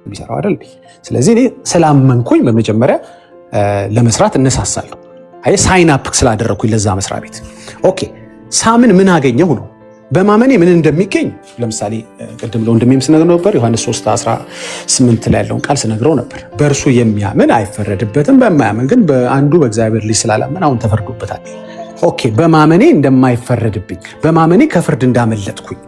የሚሰራው አይደል? ስለዚህ እኔ ስላመንኩኝ በመጀመሪያ ለመስራት እነሳሳለሁ። አይ ሳይን አፕ ስላደረኩኝ ለዛ መስሪያ ቤት ኦኬ። ሳምን ምን አገኘሁ ነው በማመኔ ምን እንደሚገኝ ለምሳሌ ቅድም ለወንድሜም ስነግረው ነበር ዮሐንስ 3:18 ላይ ያለውን ቃል ስነግረው ነበር። በእርሱ የሚያምን አይፈረድበትም፣ በማያምን ግን በአንዱ በእግዚአብሔር ልጅ ስላላመን አሁን ተፈርዶበታል። ኦኬ በማመኔ እንደማይፈረድብኝ፣ በማመኔ ከፍርድ እንዳመለጥኩኝ፣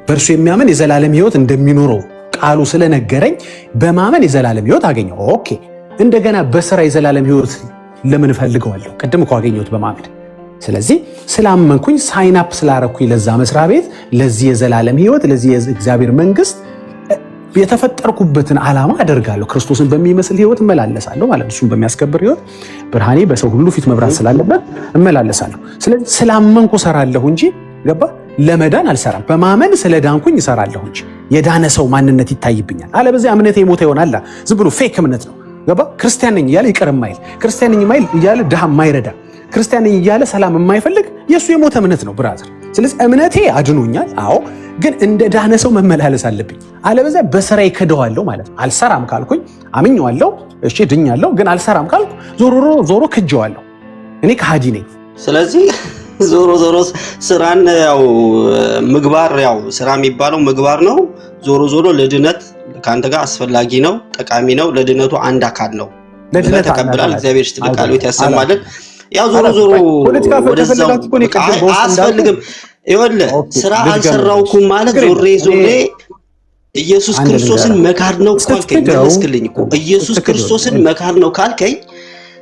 በእርሱ የሚያምን የዘላለም ሕይወት እንደሚኖረው ቃሉ ስለነገረኝ በማመን የዘላለም ሕይወት አገኘው። ኦኬ እንደገና በስራ የዘላለም ሕይወት ለምን ፈልገዋለሁ? ቅድም እኮ አገኘሁት በማመን። ስለዚህ ስላመንኩኝ ሳይን አፕ ስላረኩኝ ለዛ መስሪያ ቤት፣ ለዚህ የዘላለም ሕይወት፣ ለዚህ የእግዚአብሔር መንግስት የተፈጠርኩበትን ዓላማ አደርጋለሁ። ክርስቶስን በሚመስል ሕይወት እመላለሳለሁ ማለት እሱን በሚያስከብር ሕይወት ብርሃኔ በሰው ሁሉ ፊት መብራት ስላለበት እመላለሳለሁ። ስለዚህ ስላመንኩ እሰራለሁ እንጂ ገባ ለመዳን አልሰራም። በማመን ስለዳንኩኝ እሰራለሁ እንጂ የዳነ ሰው ማንነት ይታይብኛል። አለበዚያ እምነቴ የሞተ ይሆናል። ዝም ብሎ ፌክ እምነት ነው። ገባ ክርስቲያን ነኝ እያለ ይቅር የማይል ክርስቲያን ነኝ እያለ ድሃ የማይረዳ ክርስቲያን ነኝ እያለ ሰላም የማይፈልግ የእሱ የሞተ እምነት ነው ብራዘር። ስለዚህ እምነቴ አድኖኛል። አዎ ግን እንደ ዳነ ሰው መመላለስ አለብኝ። አለበዚያ በስራዬ ክደዋለሁ ማለት ነው። አልሰራም ካልኩኝ አምኜዋለሁ፣ እሺ ድኛለሁ። ግን አልሰራም ካልኩ ዞሮ ክጀዋለሁ። እኔ ከሃዲ ነኝ። ስለዚህ ዞሮ ስራን ያው ምግባር ያው ስራ የሚባለው ምግባር ነው። ዞሮ ለድነት ከአንተ ጋር አስፈላጊ ነው፣ ጠቃሚ ነው። ለድነቱ አንድ አካል ነው። ለድነት ተቀብላል። እግዚአብሔር ይስጥልህ፣ ቃሉት ያሰማልን። ያው ዞሮ ወደዛው አያስፈልግም። ይኸውልህ ስራ አልሰራውኩም ማለት ዞሬ ኢየሱስ ክርስቶስን መካድ ነው ካልከኝ መለስክልኝ እኮ ኢየሱስ ክርስቶስን መካድ ነው ካልከኝ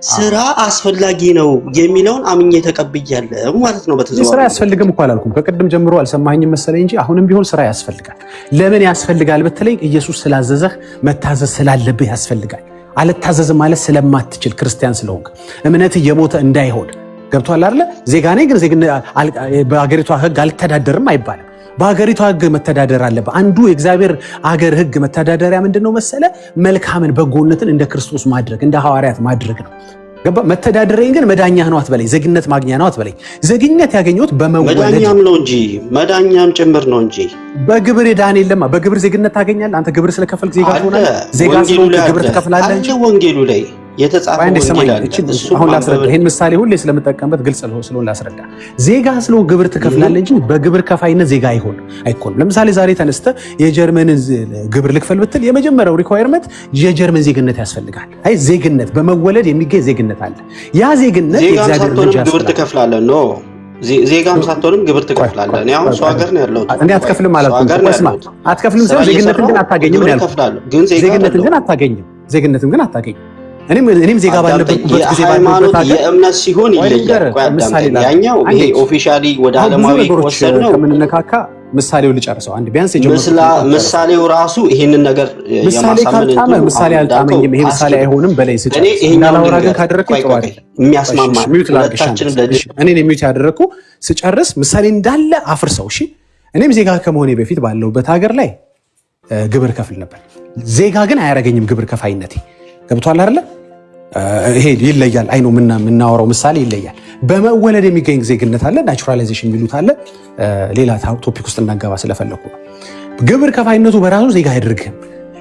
ስራ አስፈላጊ ነው የሚለውን አምኜ ተቀብያለሁ ማለት ነው። በተዘዋዋሪ ስራ ያስፈልግም እኮ አላልኩም። ከቅድም ጀምሮ አልሰማኝም መሰለኝ እንጂ አሁንም ቢሆን ስራ ያስፈልጋል። ለምን ያስፈልጋል ብትለኝ ኢየሱስ ስላዘዘህ መታዘዝ ስላለብህ ያስፈልጋል። አልታዘዝም ማለት ስለማትችል ክርስቲያን ስለሆንክ እምነት የሞተ እንዳይሆን ገብቷል አይደለ? ዜጋ ነኝ ግን በአገሪቷ ሕግ አልተዳደርም አይባልም። በአገሪቷ ሕግ መተዳደር አለበት። አንዱ የእግዚአብሔር አገር ሕግ መተዳደሪያ ምንድነው መሰለ? መልካምን በጎነትን እንደ ክርስቶስ ማድረግ፣ እንደ ሐዋርያት ማድረግ ነው። ገባ? መተዳደረኝ ግን መዳኛህ ነው አትበለኝ፣ ዜግነት ማግኛ ነው አትበለኝ። ዜግነት ያገኘሁት በመወለድ መዳኛም ነው እንጂ መዳኛም ጭምር ነው እንጂ በግብር የዳን የለማ። በግብር ዜግነት ታገኛለህ አንተ። ግብር ስለከፈልክ ዜጋ ትሆናለህ። ዜጋ ስለሆንክ ግብር ትከፍላለህ እንጂ ወንጌሉ ላይ የተጻፈው ወንጌል አለ። አሁን ላስረዳ፣ ይሄን ምሳሌ ሁሌ ስለምጠቀምበት ግልጽ ስለሆነ ላስረዳ። ዜጋ ስለሆንክ ግብር ትከፍላለህ እንጂ በግብር ከፋይነት ዜጋ አይሆንም። ለምሳሌ ዛሬ ተነስተህ የጀርመንን ግብር ልክፈል ብትል የመጀመሪያው ሪኳየርመንት የጀርመን ዜግነት ያስፈልጋል። አይ ዜግነት በመወለድ የሚገኝ ዜግነት አለ። ያ ዜግነት የእግዚአብሔር ልጅ ያስፈልጋል። ግብር ትከፍላለህ ነው። ዜጋም ሳትሆንም ግብር ትከፍላለህ። እኔ አሁን ሰው ሀገር ነው ያለሁት። እኔ አትከፍልም አላልኩም። ቆስማ አትከፍልም ሰው ዜግነትን ግን አታገኝም ያልኩት። ዜግነትን ግን አታገኝም። እኔም ዜጋ ባለበት ጊዜ ሃይማኖት የእምነት ሲሆን ይለያል። ያኛው ይሄ ኦፊሻሊ ወደ ዓለማዊ ወሰድ ነው ከምንነካካ ምሳሌው ልጨርሰው አንድ ቢያንስ ምሳሌው ራሱ ይሄንን ነገር የማሳመን ምሳሌ አልጣመኝም። ይሄ ምሳሌ አይሆንም በላይ ስጨ እንዳላወራ ግን ካደረግኩ ጥሩ አይደል? የሚያስማማ እኔን የሚዩት ያደረግኩ ስጨርስ ምሳሌ እንዳለ አፍርሰው። እሺ እኔም ዜጋ ከመሆኔ በፊት ባለውበት ሀገር ላይ ግብር ከፍል ነበር። ዜጋ ግን አያረገኝም ግብር ከፋይነቴ። ገብቷል አይደለ? ይሄ ይለያል። አይ ነው የምናወራው ምሳሌ ይለያል። በመወለድ የሚገኝ ዜግነት አለ፣ ናቹራላይዜሽን የሚሉት አለ። ሌላ ቶፒክ ውስጥ እናገባ ስለፈለኩ ነው። ግብር ከፋይነቱ በራሱ ዜጋ አያደርግህም።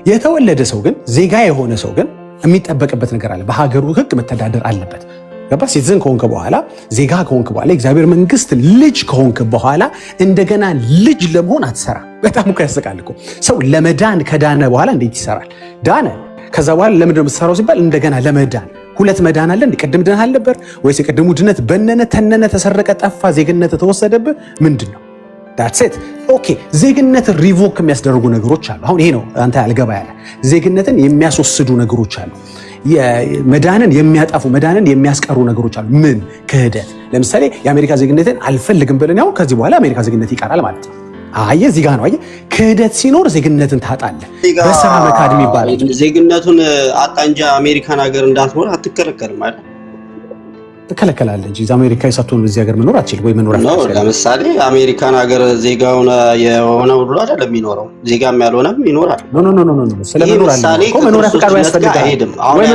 የተወለደ ሰው ግን ዜጋ የሆነ ሰው ግን የሚጠበቅበት ነገር አለ። በሀገሩ ሕግ መተዳደር አለበት። ገባ? ሲቲዝን ከሆንክ በኋላ ዜጋ ከሆንክ በኋላ የእግዚአብሔር መንግስት ልጅ ከሆንክ በኋላ እንደገና ልጅ ለመሆን አትሰራ። በጣም እኮ ያስቃል እኮ ሰው ለመዳን ከዳነ በኋላ እንዴት ይሰራል? ዳነ ከዛ በኋላ ለምንድን ነው የምትሰራው ሲባል እንደገና ለመዳን ሁለት መዳን አለ። ቅድም ድነሃል ነበር ወይስ የቅድሙ ድነት በነነ ተነነ ተሰረቀ ጠፋ ዜግነት ተወሰደብህ ምንድን ነው? that's it ኦኬ። ዜግነት ሪቮክ የሚያስደርጉ ነገሮች አሉ። አሁን ይሄ ነው አንተ ያልገባ ያለ ዜግነትን የሚያስወስዱ ነገሮች አሉ። መዳንን የሚያጠፉ መዳንን የሚያስቀሩ ነገሮች አሉ። ምን? ክህደት። ለምሳሌ የአሜሪካ ዜግነትን አልፈልግም ብለን ያው ከዚህ በኋላ አሜሪካ ዜግነት ይቀራል ማለት ነው። አየህ እዚህ ጋር ነው። አየህ ክህደት ሲኖር ዜግነትን ታጣለህ። በስራ መካድ የሚባለው ዜግነቱን አጣ እንጂ አሜሪካን ሀገር እንዳትኖር አትከለከልም ማለት ትከለከላለህ እንጂ አሜሪካዊ ሳትሆን በዚህ ሀገር መኖር አትችልም ወይ መኖር አትችልም። ለምሳሌ አሜሪካን ሀገር ዜጋውን የሆነ ሁሉ አይደለም የሚኖረው፣ ዜጋም ያልሆነም ይኖራል። ኖ ስለመኖር አለ እኮ መኖሪያ ፈቃድ ያስፈልጋል ወይ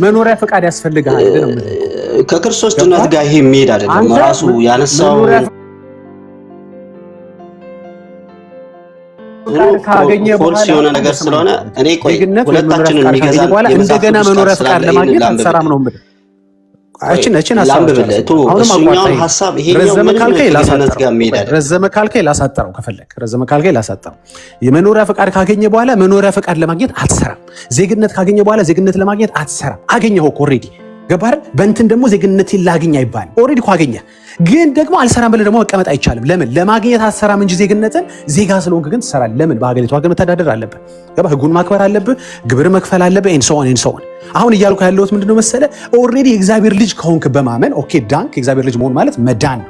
መኖሪያ ፈቃድ ያስፈልጋል አይደለም። ከክርስቶስ ድነት ጋር ይሄ የሚሄድ አይደለም። ራሱ ያነሳው ፎልስ የሆነ ነገር ስለሆነ እኔ ቆይ ሁለታችንን የሚገዛ እንደገና መኖሪያ ፈቃድ ለማግኘት አትሰራም ነው የምልህ። እሱኛውን ሀሳብ ረዘመ ካልከኝ ላሳጠረው ከፈለግ ረዘመ ካልከኝ ላሳጠረው። የመኖሪያ ፈቃድ ካገኘ በኋላ መኖሪያ ፈቃድ ለማግኘት አትሰራም። ዜግነት ካገኘ በኋላ ዜግነት ለማግኘት አትሰራም። አገኘኸው እኮ ኦልሬዲ ገባህ። በእንትን ደግሞ ዜግነትን ላግኝ አይባልም። ኦልሬዲ እኮ አገኘህ። ግን ደግሞ አልሰራም ብለህ ደግሞ መቀመጥ አይቻልም። ለምን? ለማግኘት አትሰራም እንጂ ዜግነትን። ዜጋ ስለሆንክ ግን ትሰራለህ። ለምን? በሀገሪቱ ሀገር መተዳደር አለብህ። ገባህ? ህጉን ማክበር አለብህ። ግብር መክፈል አለብህ። ኤንሶን አሁን እያልኩ ያለሁት ምንድነው መሰለህ? ኦልሬዲ የእግዚአብሔር ልጅ ከሆንክ በማመን ኦኬ፣ ዳንክ። የእግዚአብሔር ልጅ መሆን ማለት መዳን ነው።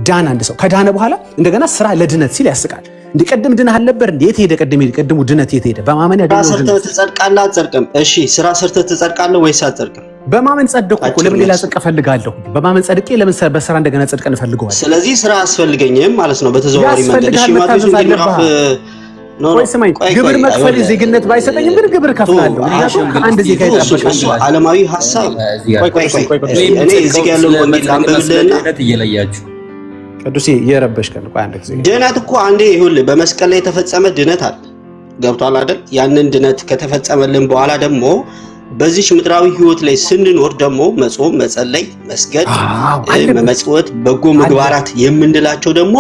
ዳን አንድ ሰው ከዳነ በኋላ እንደገና ስራ ለድነት ሲል ያስቃል። እንደ ቀድም ድነህ አልነበር እንዴ? የት ሄደ? ቀድሙ ድነት የት ሄደ? በማመን ያገኘው ድነት። ሰርተህ ትጸድቃለህ አትጸድቅም? እሺ፣ ስራ ሰርተህ ትጸድቃለህ ወይስ አትጸድቅም? በማመን ጸድቁ እኮ። ለምን ሌላ ጽድቅ እፈልጋለሁ? በማመን ጸድቄ ለምን በስራ እንደገና ጽድቅን እፈልገዋለሁ? ስለዚህ ስራ አያስፈልገኝም ማለት ነው በተዘዋዋሪ መንገድ። እሺ፣ ማቴዎስ ምዕራፍ ቆይ ስማኝ፣ ግብር መክፈል ዜግነት ባይሰጠኝም ግን ግብር ከፍላለሁ። አንድ ዜጋ ይጠበቃል። ዓለማዊ ሐሳብ እኔ እዚህ ጋር ያለው ወንጌል ላንብብልህና እየለያችሁ ቅዱሴ እየረበሽከን። ቆይ አንድ ጊዜ ድነት እኮ አንዴ ይኸውልህ በመስቀል ላይ የተፈጸመ ድነት አለ። ገብቷል አይደል? ያንን ድነት ከተፈጸመልን በኋላ ደግሞ በዚህ ምድራዊ ህይወት ላይ ስንኖር ደግሞ መጾም፣ መጸለይ፣ መስገድ፣ መመጽወት፣ በጎ ምግባራት የምንላቸው ደግሞ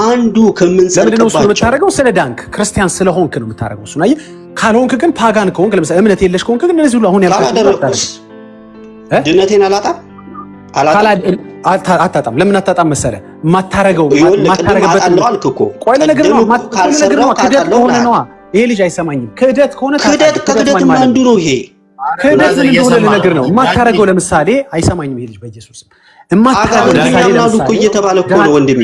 አንዱ ከምንጸልቅባቸው የምታደርገው ስለ ዳንክ ክርስቲያን ስለሆንክ ነው የምታደርገው። እሱን አየህ። ካልሆንክ ግን ፓጋን ከሆንክ ለምሳሌ እምነት የለሽ ከሆንክ ግን እነዚህ ሁሉ አሁን ያልኩት ድነቴን አታጣም። ለምን አታጣም መሰለህ? ማታረገው አልክ እኮ ቆይ ነገር ነው ክህደት ከሆነ ነዋ። ይሄ ልጅ አይሰማኝም። ክህደት ከሆነ ክህደት አንዱ ነው ይሄ ክህደት ምን እንደሆነ ልነግርህ ነው። የማታረገው ለምሳሌ አይሰማኝም ይሄ ልጅ በኢየሱስ የማታረገው ለምሳሌ እኮ እየተባለ እኮ ነው ወንድሜ።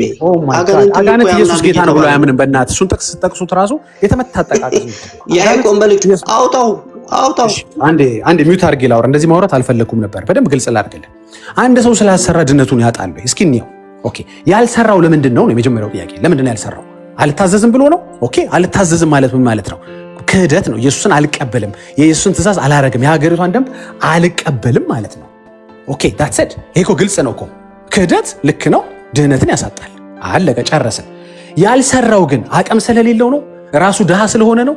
አጋንንት ኢየሱስ ጌታ ነው ብሎ አያምንም። በእናትህ እሱን ጠቅሱት ራሱ የተመታ አጠቃቀም የያዕቆብ መልእክት አውጣው። አንዴ ሚውት አድርጌ ላውራ። እንደዚህ ማውራት አልፈለኩም ነበር። በደንብ ግልጽ ላድርግልህ። አንድ ሰው ስላሰራ ድነቱን ያጣል እስኪ እንየው። ኦኬ፣ ያልሰራው ለምንድን ነው? የመጀመሪያው ጥያቄ ለምንድን ነው ያልሰራው? አልታዘዝም ብሎ ነው። ኦኬ፣ አልታዘዝም ማለት ምን ማለት ነው? ክህደት ነው። ኢየሱስን አልቀበልም፣ የኢየሱስን ትእዛዝ አላረግም፣ የሀገሪቷን ደንብ አልቀበልም ማለት ነው። ኦኬ ዳትስ ኢት። ይሄ እኮ ግልጽ ነው እኮ። ክህደት ልክ ነው፣ ድህነትን ያሳጣል። አለቀ፣ ጨረስን። ያልሰራው ግን አቅም ስለሌለው ነው፣ ራሱ ድሃ ስለሆነ ነው።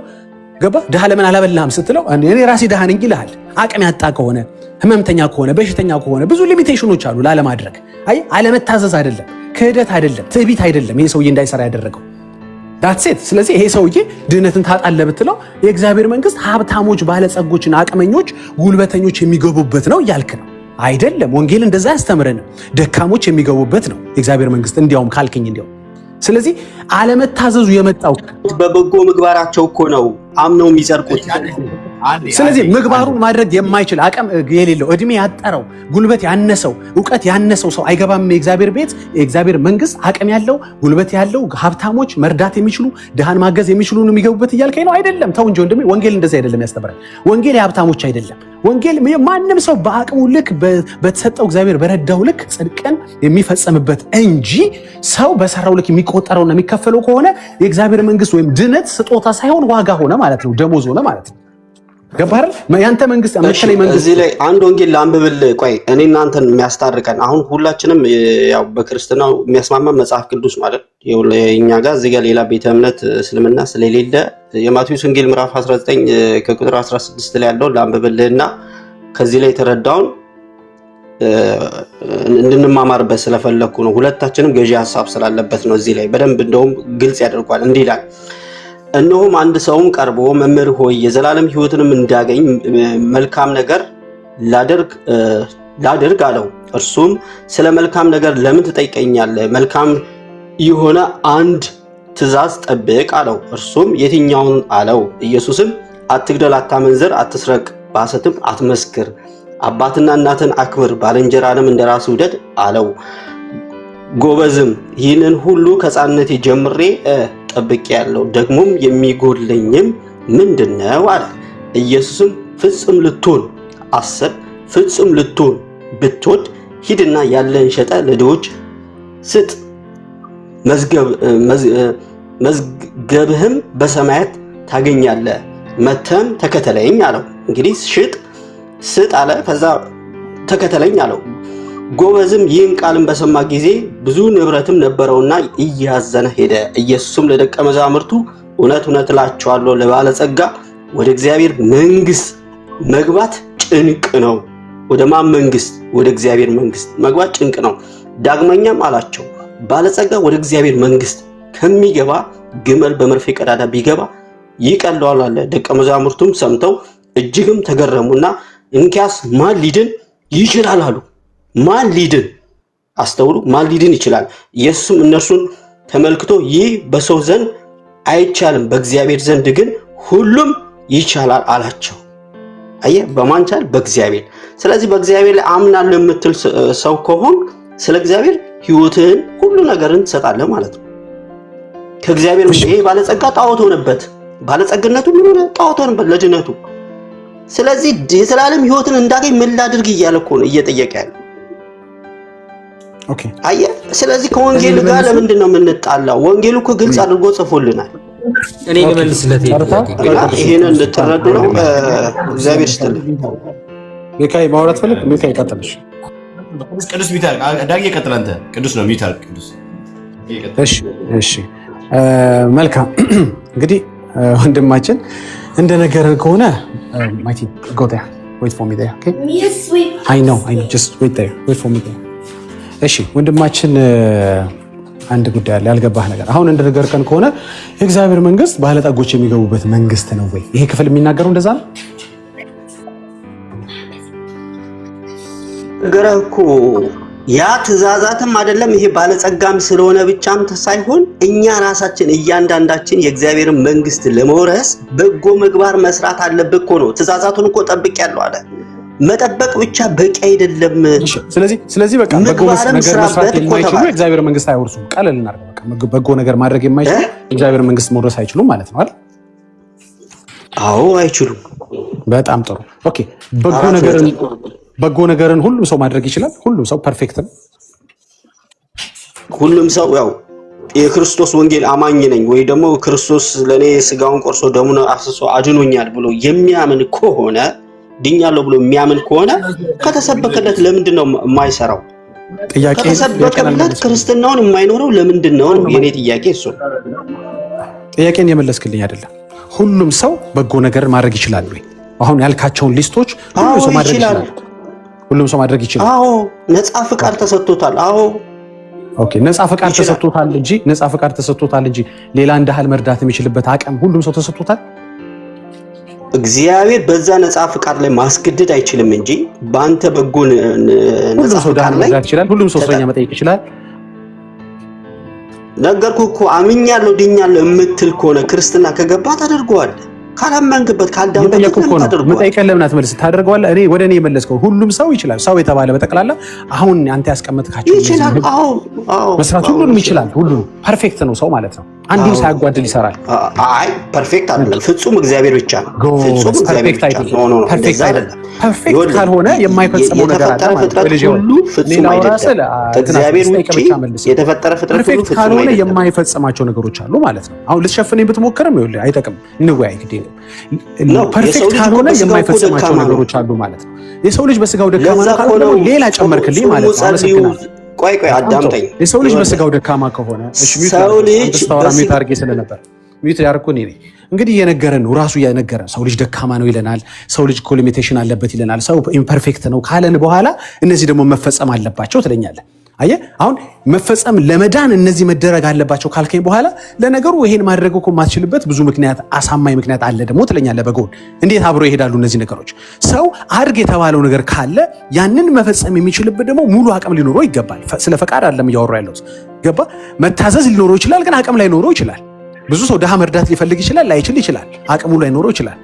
ገባ? ድሃ ለምን አላበላህም ስትለው እኔ ራሴ ድሃ ነኝ ይልሃል። አቅም ያጣ ከሆነ፣ ህመምተኛ ከሆነ፣ በሽተኛ ከሆነ ብዙ ሊሚቴሽኖች አሉ ላለማድረግ። አይ አለመታዘዝ አይደለም፣ ክህደት አይደለም፣ ትዕቢት አይደለም ይሄ ሰውዬ እንዳይሰራ ያደረገው። ዳትስ ኢት። ስለዚህ ይሄ ሰውዬ ድህነትን ታጣለህ ብትለው የእግዚአብሔር መንግስት ሀብታሞች፣ ባለጸጎችና አቅመኞች፣ ጉልበተኞች የሚገቡበት ነው እያልክ ነው አይደለም። ወንጌል እንደዛ ያስተምረንም ደካሞች የሚገቡበት ነው የእግዚአብሔር መንግስት። እንዲያውም ካልክኝ እንዲያውም ስለዚህ አለመታዘዙ የመጣው በበጎ ምግባራቸው እኮ ነው አምነው የሚጸድቁት። ስለዚህ ምግባሩን ማድረግ የማይችል አቅም የሌለው እድሜ ያጠረው ጉልበት ያነሰው እውቀት ያነሰው ሰው አይገባም የእግዚአብሔር ቤት። የእግዚአብሔር መንግስት አቅም ያለው ጉልበት ያለው ሀብታሞች መርዳት የሚችሉ ድሃን ማገዝ የሚችሉ ነው የሚገቡበት እያልከኝ ነው አይደለም? ተው እንጂ ወንድሜ፣ ወንጌል እንደዚህ አይደለም ያስተምራል። ወንጌል የሀብታሞች አይደለም። ወንጌል ማንም ሰው በአቅሙ ልክ በተሰጠው እግዚአብሔር በረዳው ልክ ጽድቅን የሚፈጸምበት እንጂ ሰው በሰራው ልክ የሚቆጠረውና የሚከፈለው ከሆነ የእግዚአብሔር መንግስት ወይም ድነት ስጦታ ሳይሆን ዋጋ ሆነ ማለት ነው፣ ደሞዝ ሆነ ማለት ነው። ገባህ አይደል? ያንተ መንግስት አመከለኝ መንግስት። እዚህ ላይ አንድ ወንጌል ላንብብልህ። ቆይ እኔ እናንተን የሚያስታርቀን አሁን ሁላችንም ያው በክርስትናው የሚያስማማ መጽሐፍ ቅዱስ ማለት እኛ ጋር እዚህ ጋር ሌላ ቤተ እምነት እስልምና ስለሌለ የማቴዎስ ወንጌል ምዕራፍ 19 ከቁጥር 16 ላይ ያለውን ላንብብልህና ከዚህ ላይ የተረዳውን እንድንማማርበት ስለፈለኩ ነው። ሁለታችንም ገዢ ሐሳብ ስላለበት ነው። እዚህ ላይ በደንብ እንደውም ግልጽ ያደርጓል። እንዲህ ይላል፣ እነሆም አንድ ሰውም ቀርቦ መምህር ሆይ የዘላለም ሕይወትንም እንዳገኝ መልካም ነገር ላደርግ አለው። እርሱም ስለ መልካም ነገር ለምን ትጠይቀኛለህ? መልካም የሆነ አንድ ትእዛዝ ጠብቅ አለው። እርሱም የትኛውን አለው? ኢየሱስም አትግደል፣ አታመንዝር፣ አትስረቅ፣ በሐሰትም አትመስክር፣ አባትና እናትን አክብር፣ ባልንጀራንም እንደራስህ ውደድ አለው። ጎበዝም ይህንን ሁሉ ከሕፃንነቴ ጀምሬ ጠብቄአለሁ፣ ደግሞም የሚጎድለኝም ምንድነው አለ። ኢየሱስም ፍጹም ልትሆን ብትወድ ሂድና ያለህን ሸጠህ ለድሆች ስጥ፣ መዝገብህም በሰማያት ታገኛለህ፣ መተህም ተከተለኝ አለው። እንግዲህ ስጥ አለ፣ ከዛ ተከተለኝ አለው። ጎበዝም ይህን ቃልን በሰማ ጊዜ ብዙ ንብረትም ነበረውና እያዘነ ሄደ። ኢየሱስም ለደቀ መዛሙርቱ እውነት እውነት እላችኋለሁ ለባለጸጋ ወደ እግዚአብሔር መንግስት መግባት ጭንቅ ነው። ወደ ማን መንግስት? ወደ እግዚአብሔር መንግስት መግባት ጭንቅ ነው። ዳግመኛም አላቸው ባለጸጋ ወደ እግዚአብሔር መንግስት ከሚገባ ግመል በመርፌ ቀዳዳ ቢገባ ይቀለዋል አለ። ደቀ መዛሙርቱም ሰምተው እጅግም ተገረሙና እንኪያስ ማን ሊድን ይችላል አሉ። ማን ሊድን? አስተውሉ። ማን ሊድን ይችላል? ኢየሱስም እነርሱን ተመልክቶ ይህ በሰው ዘንድ አይቻልም፣ በእግዚአብሔር ዘንድ ግን ሁሉም ይቻላል አላቸው። አየህ፣ በማን ቻል? በእግዚአብሔር። ስለዚህ በእግዚአብሔር ላይ አምናለሁ የምትል ሰው ከሆን ስለ እግዚአብሔር ህይወትህን ሁሉ ነገርን ትሰጣለህ ማለት ነው። ከእግዚአብሔር ይሄ ባለጸጋ ጣዖት ሆነበት። ባለጸግነቱ ምን ሆነ? ጣዖት ሆነበት ለድነቱ። ስለዚህ የዘላለም ህይወትን እንዳገኝ ምን ላድርግ እያለ እኮ ነው እየጠየቀ ያለው። ኦኬ አየህ። ስለዚህ ከወንጌል ጋር ለምንድን ነው የምንጣላው? ወንጌሉ እኮ ግልጽ አድርጎ ጽፎልናል። እኔ ልመልስለት ይሄን እንድትረዱ ነው። እግዚአብሔር ይስጥልኝ። ሚካኤል ማውራት ፈልግ። ሚካኤል ቀጥልሽ። ቅዱስ ሚታል ዳጊ ቀጥል። አንተ ቅዱስ ነው ሚታል ቅዱስ። እሺ መልካም። እንግዲህ ወንድማችን እንደነገረን ከሆነ ማይቲ go there wait for me there okay yes wait I know just wait for me there። እሺ ወንድማችን አንድ ጉዳይ አለ ያልገባህ ነገር። አሁን እንደነገርከን ከሆነ የእግዚአብሔር መንግስት ባለጠጎች የሚገቡበት መንግስት ነው ወይ? ይሄ ክፍል የሚናገረው እንደዛ ነው? ነገረህ እኮ ያ ትእዛዛትም አይደለም። ይሄ ባለጸጋም ስለሆነ ብቻም ሳይሆን እኛ ራሳችን እያንዳንዳችን የእግዚአብሔርን መንግስት ለመውረስ በጎ ምግባር መስራት አለብን እኮ ነው። ትእዛዛቱን እኮ ጠብቄያለሁ አለ። መጠበቅ ብቻ በቂ አይደለም። ስለዚህ በቃ በጎ ነገር መስራት የማይችሉ የእግዚአብሔር መንግስት አይወርሱም። ቀለል እናድርግ። በቃ በጎ ነገር ማድረግ የማይችሉ የእግዚአብሔር መንግስት መውረስ አይችሉም ማለት ነው አይደል? አዎ አይችሉም። በጣም ጥሩ ኦኬ። በጎ ነገርን ሁሉም ሰው ማድረግ ይችላል። ሁሉም ሰው ፐርፌክት ነው። ሁሉም ሰው ያው የክርስቶስ ወንጌል አማኝ ነኝ ወይ ደግሞ ክርስቶስ ለኔ ስጋውን ቆርሶ ደሙን አፍስሶ አድኖኛል ብሎ የሚያምን ከሆነ ድኛለሁ ብሎ የሚያምን ከሆነ ከተሰበከለት ለምንድን ነው የማይሰራው? ከተሰበከለት ክርስትናውን የማይኖረው ለምንድን ነው? የኔ ጥያቄ እሱ ነው። ጥያቄን የመለስክልኝ አይደለም። ሁሉም ሰው በጎ ነገር ማድረግ ይችላል ወይ? አሁን ያልካቸውን ሊስቶች ሁሉም ሰው ማድረግ ይችላል። ሁሉም ሰው ማድረግ ይችላል። አዎ ነፃ ፍቃድ ተሰጥቶታል። አዎ ኦኬ ነፃ ፍቃድ ተሰጥቶታል እንጂ ሌላ እንደ ሀል መርዳት የሚችልበት አቅም ሁሉም ሰው ተሰጥቶታል። እግዚአብሔር በዛ ነፃ ፍቃድ ላይ ማስገደድ አይችልም እንጂ በአንተ በጎ ነፃ ፍቃድ ላይ ሁሉም ሰው እስረኛ መጠየቅ ይችላል። ነገርኩህ እኮ አምኛለሁ ድኛለሁ የምትል ከሆነ ክርስትና ከገባ ታደርገዋለህ። ካላመንክበት ካልዳንበት መጠየቅህን ለምን አትመልስ? ታደርገዋለህ። እኔ ወደ እኔ የመለስከው ሁሉም ሰው ይችላል። ሰው የተባለ በጠቅላላ አሁን አንተ ያስቀመጥካቸው ይችላል። አዎ መስራት ሁሉንም ይችላል። ሁሉም ፐርፌክት ነው ሰው ማለት ነው። አንድም ሳያጓድል ይሰራል። አይ ፐርፌክት አይደለም፣ ፍጹም እግዚአብሔር ብቻ ነው። ፍጹም እግዚአብሔር ብቻ ነው። ፐርፌክት አይደለም። ፐርፌክት ካልሆነ የማይፈጸመው ነገር አለ ማለት ነው። ሁሉ ፍጹም አይደለም። እግዚአብሔር ብቻ የተፈጠረ ፍጥረት ሁሉ ፍጹም ካልሆነ የማይፈጸማቸው ነገሮች አሉ ማለት ነው። አሁን ልትሸፍነኝ ብትሞክርም ይኸውልህ አይጠቅም። እንወያይ ግዴ ነው። ፐርፌክት ካልሆነ የማይፈጸማቸው ነገሮች አሉ ማለት ነው። የሰው ልጅ በስጋው ደካማ ነው ካልሆነ ሌላ ጨመርክልኝ ማለት ነው። አመሰግናለሁ። ቆይ አዳምጠኝ። የሰው ልጅ በስጋው ደካማ ከሆነ እሺ ሰው ልጅ ሚት አድርጌ ስለነበር ሚት ያርኩኝ እኔ እንግዲህ እየነገረን ነው። ራሱ እየነገረን ሰው ልጅ ደካማ ነው ይለናል። ሰው ልጅ እኮ ሊሚቴሽን አለበት ይለናል። ሰው ኢምፐርፌክት ነው ካለን በኋላ እነዚህ ደግሞ መፈጸም አለባቸው ትለኛለህ። አየህ አሁን መፈጸም ለመዳን እነዚህ መደረግ አለባቸው ካልከኝ በኋላ ለነገሩ ይሄን ማድረግ እኮ የማትችልበት ብዙ ምክንያት አሳማኝ ምክንያት አለ ደግሞ ትለኛለህ። በጎን እንዴት አብሮ ይሄዳሉ እነዚህ ነገሮች? ሰው አድርግ የተባለው ነገር ካለ ያንን መፈጸም የሚችልበት ደግሞ ሙሉ አቅም ሊኖረው ይገባል። ስለ ፈቃድ አይደለም እያወራሁ ያለሁት ገባ? መታዘዝ ሊኖረው ይችላል፣ ግን አቅም ላይኖረው ይችላል። ብዙ ሰው ድሃ መርዳት ሊፈልግ ይችላል፣ ላይችል ይችላል። አቅሙ ላይኖረው ይችላል።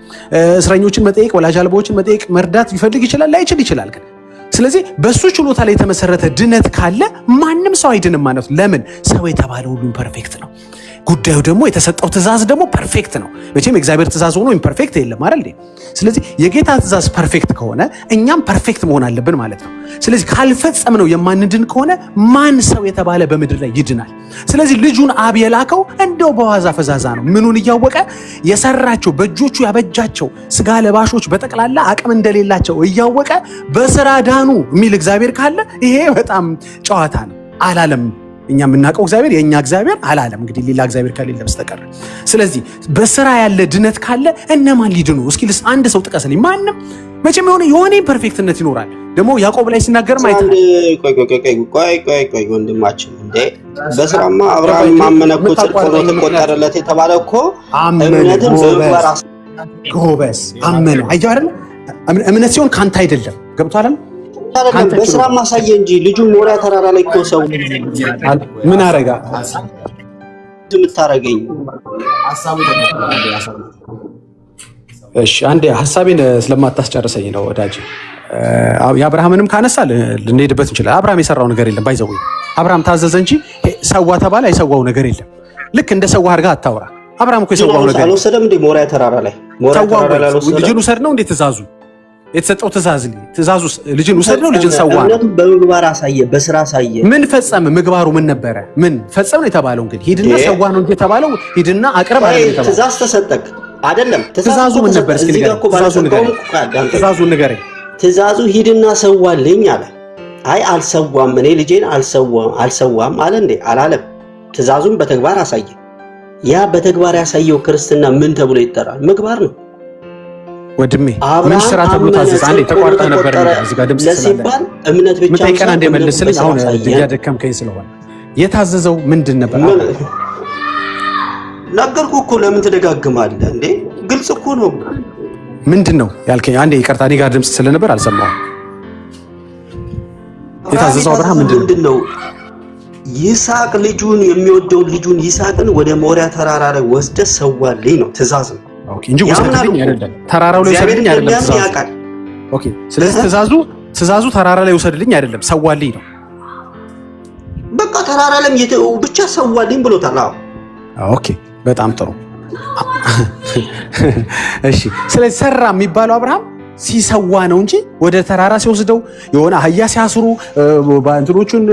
እስረኞችን መጠየቅ፣ ወላጅ አልባዎችን መጠየቅ፣ መርዳት ሊፈልግ ይችላል፣ ላይችል ይችላል ግን ስለዚህ በሱ ችሎታ ላይ የተመሰረተ ድነት ካለ ማንም ሰው አይድንም ማለት ነው። ለምን? ሰው የተባለ ሁሉም ፐርፌክት ነው። ጉዳዩ ደግሞ የተሰጠው ትእዛዝ ደግሞ ፐርፌክት ነው። መቼም የእግዚአብሔር ትእዛዝ ሆኖ ኢምፐርፌክት የለም አይደል? ስለዚህ የጌታ ትእዛዝ ፐርፌክት ከሆነ እኛም ፐርፌክት መሆን አለብን ማለት ነው። ስለዚህ ካልፈጸምነው የማንድን ከሆነ ማን ሰው የተባለ በምድር ላይ ይድናል? ስለዚህ ልጁን አብ የላከው እንደው በዋዛ ፈዛዛ ነው። ምኑን እያወቀ የሰራቸው በእጆቹ ያበጃቸው ስጋ ለባሾች በጠቅላላ አቅም እንደሌላቸው እያወቀ በስራ ዳኑ የሚል እግዚአብሔር ካለ ይሄ በጣም ጨዋታ ነው። አላለም እኛ የምናውቀው እግዚአብሔር የእኛ እግዚአብሔር አላለም። እንግዲህ ሌላ እግዚአብሔር ከሌለ በስተቀር። ስለዚህ በስራ ያለ ድነት ካለ እነማን ሊድኑ? እስኪ አንድ ሰው ጥቀስልኝ። ማንም። መቼም የሆነ ፐርፌክትነት ይኖራል። ደግሞ ያዕቆብ ላይ ሲናገር ማይታ ቆይ ወንድማችን እንዴ በስራማ አብርሃም ማመነ እኮ ጽድቅ ሆኖ ተቆጠረለት የተባለ እኮ እምነትን በምግባር ጎበዝ አመነ። አየሁ አይደል? እምነት ሲሆን ካንተ አይደለም። ገብቶሃል? በስራ ማሳየ እንጂ ልጁ ሞሪያ ተራራ ላይ እኮ ሰው ምን አረጋ የምታረገኝ? እሺ አንዴ ሐሳቤን ስለማታስጨርሰኝ ነው ወዳጅ። የአብርሃምንም ካነሳ ልንሄድበት እንችላለን። አብርሃም የሰራው ነገር የለም። ባይዘው አብርሃም ታዘዘ እንጂ ሰዋ ተባለ አይሰዋው ነገር የለም። ልክ እንደ ሰዋ አድርጋ አታውራ። አብርሃም እኮ የሰዋው ነገር አልወሰደም እንዴ? ሞሪያ ተራራ ላይ ልጅን ውሰድ ነው እንዴ ትእዛዙ? የተሰጠው ትእዛዙ ልጅን ውሰድ ነው? ልጅን ሰዋ ነው? በምግባር አሳየ፣ በስራ አሳየ። ምን ፈጸመ? ምግባሩ ምን ነበረ? ምን ፈጸም ነው የተባለው? እንግዲህ ሂድና ሰዋ ነው እንጂ የተባለው ሂድና አቅርብ አይደለም የተባለው። ትእዛዝ ተሰጠክ አይደለም? ትእዛዙ ምን ነበር? እስኪ ትእዛዙን ንገረኝ። ትእዛዙ ሂድና ሰዋልኝ አለ። አይ አልሰዋም፣ እኔ ልጄን አልሰዋም አለ እንዴ? አላለም። ትእዛዙን በተግባር አሳየ። ያ በተግባር ያሳየው ክርስትና ምን ተብሎ ይጠራል? ምግባር ነው። ወድሜ ምን ስራ ተብሎ ታዘዘ? አንዴ ተቋርጣ ነበር እዚህ ጋር ድምጽ ስለሲባል እምነት ብቻ ነው። ምንቀና እንደመለስልኝ አሁን እያደከምከኝ ስለሆነ የታዘዘው ምንድን ነበር? ነገርኩህ እኮ ለምን ትደጋግማለህ እንዴ? ግልጽ እኮ ነው። ምንድን ነው ያልከኝ? አንዴ ይቅርታ፣ እኔ ጋር ድምጽ ስለነበር አልሰማሁም። የታዘዘው አብርሃም ምንድን ነው? ይስሐቅ ልጁን የሚወደውን ልጁን ይስሐቅን ወደ ሞሪያ ተራራ ላይ ወስደህ ሰዋልኝ ነው። ትእዛዝ ነው እንጂ ወሰድልኝ አይደለም። ተራራው ላይ ወሰድልኝ አይደለም ትእዛዙ። ኦኬ፣ ስለዚህ ትእዛዙ ተራራ ላይ ወሰድልኝ አይደለም ሰዋልኝ ነው። በቃ ተራራ ላይ ብቻ ሰዋልኝ ብሎታል። ኦኬ፣ በጣም ጥሩ። እሺ፣ ስለዚህ ሰራ የሚባለው አብርሃም ሲሰዋ ነው እንጂ ወደ ተራራ ሲወስደው የሆነ አህያ ሲያስሩ ባንትኖቹን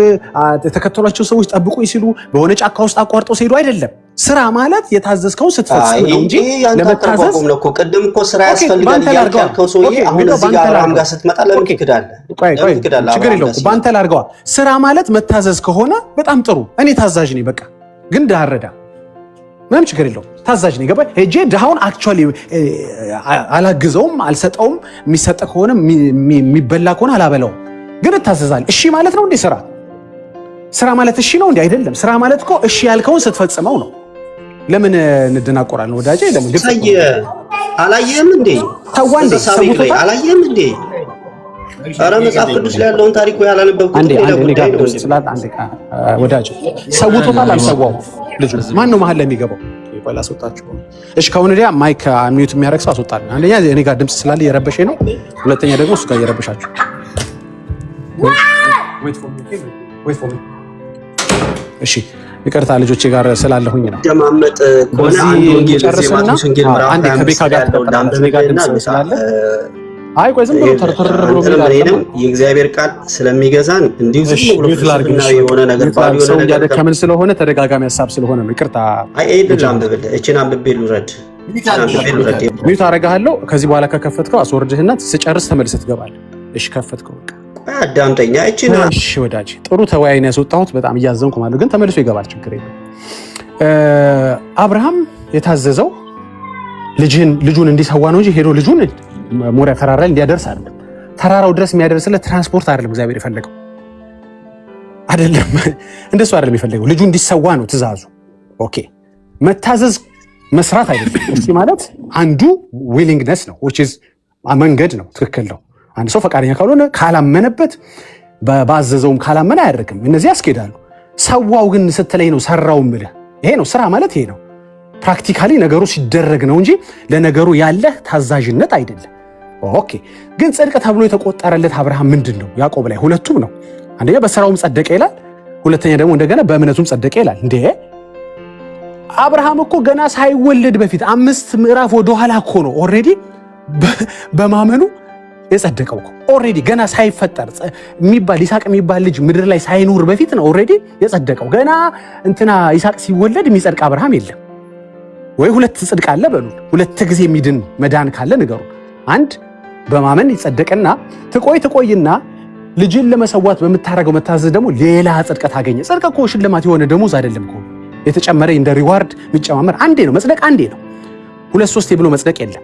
ተከተሏቸው ሰዎች ጠብቁኝ ሲሉ በሆነ ጫካ ውስጥ አቋርጠው ሲሄዱ አይደለም። ስራ ማለት የታዘዝከው ስትፈጽም ነው እንጂ ለመታዘዝ ነው እኮ። ቅድም እኮ ስራ ያስፈልጋል ያልከው ሰውዬ አሁን እዚህ ጋር አብርሃም ጋር ስትመጣ ለምን ትክዳለህ? ችግር የለውም። ባንተ ላድርገዋ። ስራ ማለት መታዘዝ ከሆነ በጣም ጥሩ። እኔ ታዛዥ ነኝ። በቃ ግን ዳረዳ ምንም ችግር የለውም። ታዛዥ ነኝ። ገባህ? ሄጄ ድሃውን አክቹዋሊ አላግዘውም፣ አልሰጠውም። የሚሰጠ ከሆነ የሚበላ ከሆነ አላበላውም፣ ግን እታዘዛለሁ። እሺ ማለት ነው እንዴ? ስራ ማለት እሺ ነው እንዴ? አይደለም። ስራ ማለት እኮ እሺ ያልከውን ስትፈጽመው ነው። ለምን እንደናቆራለን ወዳጄ? ለምን ግልጽ አላየህም እንዴ? ታዋ እንዴ? ሰውቶታል። አላየህም እንዴ? ኧረ መጽሐፍ ቅዱስ ላይ ያለውን ታሪክ ወይ አላነበብኩት አንዴ ወዳጄ፣ ሰውቶታል። አልሰዋውም። ልጁ ማን ነው መሀል ላይ የሚገባው? ቆይ ላስወጣችሁ። እሺ ከአሁን ወዲያ ማይክ ሚዩት የሚያደርግ ሰው አስወጣልኝ። አንደኛ እኔ ጋር ድምጽ ስላለ እየረበሸኝ ነው። ሁለተኛ ደግሞ እሱ ጋር እየረበሻችሁ። እሺ ይቅርታ ልጆቼ ጋር ስላለሁኝ ነው። ደማመጥ ኮና አንድ ከቤካ ጋር ድምጽ ስላለ አይ ቆይ ዝም ብሎ ተርተር ብሎ ነው። የእግዚአብሔር ቃል ስለሚገዛን እንዲሁ ዝም ብሎ የሆነ ነገር ባል የሆነ ነገር ከምን ስለሆነ ተደጋጋሚ ሐሳብ ስለሆነ ነው። ይቅርታ። አይ ኤድል አንብብል እቺን አንብቤ ልውረድ። ሚዩት አደርግሃለሁ። ከዚህ በኋላ ከከፈትከው አስወርድህና ስጨርስ ተመልሰህ ትገባለህ። እሺ ከፈትከው በቃ አዳምጠኛ። እቺን እሺ ወዳጅ ጥሩ ተወያይ ነው ያስወጣሁት። በጣም እያዘንኩ ማለት ግን ተመልሶ ይገባል። ችግር የለም። አብርሃም የታዘዘው ልጁን እንዲሰዋ ነው እንጂ ሄዶ ልጁን ሞሪያ ተራራ ላይ እንዲያደርስ አይደለም። ተራራው ድረስ የሚያደርስለት ትራንስፖርት አይደለም እግዚአብሔር የፈለገው አይደለም። እንደሱ አይደለም የፈለገው። ልጁ እንዲሰዋ ነው ትእዛዙ። ኦኬ መታዘዝ መስራት አይደለም። እሺ ማለት አንዱ ዊሊንግነስ ነው which is መንገድ ነው። ትክክል ነው። አንድ ሰው ፈቃደኛ ካልሆነ ካላመነበት ባዘዘውም ካላመነ አያደርግም። እነዚህ ያስኬዳሉ። ሰዋው ግን ስትለኝ ነው ሰራው ምልህ። ይሄ ነው ስራ ማለት ይሄ ነው። ፕራክቲካሊ ነገሩ ሲደረግ ነው እንጂ ለነገሩ ያለህ ታዛዥነት አይደለም። ኦኬ ግን ጽድቅ ተብሎ የተቆጠረለት አብርሃም ምንድን ነው? ያዕቆብ ላይ ሁለቱም ነው። አንደኛ በስራውም ጸደቀ ይላል፣ ሁለተኛ ደግሞ እንደገና በእምነቱም ጸደቀ ይላል። እንዴ አብርሃም እኮ ገና ሳይወለድ በፊት 5 ምዕራፍ ወደ ኋላ እኮ ነው ኦልሬዲ በማመኑ የጸደቀው እኮ ኦልሬዲ ገና ሳይፈጠር የሚባል ይስሐቅ የሚባል ልጅ ምድር ላይ ሳይኖር በፊት ነው ኦልሬዲ የጸደቀው። ገና እንትና ይስሐቅ ሲወለድ የሚጸድቅ አብርሃም የለም ወይ? ሁለት ጽድቅ አለ በሉ። ሁለት ጊዜ የሚድን መዳን ካለ ንገሩ። አንድ በማመን ይጸደቅና ትቆይና ልጅን ለመሰዋት በምታረገው መታዘዝ ደግሞ ሌላ ጽድቀት አገኘ። ጽድቅ እኮ ሽልማት የሆነ ደሞዝ አይደለም እኮ የተጨመረ እንደ ሪዋርድ የሚጨማመር አንዴ ነው መጽደቅ፣ አንዴ ነው። ሁለት ሶስቴ ብሎ መጽደቅ የለም።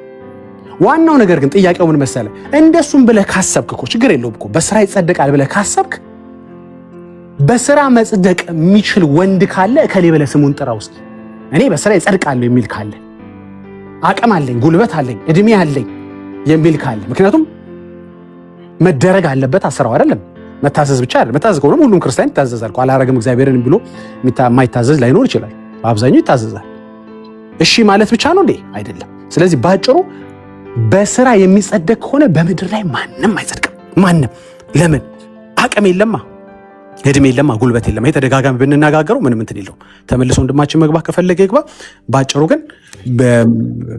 ዋናው ነገር ግን ጥያቄው ምን መሰለ? እንደሱም ብለህ ካሰብክ እኮ ችግር የለውም እኮ በስራ ይጸደቃል ብለህ ካሰብክ በስራ መጽደቅ የሚችል ወንድ ካለ እከሌ ብለህ ስሙን ጥራው እስኪ። እኔ በስራ ይጸድቃለሁ የሚል ካለ አቅም አለኝ፣ ጉልበት አለኝ፣ እድሜ አለኝ የሚል ካለ ምክንያቱም መደረግ አለበት አስራው አይደለም መታዘዝ ብቻ አይደለም። መታዘዝ ከሆነ ሁሉም ክርስቲያን ይታዘዛል። አላረግም እግዚአብሔርን ብሎ የማይታዘዝ ላይኖር ይችላል። በአብዛኛው ይታዘዛል። እሺ ማለት ብቻ ነው እንዴ? አይደለም። ስለዚህ ባጭሩ በስራ የሚጸደቅ ከሆነ በምድር ላይ ማንም አይጸድቅም። ማንም። ለምን? አቅም የለማ፣ እድሜ የለማ፣ ጉልበት የለማ። የተደጋጋሚ ብንነጋገረው ምንም እንትን የለውም። ተመልሶ ወንድማችን መግባት ከፈለገ ይግባ። ባጭሩ ግን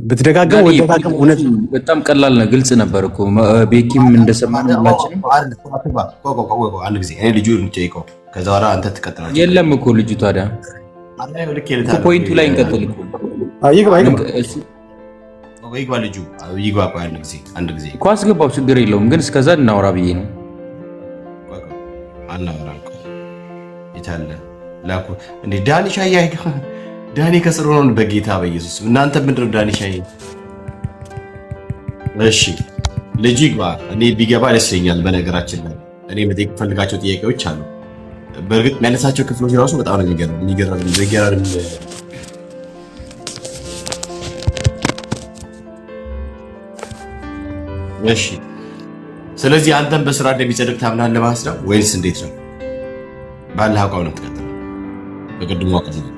ብትደጋገም ወደጋገም እውነት በጣም ቀላል ነው፣ ግልጽ ነበር እኮ ቤኪም እንደሰማነው ሁላችንም። አንድ ጊዜ እኔ ልጁ የምጠይቀው ከዛ በኋላ አንተ ትቀጥላለህ። የለም እኮ ልጁ ታዲያ ፖይንቱ ላይ እንቀጥል እኮ። ይግባ ልጁ ይግባ። አንድ ጊዜ እኮ አስገባው፣ ችግር የለውም ግን እስከዛ እናወራ ብዬ ነው። አናወራ ይታለ ላኩ እንዴ ዳኒሻ ዳኒ ከስሩ ነው። በጌታ በኢየሱስ እናንተ ምንድነው ዳኒሻ? እሺ ልጅ ይግባ። እኔ ቢገባ ደስ ይለኛል። በነገራችን ላይ እኔ መጠየቅ ፈልጋቸው ጥያቄዎች አሉ። በእርግጥ የሚያነሳቸው ክፍሎች ራሱ በጣም ነው የሚገርም። እሺ ስለዚህ አንተም በስራ እንደሚጸድቅ ታምናለህ ማለት ነው ወይስ እንዴት ነው? ባለህ አቋም ነው የምትቀጥለው? በቅድሙ አቋም ነው።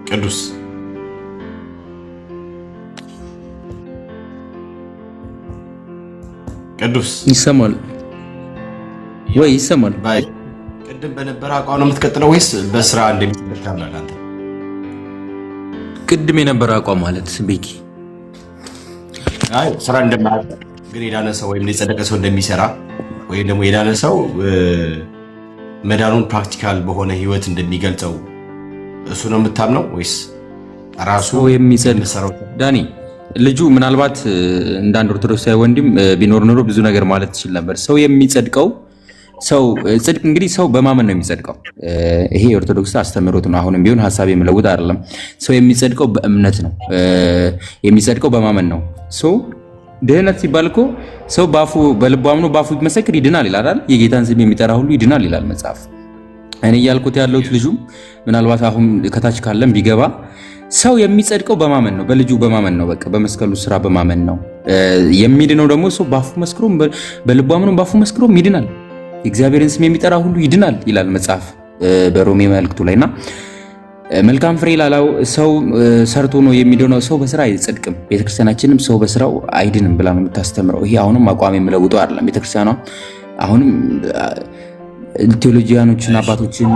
ቅዱስ ይሰማል ወይ? ይሰማል። ቅድም በነበረ አቋም ነው የምትቀጥለው ወይስ በስራ እንደሚጸድቅ ታምናለህ አንተ? ቅድም የነበረ አቋም ማለት ቤኪ አይ ስራ እንደማያውቅ ግን የዳነ ሰው ወይም የጸደቀ ሰው እንደሚሰራ ወይም ደግሞ የዳነ ሰው መዳኑን ፕራክቲካል በሆነ ህይወት እንደሚገልጸው እሱ ነው የምታምነው ወይስ ራሱ የሚጸድቅ? ዳኒ ልጁ ምናልባት እንደ አንድ ኦርቶዶክሳዊ ወንድም ቢኖር ኖሮ ብዙ ነገር ማለት ትችል ነበር። ሰው የሚጸድቀው ጽድቅ እንግዲህ ሰው በማመን ነው የሚጸድቀው። ይሄ የኦርቶዶክስ አስተምህሮት ነው። አሁንም ቢሆን ሐሳብ የምለውጥ አይደለም። ሰው የሚጸድቀው በእምነት ነው፣ የሚጸድቀው በማመን ነው። ድህነት ሲባል እኮ ሰው ባፉ በልቡ አምኖ ባፉ ቢመሰክር ይድናል ይላል አይደል? የጌታን ስም የሚጠራ ሁሉ ይድናል ይላል መጽሐፍ። እኔ እያልኩት ያለሁት ልጁ ምናልባት አሁን ከታች ካለም ቢገባ ሰው የሚጸድቀው በማመን ነው፣ በልጁ በማመን ነው። በቃ በመስቀሉ ስራ በማመን ነው። የሚድነው ደግሞ ሰው ባፉ መስክሮ በልቡ አምኖ ባፉ መስክሮ ይድናል። የእግዚአብሔርን ስም የሚጠራ ሁሉ ይድናል ይላል መጽሐፍ በሮሜ መልእክቱ ላይና መልካም ፍሬ ላለው ሰው ሰርቶ ነው የሚድነው። ሰው በስራ አይጸድቅም። ቤተክርስቲያናችንም ሰው በስራው አይድንም ብላ ነው የምታስተምረው። ይሄ አሁንም አቋም የምለውጠው አይደለም። ቤተክርስቲያኗ አሁንም ቴዎሎጂያኖችን አባቶችን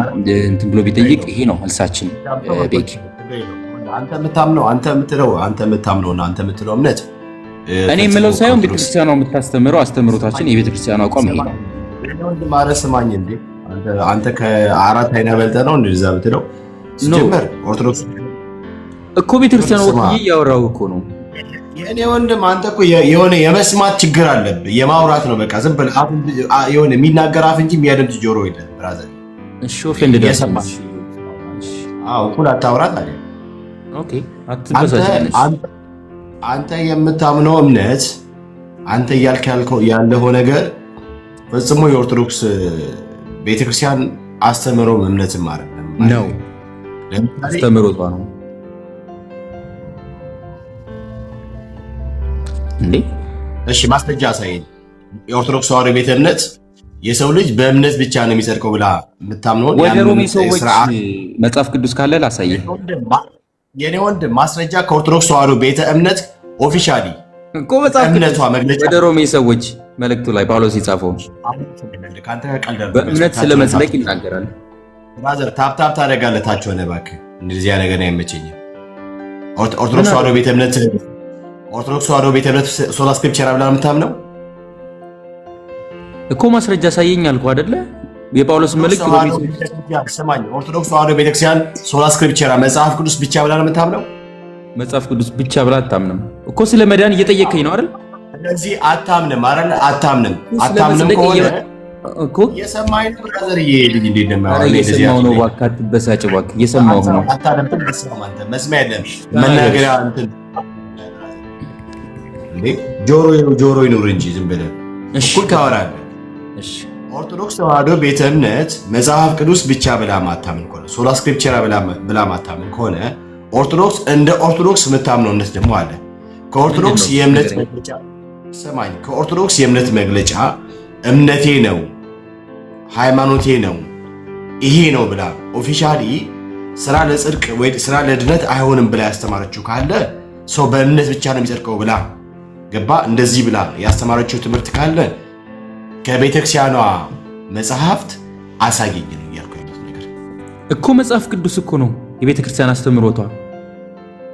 እንትን ብሎ ቢጠይቅ ይሄ ነው መልሳችን። ቤኪ አንተ የምታምነውና አንተ የምትለው እምነት እኔ የምለው ሳይሆን ቤተክርስቲያኗ የምታስተምረው አስተምሮታችን የቤተክርስቲያኗ አቋም ይሄ ነው። ማረ ስማኝ እንዴ አንተ ከአራት አይነ በልጠህ ነው እንደዛ ብትለው ጀመር ኦርቶዶክስ እኮ ቤተክርስቲያኗ ወጥዬ ያወራው እኮ ነው። የኔ ወንድም አንተ እኮ የሆነ የመስማት ችግር አለብህ። የማውራት ነው በቃ ዝም ብለህ የሆነ የሚናገር አፍ እንጂ የሚያደምጥ ጆሮ የለም ብራዘር። እሺ ኦፌንድ ደሰማሽ። እኩል አታውራት አለ። ኦኬ አትበሳጭ። አንተ የምታምነው እምነት አንተ እያልክ ያለው ነገር ፈጽሞ የኦርቶዶክስ ቤተክርስቲያን አስተምሮ እምነትም አይደለም ነው። አስተምሮቷ ነው እንዴ? እሺ ማስረጃ አሳየኝ። የኦርቶዶክስ ተዋሕዶ ቤተ እምነት የሰው ልጅ በእምነት ብቻ ነው የሚጸድቀው ብላ የምታምነው ወደ ሮሜ ሰዎች መጽሐፍ ቅዱስ ካለ ላሳየህ። የኔ ወንድም ማስረጃ ከኦርቶዶክስ ተዋሕዶ ቤተ እምነት ኦፊሻሊ እኮ መጽሐፍ ቅዱስ ወደ ሮሜ ሰዎች መልእክቱ ላይ ጳውሎስ የጻፈው በእምነት ስለ መጽደቅ ይናገራል። ብራዘር ታፕታፕ ታደርጋለህ ታች ሆነህ እባክህ። እንደዚህ ነገር አይመቸኝም። ኦርቶዶክስ ተዋሕዶ ቤተ እምነት ሶላ ስክሪፕቸራ ብላ የምታምነው እኮ ማስረጃ ሳየኝ አልኩ አይደለ? የጳውሎስ መልእክት ስማኝ። ኦርቶዶክስ ተዋሕዶ ቤተክርስቲያን ሶላ ስክሪፕቸራ መጽሐፍ ቅዱስ ብቻ ብላ ነው የምታምነው? መጽሐፍ ቅዱስ ብቻ ብላ አታምንም እኮ። ስለ መዳን እየጠየቀኝ ነው አይደል? ስለዚህ አታምንም አይደል? አታምንም ከሆነ እኮ የሰማኝ ነው ብራዘርዬ። ልጅ እንዴት ነው እየሰማሁ ነው። እባክህ አትበሳጭ እባክህ፣ እየሰማሁ ነው። አታደምጥም? መስሚያ የለም መናገሪያ እንትን እንዴ ጆሮ ይኑር እንጂ ዝም ብለህ እኩል ታወራለህ። እሺ ኦርቶዶክስ ተዋህዶ ቤተ እምነት መጽሐፍ ቅዱስ ብቻ ብላ ማታምን ከሆነ ሶላ ስክሪፕቸራ ብላ ማታምን ከሆነ ኦርቶዶክስ እንደ ኦርቶዶክስ የምታምነው እምነት ደግሞ አለ። ከኦርቶዶክስ የእምነት መግለጫ ሰማኝ፣ ከኦርቶዶክስ የእምነት መግለጫ እምነቴ ነው ሃይማኖቴ ነው ይሄ ነው ብላ ኦፊሻሊ ስራ ለጽድቅ ወይ ስራ ለድነት አይሆንም ብላ ያስተማረችው ካለ ሰው በእምነት ብቻ ነው የሚጸድቀው ብላ ገባ እንደዚህ ብላ ያስተማረችው ትምህርት ካለ ከቤተክርስቲያኗ መጽሐፍት አሳየኝ ነው ያልኩ ነገር እኮ። መጽሐፍ ቅዱስ እኮ ነው የቤተክርስቲያን አስተምሮቷ።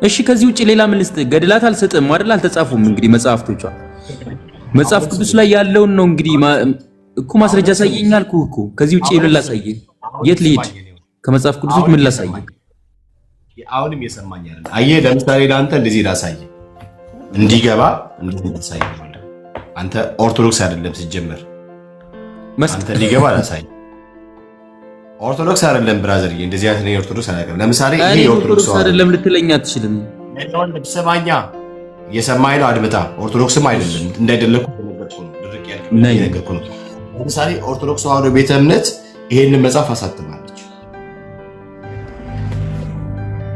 እሺ ከዚህ ውጪ ሌላ ምን ልስጥ? ገድላት አልሰጥም አይደል? አልተጻፉም እንግዲህ መጽሐፍቶቿ። መጽሐፍ ቅዱስ ላይ ያለውን ነው እንግዲህ እኮ ማስረጃ ሳየኝ አልኩህ እኮ። ከዚህ ውጪ ምን ላሳየ? የት ልሂድ? ከመጽሐፍ ቅዱስ ውጭ ምን ላሳየ? አሁንም የሰማኝ አይደል? አየህ ለምሳሌ ለአንተ እንደዚህ ላሳየ እንዲገባ እንደዚህ ላሳየ። አንተ ኦርቶዶክስ አይደለም ሲጀመር አንተ ሊገባ ላሳየ ኦርቶዶክስ አይደለም ብራዘርዬ። እንደዚህ አይነት ነው ኦርቶዶክስ አይደለም። ለምሳሌ ይሄ ኦርቶዶክስ አይደለም ልትለኝ አትችልም። ሰማኛ የሰማኝ ነው አድምጣ። ኦርቶዶክስም አይደለም እንዳይደለኩ ተነገርኩ ነው ድርቅ ያልከኝ ነው። ለምሳሌ ኦርቶዶክስ ተዋህዶ ቤተ እምነት ይሄንን መጽሐፍ አሳትማለች።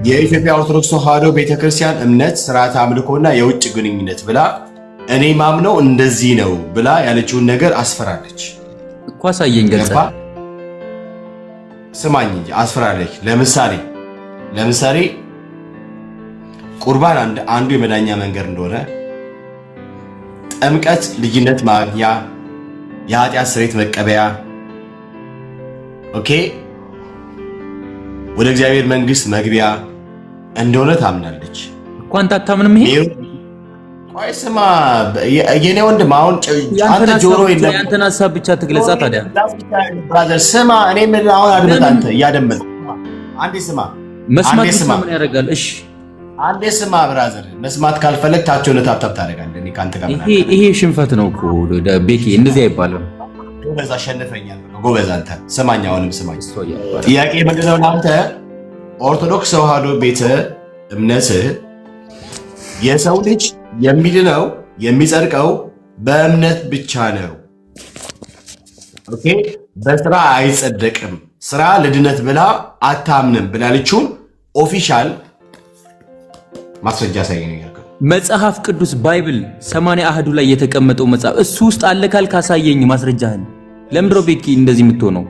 የኢትዮጵያ ኦርቶዶክስ ተዋህዶ ቤተክርስቲያን እምነት ስርዓተ አምልኮና የውጭ ግንኙነት ብላ እኔ ማምነው እንደዚህ ነው ብላ ያለችውን ነገር አስፈራለች እኮ። አሳየኝ ገልጸ ስማኝ እንጂ አስፈራለች። ለምሳሌ ቁርባን አንዱ የመዳኛ መንገድ እንደሆነ፣ ጥምቀት ልጅነት ማግኛ የኃጢአት ስርየት መቀበያ ኦኬ ወደ እግዚአብሔር መንግስት መግቢያ እንደሆነ ታምናለች እኮ። አንተ አታምንም? ይሄ ቆይ ስማ የኔ ወንድም አሁን አንተ ጆሮ የለም ያንተን ሐሳብ ብቻ ትግለጻ ታዲያ። ብራዘር ስማ እኔ ምን አሁን አድምጥ። አንተ እያደመጥ አንዴ ስማ መስማት ምን ያደርጋል? እሺ አንዴ ስማ ብራዘር፣ መስማት ካልፈለግ ታቸው ነታብታብ ታደርጋለህ። እኔ ካንተ ጋር ይሄ ሽንፈት ነው እኮ ቤኪ፣ እንደዚህ አይባልም። ጎበዝ አሸንፈኛል። ጎበዝ አንተ ስማኝ፣ አሁንም ስማኝ። ጥያቄ ምንድነው ለአንተ? ኦርቶዶክስ ተዋህዶ ቤተ እምነት የሰው ልጅ የሚድነው የሚጸድቀው በእምነት ብቻ ነው። ኦኬ በስራ አይጸደቅም። ስራ ለድነት ብላ አታምንም ብላለችው ኦፊሻል ማስረጃ ሳይኝ ነው። መጽሐፍ ቅዱስ ባይብል 80 አህዱ ላይ የተቀመጠው መጽሐፍ እሱ ውስጥ አለ ካልክ አሳየኝ ማስረጃህን። ለምንድነው ቤኪ እንደዚህ የምትሆነው?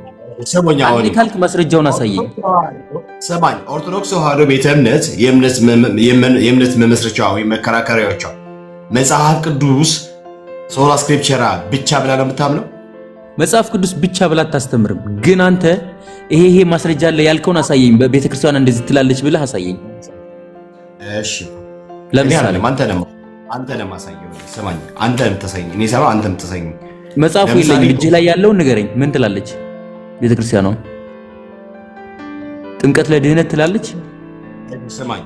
አለ ካልክ ማስረጃውን አሳየኝ። ሰማኝ። ኦርቶዶክስ ተዋህዶ ቤተ እምነት የእምነት መመስረቻ ወይም መከራከሪያዎቿ መጽሐፍ ቅዱስ ሶላ ስክሪፕቸራ ብቻ ብላ ነው የምታምነው። መጽሐፍ ቅዱስ ብቻ ብላ አታስተምርም። ግን አንተ ይሄ ማስረጃ አለ ያልከውን አሳየኝ። በቤተክርስቲያን እንደዚህ ትላለች ብለህ አሳየኝ። እሺ ለምሳሌ አንተ ለማሳየው ስማኝ፣ አንተ ተሰኝ እኔ ሰማ አንተ ተሰኝ። መጽሐፉ የለኝም እጅህ ላይ ያለውን ንገረኝ። ምን ትላለች ቤተክርስቲያኗ? ጥምቀት ለድህነት ትላለች። ስማኝ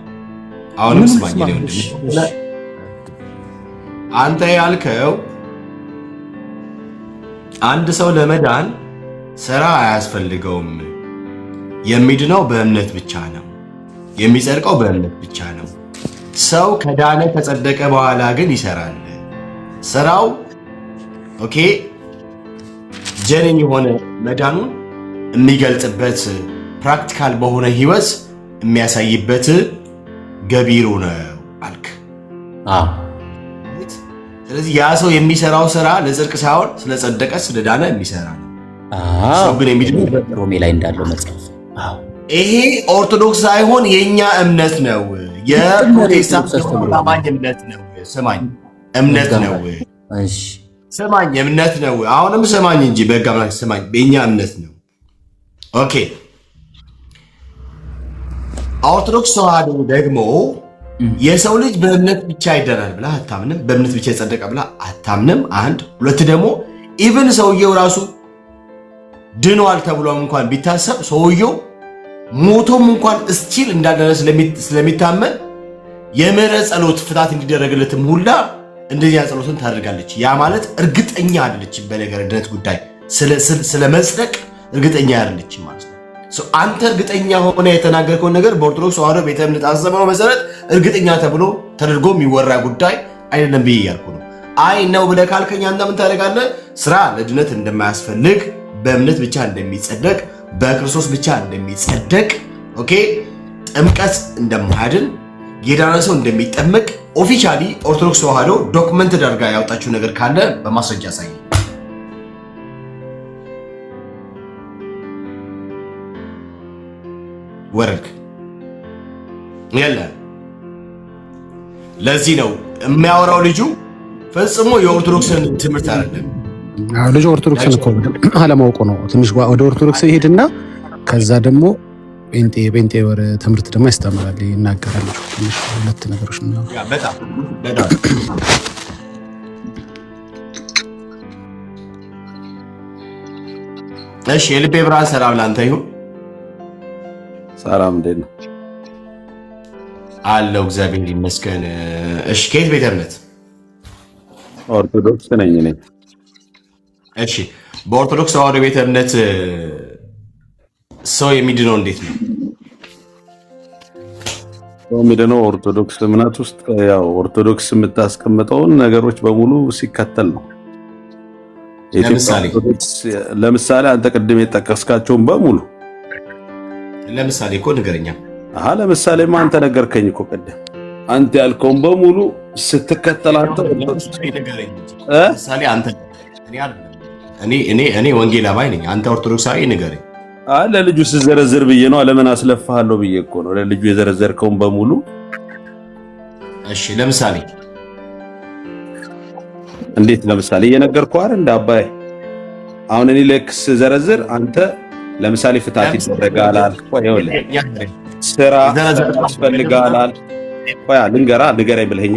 አሁንም ስማኝ ነው። አንተ ያልከው አንድ ሰው ለመዳን ስራ አያስፈልገውም፣ የሚድነው በእምነት ብቻ ነው፣ የሚጸድቀው በእምነት ብቻ ነው። ሰው ከዳነ ከጸደቀ በኋላ ግን ይሰራል። ስራው ኦኬ ጀነን የሆነ መዳኑን የሚገልጽበት ፕራክቲካል በሆነ ህይወት የሚያሳይበት ገቢሩ ነው አልክ። ስለዚህ ያ ሰው የሚሰራው ስራ ለጽድቅ ሳይሆን ስለጸደቀ ስለዳነ የሚሰራ ነው። ሰው ግን የሚድነው ሮሜ ላይ እንዳለው መጽሐፍ ይሄ ኦርቶዶክስ ሳይሆን የኛ እምነት ነው። የፕሮቴስታንት አማኝ እምነት ነው። ስማኝ እምነት ነው። እሺ ስማኝ እምነት ነው። አሁንም ስማኝ እንጂ በጋ ማለት ስማኝ የኛ እምነት ነው። ኦኬ ኦርቶዶክስ ተዋህዶ ደግሞ የሰው ልጅ በእምነት ብቻ ይደናል ብላ አታምንም። በእምነት ብቻ ይጸደቃ ብላ አታምንም። አንድ ሁለት ደግሞ ኢቭን ሰውየው ራሱ ድኗል ተብሎም እንኳን ቢታሰብ ሰውየው ሞቶም እንኳን እስቲል እንዳደረ ስለሚታመን የምህረት ጸሎት ፍታት እንዲደረግለትም ሁላ እንደዚህ ጸሎትን ታደርጋለች። ያ ማለት እርግጠኛ አይደለችም በነገር ድነት ጉዳይ ስለ መጽደቅ እርግጠኛ አይደለችም ማለት ነው። አንተ እርግጠኛ ሆነ የተናገርከውን ነገር በኦርቶዶክስ ተዋሕዶ ቤተ እምነት አስተምህሮ መሰረት እርግጠኛ ተብሎ ተደርጎ የሚወራ ጉዳይ አይደለም ብዬ እያልኩ ነው። አይ ነው ብለህ ካልከኝ አንተ ምን ታደርጋለህ? ስራ ለድነት እንደማያስፈልግ፣ በእምነት ብቻ እንደሚጸደቅ፣ በክርስቶስ ብቻ እንደሚጸደቅ፣ ኦኬ ጥምቀት እንደማያድን፣ የዳነ ሰው እንደሚጠመቅ ኦፊሻሊ ኦርቶዶክስ ተዋሕዶ ዶክመንት አድርጋ ያወጣችው ነገር ካለ በማስረጃ ያሳይ። ወረድክ የለም። ለዚህ ነው የሚያወራው ልጁ ፈጽሞ የኦርቶዶክስን ትምህርት አይደለም። ልጁ ኦርቶዶክስን እኮ አለማወቁ ነው። ትንሽ ወደ ኦርቶዶክስ ይሄድና ከዛ ደግሞ ጴንጤ ወር ትምህርት ደግሞ ያስተምራል፣ ይናገራል። ትንሽ ሁለት ነገሮች ነው። በጣም እሺ። የልቤ ብርሃን ሰላም ላንተ ይሁን። ሰላም እንዴት ነው? አለው እግዚአብሔር ይመስገን። እሺ ከየት ቤተ እምነት? ኦርቶዶክስ ነኝ እኔ። እሺ በኦርቶዶክስ ተዋሕዶ ቤተ እምነት ሰው የሚድነው እንዴት ነው? ሰው የሚድነው ኦርቶዶክስ እምነት ውስጥ ያው ኦርቶዶክስ የምታስቀምጠውን ነገሮች በሙሉ ሲከተል ነው። ለምሳሌ አንተ ቅድም የጠቀስካቸውን በሙሉ ለምሳሌ እኮ ንገረኛ። ለምሳሌማ አንተ ነገርከኝ እኮ ቅድም አንተ ያልከውን በሙሉ ስትከተል አንተ ለምሳሌ አንተ እኔ ወንጌል አማኝ ነኝ፣ አንተ ኦርቶዶክሳዊ ንገረኝ። ለልጁ ስዘረዝር ብዬ ነው። ለምን አስለፋሃለሁ ብዬ እኮ ነው ለልጁ የዘረዘርከውን በሙሉ። እሺ ለምሳሌ እንዴት? ለምሳሌ እየነገርኩህ አይደል እንደ አባይ። አሁን እኔ ለክስ ዘረዝር አንተ ለምሳሌ ፍታት ይደረጋል አልክ። ይኸውልህ ስራ ያስፈልጋል አልክ። ንገረኝ ብለኸኝ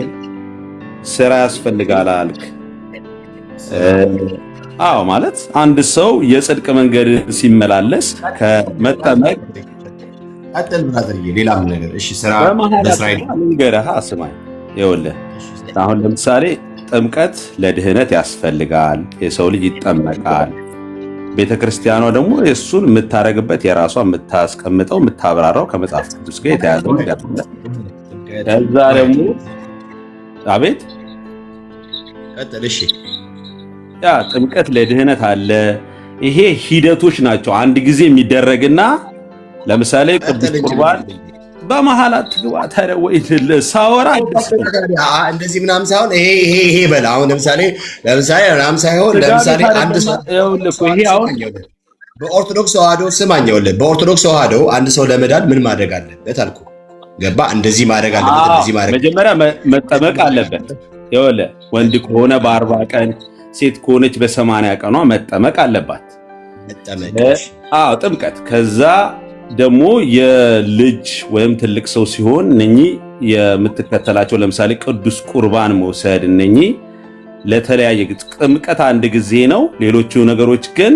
ስራ ያስፈልጋል አልክ። አዎ ማለት አንድ ሰው የጽድቅ መንገድ ሲመላለስ ከመጠመቅ አጥል ብራዘር ሌላም ነገር እሺ ስራ ለእስራኤል ንገረህ አስማኝ። ይኸውልህ አሁን ለምሳሌ ጥምቀት ለድህነት ያስፈልጋል፣ የሰው ልጅ ይጠመቃል። ቤተክርስቲያኗ ደግሞ እሱን የምታረግበት የራሷ የምታስቀምጠው የምታብራራው ከመጽሐፍ ቅዱስ ጋር የተያዘ ነገር አለ። ከዛ ደግሞ አቤት ቀጥል። እሺ ያ ጥምቀት ለድህነት አለ። ይሄ ሂደቶች ናቸው። አንድ ጊዜ የሚደረግና ለምሳሌ ቅዱስ ቁርባን በመሃል አትግባ ታዲያ ወይ ሳወራ እንደዚህ ምናምን ሳይሆን ይሄ በል አሁን ለምሳሌ ምናምን ሳይሆን ለምሳሌ አንድ ሰው በኦርቶዶክስ ተዋሕዶ ስማኝ፣ ይኸውልህ በኦርቶዶክስ ተዋሕዶ አንድ ሰው ለመዳን ምን ማድረግ አለበት አልኩ። ገባ? እንደዚህ ማድረግ አለበት፣ እንደዚህ ማድረግ መጀመሪያ መጠመቅ አለበት። ይኸውልህ ወንድ ከሆነ በ40 ቀን ሴት ከሆነች በ80 ቀኗ መጠመቅ አለባት። ጥምቀት። ከዛ ደግሞ የልጅ ወይም ትልቅ ሰው ሲሆን እነኚህ የምትከተላቸው ለምሳሌ ቅዱስ ቁርባን መውሰድ፣ እነኚህ ለተለያየ ጥምቀት አንድ ጊዜ ነው። ሌሎቹ ነገሮች ግን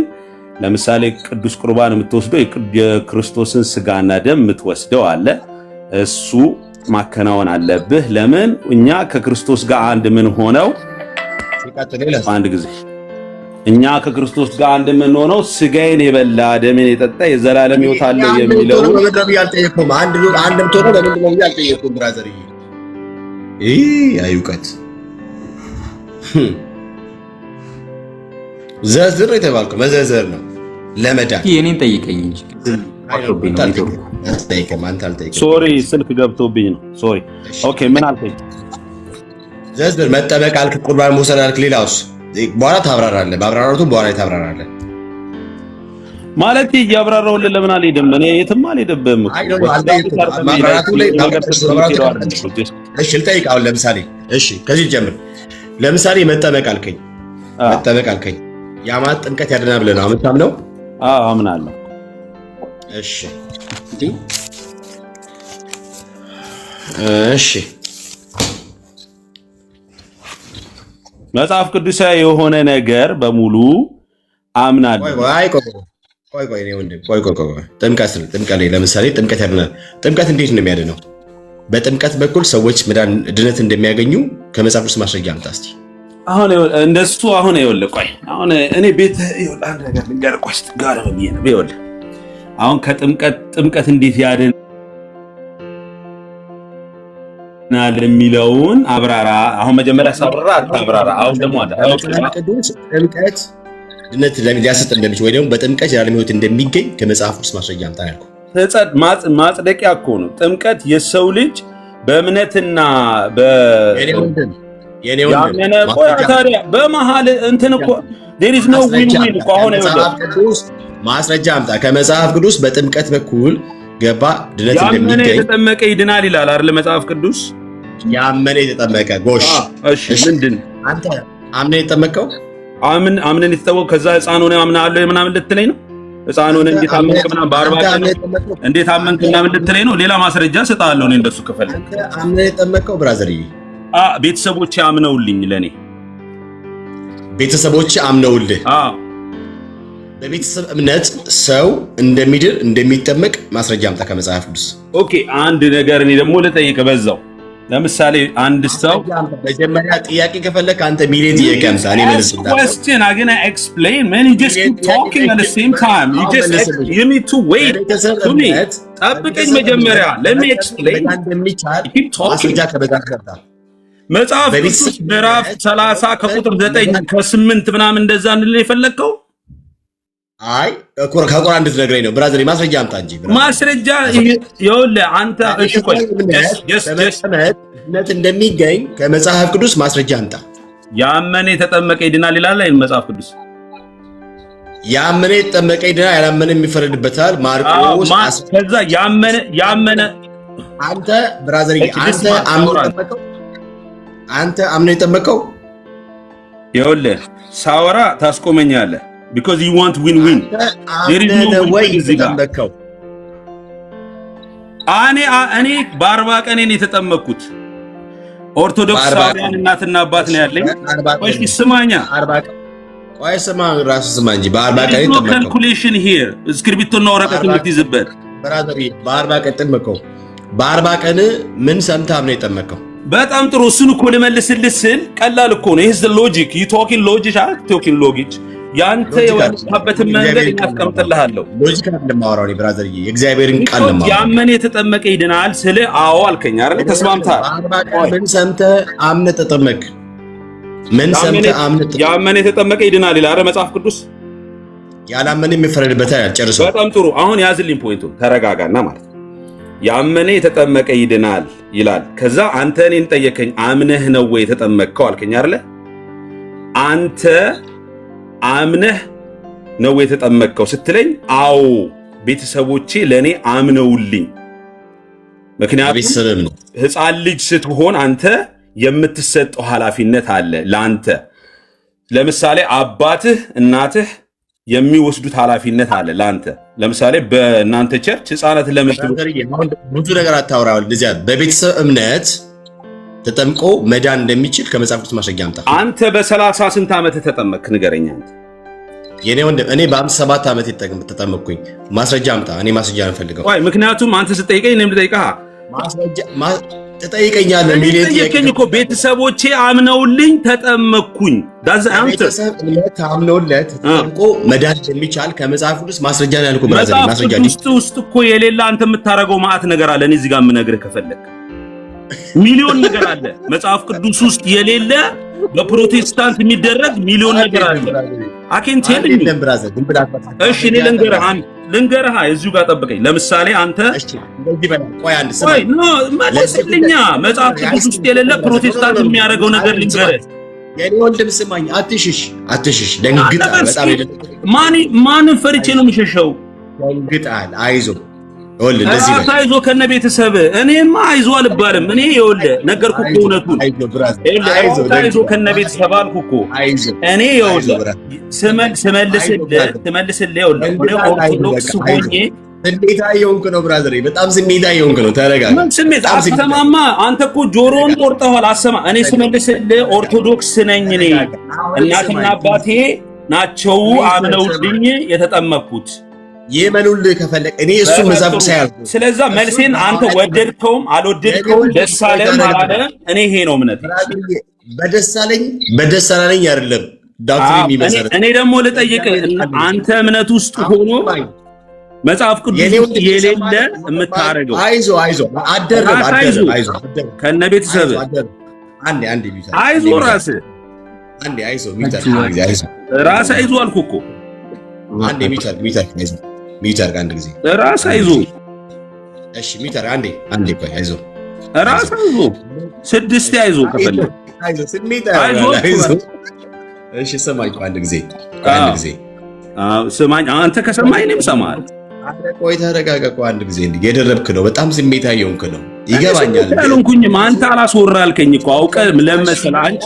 ለምሳሌ ቅዱስ ቁርባን የምትወስደው የክርስቶስን ስጋና ደም የምትወስደው አለ። እሱ ማከናወን አለብህ። ለምን? እኛ ከክርስቶስ ጋር አንድ ምን ሆነው አንድ ጊዜ እኛ ከክርስቶስ ጋር አንድ ምን ሆነው ስጋዬን የበላ ደሜን የጠጣ የዘላለም ሕይወት አለው የሚለው አዩቀት ዘርዝር የተባልከው መዘርዘር ነው ለመዳን። የኔን ጠይቀኝ እንጂ ሶሪ ስልክ ገብቶብኝ ነው። ሶሪ ኦኬ። ምን አልከኝ? ዘርዝር መጠመቅ አልክ፣ ቁርባን መውሰድ አልክ። ሌላውስ በኋላ ታብራራለህ። ማብራራቱን በኋላ ታብራራለህ ማለት እያብራራሁልህ ለምን አልሄድም? እኔ የትም አልሄድብህም። እሺ ልጠይቅ። አሁን ለምሳሌ እሺ ከዚህ ጀምር። ለምሳሌ መጠመቅ አልከኝ፣ ያ ማለት ጥምቀት ያድናል ብለህ ነው የምታምነው? አዎ አምናለሁ። እሺ እሺ መጽሐፍ ቅዱሳዊ የሆነ ነገር በሙሉ አምናለሁ። ጥምቀት ለምሳሌ ጥምቀት ያድናል። ጥምቀት እንዴት ነው የሚያድነው? በጥምቀት በኩል ሰዎች ድነት እንደሚያገኙ ከመጽሐፍ ቅዱስ ማስረጃ አምጣ እስቲ። አሁን እንደሱ አሁን ይኸውልህ፣ ቆይ አሁን እኔ ቤት ይኸውልህ አንድ ነገር ልንገርህ። ቆይ ጋር ነው ይኸውልህ፣ አሁን ጥምቀት እንዴት ያድናል የሚለውን አብራራ። አሁን መጀመሪያ ሳብራራ አብራራ። አሁን ደግሞ ጥምቀት ድነት ሊያሰጥ እንደሚችል ወይ ደግሞ በጥምቀት የዓለም ሕይወት እንደሚገኝ ከመጽሐፍ ቅዱስ ማስረጃ አምጣ ያልኩህ። ማጽደቂያ እኮ ነው ጥምቀት። የሰው ልጅ በእምነትና ያመነ ታዲያ በመሀል እንትን እኮ there is no win-win እኮ። አሁን ማስረጃ አምጣ ከመጽሐፍ ቅዱስ በጥምቀት በኩል ገባ ድነት እንደሚገኝ። ያመነ የተጠመቀ ይድናል ይላል አይደል መጽሐፍ ቅዱስ? ያመነ የተጠመቀ ጎሽ፣ እሺ ምንድን አንተ አምነ የተጠመቀው አምነን የተጠመቀው ከዛ ሕፃን ሆነ አምናለሁ ምናምን ልትለኝ ነው? ሕፃን ሆነ እንዴት አመንክ ምናምን በ40 ቀን እንዴት አመንክ ምናምን ልትለኝ ነው? ሌላ ማስረጃ ሰጣለሁ እኔ እንደሱ ከፈለክ። አንተ አምነ የተጠመቀው ብራዘር ቤተሰቦቼ አምነውልኝ ለኔ ቤተሰቦቼ አምነውልህ። በቤተሰብ እምነት ሰው እንደሚድር እንደሚጠመቅ ማስረጃ አምጣ ከመጽሐፍ ቅዱስ። ኦኬ አንድ ነገር እኔ ደግሞ ልጠይቅ በዛው። ለምሳሌ አንድ ሰው መጀመሪያ ጥያቄ ከፈለክ አንተ ሚሊዮን ጥያቄ አምጣ እኔ መልስልሃለሁ። question I'm going to explain man, you just keep talking at the same time, you need to wait to me. ጠብቀኝ መጀመሪያ let me explain. keep talking. መጽሐፍ ቅዱስ ምዕራፍ 30 ከቁጥር 9 ከ8 ምናምን እንደዛ እንል የፈለከው? አይ ከቁርአን እንድትነግረኝ ነው ብራዘር። ማስረጃ አምጣ እንጂ ማስረጃ ይኸውልህ አንተ። እሺ ቆይ ድነት እንደሚገኝ ከመጽሐፍ ቅዱስ ማስረጃ አምጣ። ያመነ የተጠመቀ ይድናል ይላል መጽሐፍ ቅዱስ። ያመነ የተጠመቀ ይድናል፣ ያላመነ የሚፈረድበታል። ማርቆስ ከዛ ያመነ አንተ ብራዘር አንተ አምነ የጠመቀው ይኸውልህ ሳወራ ታስቆመኛለህ because you want win-win. there is no way እዚህ ጋር እኔ በ40 ቀን ነው የተጠመቅኩት። ኦርቶዶክሳውያን እናትና አባት ነው ያለኝ። ቆይ ስማኛ፣ ቆይ ስማ ራስህ ስማ እንጂ በ40 ቀን የተጠመቅኩት ካልኩሌሽን here እስክሪብቶና ወረቀት የምትይዝበት ብራዘር በ40 ቀን የተጠመቅከው በ40 ቀን ምን ሰምተህ ነው የተጠመቅከው? በጣም ጥሩ። እሱን እኮ ልመልስልህ ስል ቀላል እኮ ነው። ይሄስ ሎጂክ you talking logic talking logic ያንተ የወጣበትን መንገድ ያስቀምጥልሃለሁ። ሎጂክ እንደማወራው ነው ብራዘር፣ የእግዚአብሔርን ቃል ነው። ያመነ የተጠመቀ ይድናል ስለ አዎ አልከኝ አይደል? ተስማምታል? ምን ሰምተህ አምነህ ተጠመቅ? ምን ሰምተህ አምነህ? ያመነ የተጠመቀ ይድናል ይላል አይደል መጽሐፍ ቅዱስ? ያላመነ የሚፈረድበት አይደል? ጨርሰው። በጣም ጥሩ። አሁን ያዝልኝ ፖይንቱን፣ ተረጋጋና ማለት ያመነ የተጠመቀ ይድናል ይላል። ከዛ አንተ እኔን ጠየቀኝ፣ አምነህ ነው ወይ የተጠመቅከው አልከኝ አይደል? አንተ አምነህ ነው የተጠመቅከው ስትለኝ አዎ ቤተሰቦቼ ለኔ አምነውልኝ። ምክንያቱም ሕፃን ልጅ ስትሆን አንተ የምትሰጠው ኃላፊነት አለ ለአንተ። ለምሳሌ አባትህ እናትህ የሚወስዱት ኃላፊነት አለ ለአንተ። ለምሳሌ በእናንተ ቸርች ሕፃናትን ብዙ ነገር አታውራው። እንደዚያ በቤተሰብ እምነት ተጠምቆ መዳን እንደሚችል ከመጽሐፍ ቅዱስ ማስረጃ አምጣ። አንተ በ30 ስንት ዓመት ተጠመቅክ ንገረኝ አንተ። የኔ ወንድም እኔ በ57 ዓመት ተጠመቅኩኝ። ማስረጃ አምጣ። እኔ ማስረጃ አንፈልገው። ወይ ምክንያቱም አንተ ስትጠይቀኝ እኔም ልጠይቅህ። ማስረጃ ትጠይቀኛለህ። ሚሊዮን ጥያቄኝ እኮ ቤተሰቦቼ አምነውልኝ ተጠመቅኩኝ። ዳዝ አንተ ቤተሰብ እምነት አምነውለት ተጠምቆ መዳን እንደሚቻል ከመጽሐፍ ቅዱስ ማስረጃ ነው ያልኩህ ብራዘር። ማስረጃ ውስጥ እኮ የሌለ አንተ የምታረገው ማዕት ነገር አለ። እኔ እዚህ ጋር የምነግርህ ከፈለክ ሚሊዮን ነገር አለ መጽሐፍ ቅዱስ ውስጥ የሌለ በፕሮቴስታንት የሚደረግ ሚሊዮን ነገር አለ። አኬን ቴልኝ እሺ እኔ ልንገርህ እዚሁ ጋር ጠብቀኝ። ለምሳሌ አንተ መለስልኛ መጽሐፍ ቅዱስ ውስጥ የሌለ ፕሮቴስታንት የሚያደርገው ነገር ልንገርህ። የኔ ወንድም ስማኝ፣ አትሽሽ። ደንግጣ በጣም ማንን ፈርቼ ነው የምሸሸው? ደንግጣል። አይዞህ ወልድ እንደዚህ ነው። አይዞህ ከነ ቤተሰብ እኔማ አይዞህ አልባልም። እኔ ይኸውልህ ነገርኩህ እኮ እውነቱን። አይዞህ ከነ ቤተሰብ አልኩህ እኮ። እኔ ይኸውልህ ስመልስልህ ይኸውልህ ኦርቶዶክስ ሆኜ ስሜታዊ የሆንክ ነው ብራዘር፣ በጣም ስሜታዊ የሆንክ ነው። ተረጋጋ። ምን ስሜት አትሰማማ? አንተ እኮ ጆሮን ቆርጠዋል። አሰማ። እኔ ስመልስልህ ኦርቶዶክስ ነኝ። እኔ እናትና አባቴ ናቸው አምነውልኝ የተጠመቅኩት። ይመኑልህ ከፈለግ እኔ እሱ መጽሐፍ ሳያልኩ ስለዛ መልሴን አንተ ወደድከውም አልወደድከውም ደስ አለህም አላለህም እኔ ይሄ ነው እምነት በደስ አላለኝ አይደለም ዳክትሪን የሚመሰረት እኔ ደግሞ ልጠይቅ አንተ እምነት ውስጥ ሆኖ መጽሐፍ ቅዱስ የሌለ የምታረገው አይዞ አደረም ከነ ቤተሰብ አንዴ ቢታ አይዞ ራስህ ራስህ አይዞ አልኩ እኮ አንዴ ሚተር አንድ ጊዜ ራስህ አይዞ እሺ ሚተር አንዴ ቆይ አይዞ ራስህ አይዞ ስድስት አይዞ ከፈለክ አይዞ እሺ ሰማኝ አንድ ጊዜ ስማኝ አንተ ከሰማኝ እኔም እሰማለሁ ቆይ ተረጋጋ አንድ ጊዜ እንዴ የደረብክ ነው በጣም ስሜታዊ የሆንክ ነው ይገባኛል አልኩኝም አንተ አላስወራልከኝ እኮ አውቀህ ለመሰለ አንቺ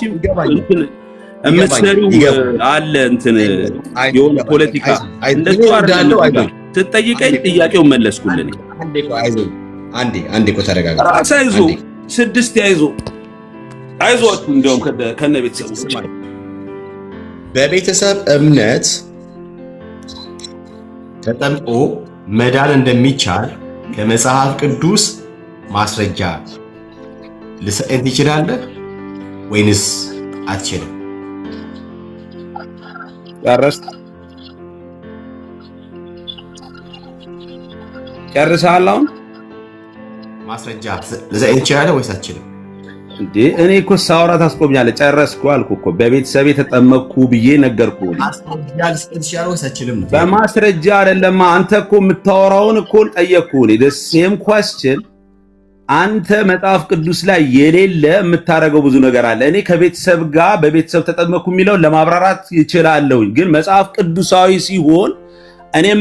እምትሰሪው አለ እንትን የሆነ ፖለቲካ እንደሱ አይደለም ስትጠይቀኝ ጥያቄውን መለስኩልኝ አንዴ ቆይ ተረጋጋ ራስህ አይዞ ስድስት አይዞት እንደውም ከነ ቤተሰቡ በቤተሰብ እምነት ተጠምቆ መዳን እንደሚቻል ከመጽሐፍ ቅዱስ ማስረጃ ልሰጥ ትችላለህ ወይንስ አትችልም? ጨርሰሃል? አሁን ማስረጃ ልሰጥ ትችላለህ ወይስ አትችልም? እንዴ እኔ እኮ ሳውራ ታስቆምኛለህ። ጨረስኩ አልኩ እኮ በቤተሰብ የተጠመቅኩ ብዬ ነገርኩህ። በማስረጃ አይደለም አንተ እኮ የምታወራውን እኮ ጠየቅኩህ። ደሴም ኳስችን አንተ መጽሐፍ ቅዱስ ላይ የሌለ የምታረገው ብዙ ነገር አለ። እኔ ከቤተሰብ ጋር በቤተሰብ ተጠመቅኩ የሚለውን ለማብራራት ይችላለሁኝ፣ ግን መጽሐፍ ቅዱሳዊ ሲሆን እኔም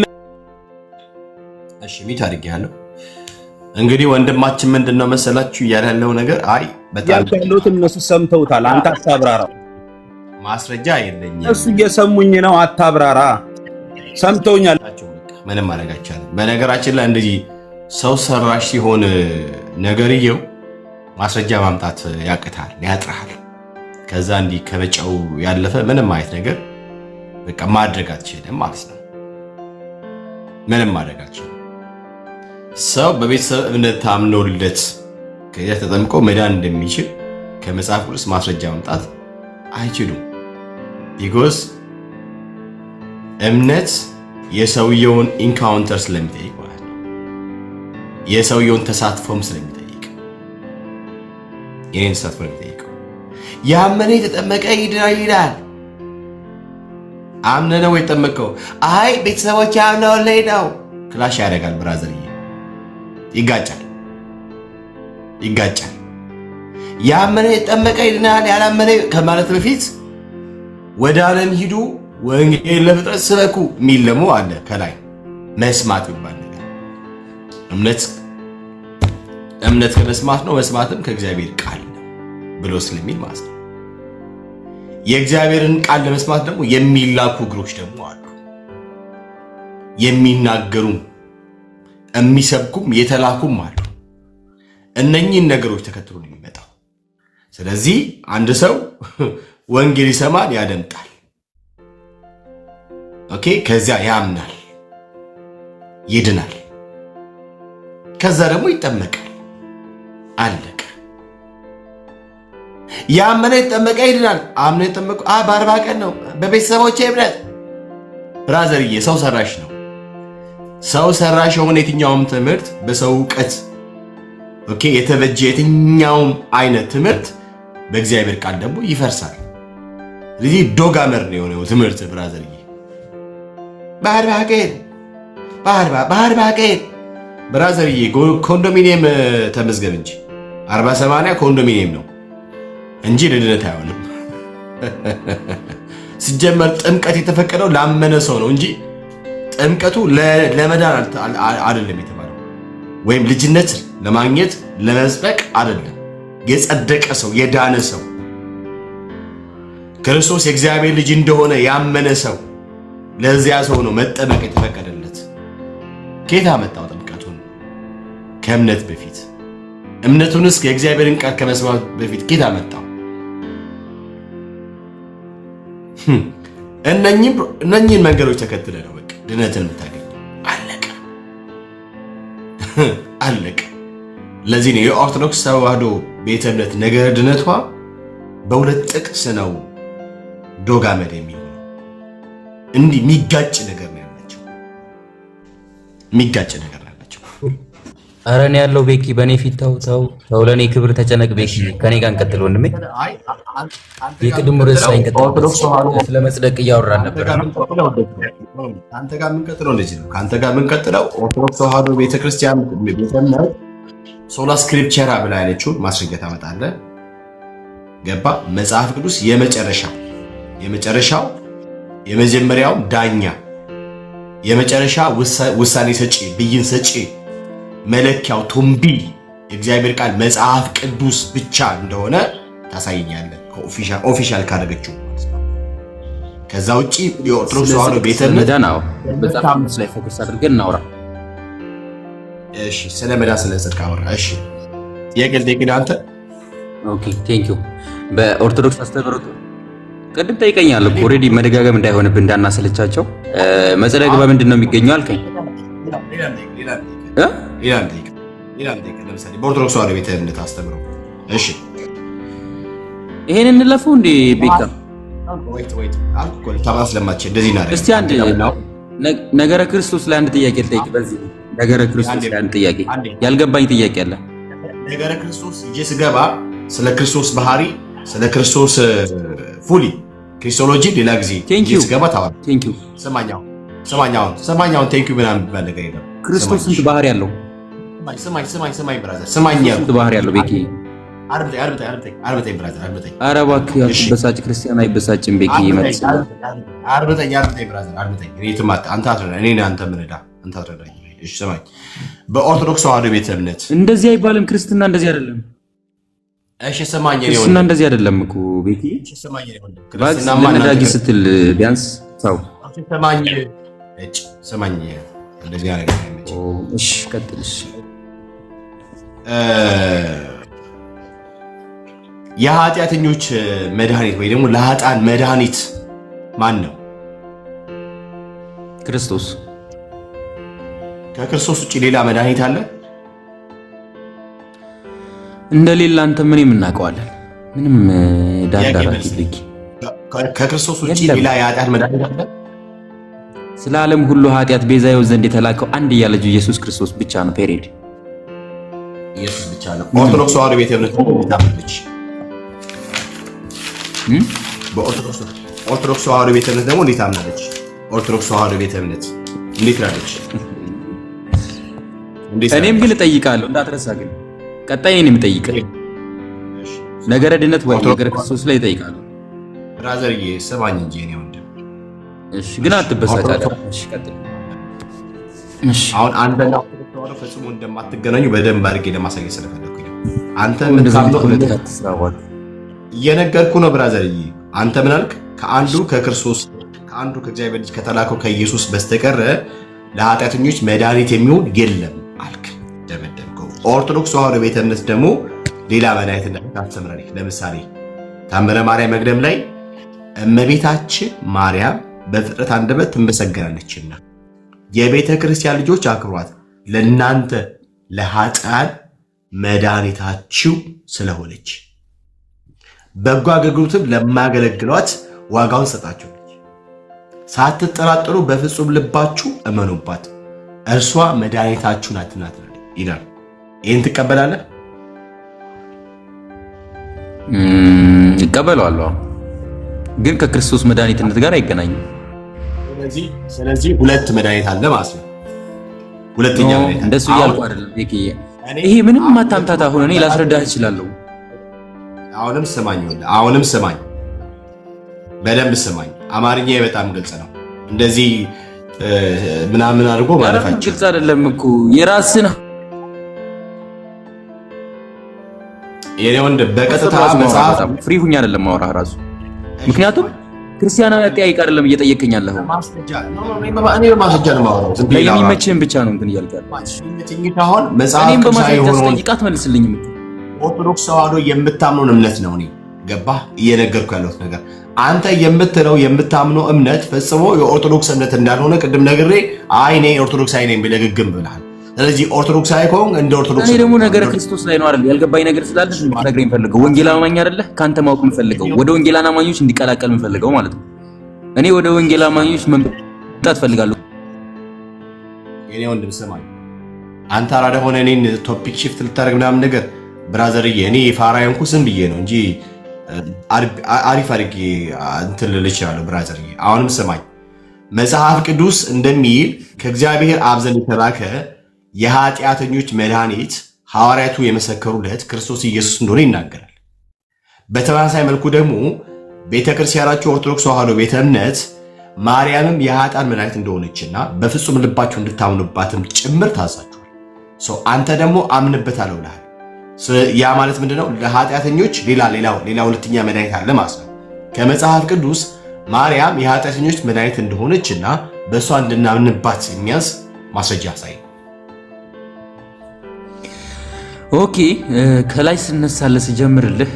እሺ ሚት አድርጌያለሁ። እንግዲህ ወንድማችን ምንድነው መሰላችሁ እያለ ያለው ነገር አይ በጣም ያሉት እነሱ ሰምተውታል። አንተ አታብራራ። ማስረጃ የለኝም እሱ እየሰሙኝ ነው። አታብራራ። ሰምተውኛል። ምንም ማድረግ አይቻልም። በነገራችን ላይ እንደዚህ ሰው ሰራሽ ሲሆን ነገርየው ማስረጃ ማምጣት ያቅታል፣ ያጥራል። ከዛ እንዲህ ከመጫው ያለፈ ምንም አይነት ነገር በቃ ማድረግ አትችልም ማለት ነው። ምንም ማድረግ አትችልም። ሰው በቤተሰብ እምነት ታምኖለት ከዚያ ተጠምቆ መዳን እንደሚችል ከመጽሐፍ ቅዱስ ማስረጃ ማምጣት አይችሉም። ቢኮዝ እምነት የሰውየውን ኢንካውንተር ስለሚጠይቅ ማለት ነው። የሰውየውን ተሳትፎም ስለሚጠይቅ የኔን ተሳትፎ የሚጠይቀው ያመነ የተጠመቀ ይድናል ይላል። አምነ ነው የጠመቀው? አይ ቤተሰቦች ያምነው ላይ ነው። ክላሽ ያደርጋል ብራዘርዬ፣ ይጋጫል። ያመነ የተጠመቀ ይድናል ያላመነ ከማለት በፊት ወደ ዓለም ሂዱ ወንጌል ለፍጥረት ስበኩ የሚል ደግሞ አለ ከላይ። መስማት ይባል ነገር እምነት ከመስማት ነው፣ መስማትም ከእግዚአብሔር ቃል ነው ብሎ ስለሚል ማለት ነው። የእግዚአብሔርን ቃል ለመስማት ደግሞ የሚላኩ እግሮች ደግሞ አሉ፣ የሚናገሩም የሚሰብኩም የተላኩም አሉ። እነኚህን ነገሮች ተከትሎ ነው የሚመጣው። ስለዚህ አንድ ሰው ወንጌል ይሰማል፣ ያደምጣል፣ ኦኬ፣ ከዚያ ያምናል፣ ይድናል፣ ከዛ ደግሞ ይጠመቃል። አለቀ። ያመነ የተጠመቀ ይድናል። አምነ የተጠመቀ በ40 ቀን ነው በቤተሰቦቼ እምነት። ብራዘርዬ ሰው ሰራሽ ነው። ሰው ሰራሽ የሆነ የትኛውም ትምህርት በሰው እውቀት ኦኬ የተበጀ የትኛውም አይነት ትምህርት በእግዚአብሔር ቃል ደግሞ ይፈርሳል። ስለዚህ ዶጋመር ነው የሆነው ትምህርት ብራዘርዬ። በ40 ቀን ብራዘርዬ ኮንዶሚኒየም ተመዝገብ እንጂ 40/80 ኮንዶሚኒየም ነው እንጂ ለድነት አይሆንም። ሲጀመር ጥምቀት የተፈቀደው ላመነ ሰው ነው እንጂ ጥምቀቱ ለመዳን አይደለም የተባለው፣ ወይም ልጅነት ለማግኘት ለመጽደቅ አይደለም። የጸደቀ ሰው የዳነ ሰው ክርስቶስ የእግዚአብሔር ልጅ እንደሆነ ያመነ ሰው ለዚያ ሰው ነው መጠመቅ የተፈቀደለት። ከየት አመጣው ጥምቀቱን? ከእምነት በፊት። እምነቱንስ የእግዚአብሔርን ቃል ከመስማት በፊት ከየት አመጣው? እነኚህን መንገዶች ተከትለ ነው በቃ ድነትን የምታገኘው። አለቅ። ለዚህ ነው የኦርቶዶክስ ተዋህዶ ቤተ እምነት ነገረ ድነቷ በሁለት ጥቅስ ነው ዶግ አመድ የሚሆነው። እንዲህ የሚጋጭ ነገር ነው ያላቸው፣ የሚጋጭ ነገር ነው ያላቸው። ኧረ እኔ ያለው ቤኪ በእኔ ፊት ተው፣ ለእኔ ክብር ተጨነቅ ቤኪ። ከኔ ጋር እንቀጥል ወንድሜ። የቅድሙ ርዕስ ላይ እንቀጥል። ስለ መጽደቅ እያወራን ነበር። ከአንተ ጋር የምንቀጥለው እንደዚህ ነው። ከአንተ ጋር የምንቀጥለው ኦርቶዶክስ ተዋህዶ ቤተክርስቲያን ቤተ እምነት ሶላ ስክሪፕቸራ ብላ ያለችውን ማስረጃ ታመጣለህ። ገባ? መጽሐፍ ቅዱስ የመጨረሻው የመጀመሪያው ዳኛ፣ የመጨረሻ ውሳኔ ሰጪ፣ ብይን ሰጪ፣ መለኪያው ቱምቢ የእግዚአብሔር ቃል መጽሐፍ ቅዱስ ብቻ እንደሆነ ታሳየኛለህ፣ ኦፊሻል ካደረገችው ማለት ነው። ከዛ ውጪ የኦርቶዶክስ ተዋህዶ ቤተ እምነት ነው መጽሐፍ ቅዱስ ላይ ፎከስ አድርገን እናውራ። እሺ፣ ስለ መዳን ስለ ጽድቅ አወራ። እሺ፣ የግል አንተ ኦኬ፣ ቴንክ ዩ። በኦርቶዶክስ አስተምህሮት ቅድም ጠይቀኛል እኮ ኦልሬዲ መደጋገም እንዳይሆንብን እንዳናሰለቻቸው። መጽደቅ በምንድን ነው የሚገኘው አልከኝ? ለምሳሌ በኦርቶዶክስ ተዋህዶ ቤተ እምነት አስተምረው። እሺ፣ ይሄን እንለፈው እንዴ ቤካ? እስቲ አንድ ነገረ ክርስቶስ ላይ አንድ ጥያቄ ልጠይቅ። በዚህ ነገረ ክርስቶስ ላይ አንድ ጥያቄ ያልገባኝ ጥያቄ አለ። ነገረ ክርስቶስ ይዤ ስገባ ስለ ክርስቶስ ባህሪ፣ ስለ ክርስቶስ ፉሊ ክሪስቶሎጂ ሌላ ጊዜ ስገባ ታወራ። ሰማኛውን ቴንኪው ምናምን የሚባል ነገር የለም። ክርስቶስ ስንት ባህሪ አለው? ስማኝ ብራዘር፣ ስንት ባህሪ አለው ቤኪ? አርብጠኝ ብራዘር፣ አርብጠኝ። ኧረ እባክህ አትበሳጭ፣ ክርስቲያን አይበሳጭም ቤኪ። ይመልስ። አርብጠኝ ብራዘር፣ አርብጠኝ። አንተ ምን ዕዳ አንተ አትረዳኝ። እሺ ስማኝ፣ በኦርቶዶክስ ተዋህዶ ቤተ እምነት እንደዚህ አይባልም። ክርስትና እንደዚህ አይደለም። እሺ ስማኝ፣ ክርስትና እንደዚህ አይደለም እኮ ቤኪ። ለነዳጊ ስትል ቢያንስ ሰው ስማኝ፣ እንደዚህ አይነት እሺ ቀጥል። እሺ የኃጢአተኞች መድኃኒት ወይ ደግሞ ለኃጥአን መድኃኒት ማን ነው? ክርስቶስ። ከክርስቶስ ውጭ ሌላ መድኃኒት አለ? እንደሌላ አንተ ምን የምናውቀዋለን? ምንም ዳዳራት ይልክ። ከክርስቶስ ውጭ ሌላ የኃጢአት መድኃኒት አለ? ስለ ዓለም ሁሉ ኃጢአት ቤዛ ይሆን ዘንድ የተላከው አንድያ ልጁ ኢየሱስ ክርስቶስ ብቻ ነው። ፔሬድ ኢየሱስ ብቻ ነው። ኦርቶዶክስ ተዋህዶ ቤተ እምነት ታምናለች። በኦርቶዶክስ ተዋህዶ ቤተ እምነት ደግሞ እንዴት ታምናለች? ኦርቶዶክስ ተዋህዶ ቤተ እምነት እንዴት ትላለች? እኔም ግን እጠይቃለሁ እንዳትረሳ። ግን ቀጣይ እኔም እጠይቅህ ነገረ ድነት ወይ ነገረ ክርስቶስ ላይ እጠይቃለሁ። ብራዘርዬ ስማኝ እንጂ እኔ ወንድም። እሺ ግን አትበሳጭ አይደል? እሺ ቀጥል። እሺ አሁን አንተና ኦርቶዶክስ ተዋህዶ ፈጽሞ እንደማትገናኙ በደንብ አድርጌ ለማሳየት ስለፈለኩኝ አንተ ምን ታምነው እየነገርኩ ነው ብራዘርዬ። አንተ ምን አልክ? ከአንዱ ከእግዚአብሔር ልጅ ከተላከው ከኢየሱስ በስተቀር ለኃጢአተኞች መድኃኒት የሚሆን የለም አልክ፣ ደመደምከው። ኦርቶዶክስ ተዋህዶ ቤተ እምነት ደግሞ ሌላ መድኃኒት እንዳታስተምረን። ለምሳሌ ታምረ ማርያም መቅደም ላይ እመቤታችን ማርያም በፍጥረት አንደበት ትመሰገናለችና የቤተ ክርስቲያን ልጆች አክብሯት፣ ለእናንተ ለኃጥአን መድኃኒታችሁ ስለሆነች በጎ አገልግሎትም ለማያገለግሏት ዋጋውን ሰጣችኋለች። ሳትጠራጠሩ በፍጹም ልባችሁ እመኑባት፣ እርሷ መድኃኒታችሁ ናትና ይላል። ይህን ትቀበላለህ? እቀበለዋለሁ፣ ግን ከክርስቶስ መድኃኒትነት ጋር አይገናኝም። ስለዚህ ሁለት መድኃኒት አለ ማለት ነው። ሁለተኛ መድኃኒት እንደሱ እያልኩ አይደለም። ይሄ ምንም ማታምታታ ሆነ እኔ ላስረዳህ እችላለሁ። አሁንም ስማኝ፣ በደንብ ስማኝ። አማርኛ በጣም ግልጽ ነው። እንደዚህ ምናምን አድርጎ ማለፋቸው ግልጽ አይደለም እኮ የራስን የኔ ወንድም በቀጥታ መጽሐፍ ፍሪ ሁኛ አይደለም ማውራህ ራሱ። ምክንያቱም ክርስቲያናዊ አጠያይቅ አይደለም እየጠየቀኝ ያለኸው። እኔ በማስረጃ ነው የማወራው። የሚመችህን ብቻ ነው እንትን እያልክ ያለው። አሁን መጽሐፍ እኔም በማስረጃ ስጠይቃት መልስልኝም። ኦርቶዶክስ ተዋህዶ የምታምነውን እምነት ነው እኔ ገባህ እየነገርኩ ያለሁት ነገር። አንተ የምትለው የምታምነው እምነት ፈጽሞ የኦርቶዶክስ እምነት እንዳልሆነ ቅድም ነግሬ፣ አይ እኔ ኦርቶዶክስ አይነኝ ብለህ ግግም ብለሃል። ስለዚህ ኦርቶዶክሳዊ ከሆንክ እንደ ኦርቶዶክስ እኔ ደግሞ ነገረ ክርስቶስ ላይ ነው አይደል ያልገባኝ ነገር ስላለ ልትነግረኝ ፈልገው ወንጌል አማኝ አይደለ ካንተ ማወቅ የምፈልገው ወደ ወንጌል አማኞች እንዲቀላቀል የምፈልገው ማለት ነው። እኔ ወደ ወንጌል አማኞች መምጣት ፈልጋለሁ። የኔ ወንድም ስማኝ፣ አንተ አራዳ ሆነ እኔን ቶፒክ ሽፍት ልታደርግ ምናምን ነገር ብራዘርዬ፣ እኔ ፋራየንኩ ዝም ብዬ ነው እንጂ አሪፍ አድርጌ እንትን ልል እችላለሁ ብራዘርዬ። አሁንም ስማኝ፣ መጽሐፍ ቅዱስ እንደሚል ከእግዚአብሔር አብ ዘንድ የተላከ የኃጢአተኞች መድኃኒት ሐዋርያቱ የመሰከሩለት ክርስቶስ ኢየሱስ እንደሆነ ይናገራል። በተመሳሳይ መልኩ ደግሞ ቤተክርስቲያናችሁ ኦርቶዶክስ ተዋሕዶ ቤተ እምነት ማርያምም የኃጥአን መድኃኒት እንደሆነችና በፍጹም ልባችሁ እንድታምኑባትም ጭምር ታዛችኋል። አንተ ደግሞ አምንበታለሁ ብለሃል። ያ ማለት ምንድነው? ለኃጢአተኞች ሌላ ሁለተኛ መድኃኒት አለ ማለት ነው። ከመጽሐፍ ቅዱስ ማርያም የኃጢአተኞች መድኃኒት እንደሆነችና በእሷ እንድናምንባት የሚያዝ ማስረጃ ያሳይ። ኦኬ፣ ከላይ ስነሳለ ስጀምርልህ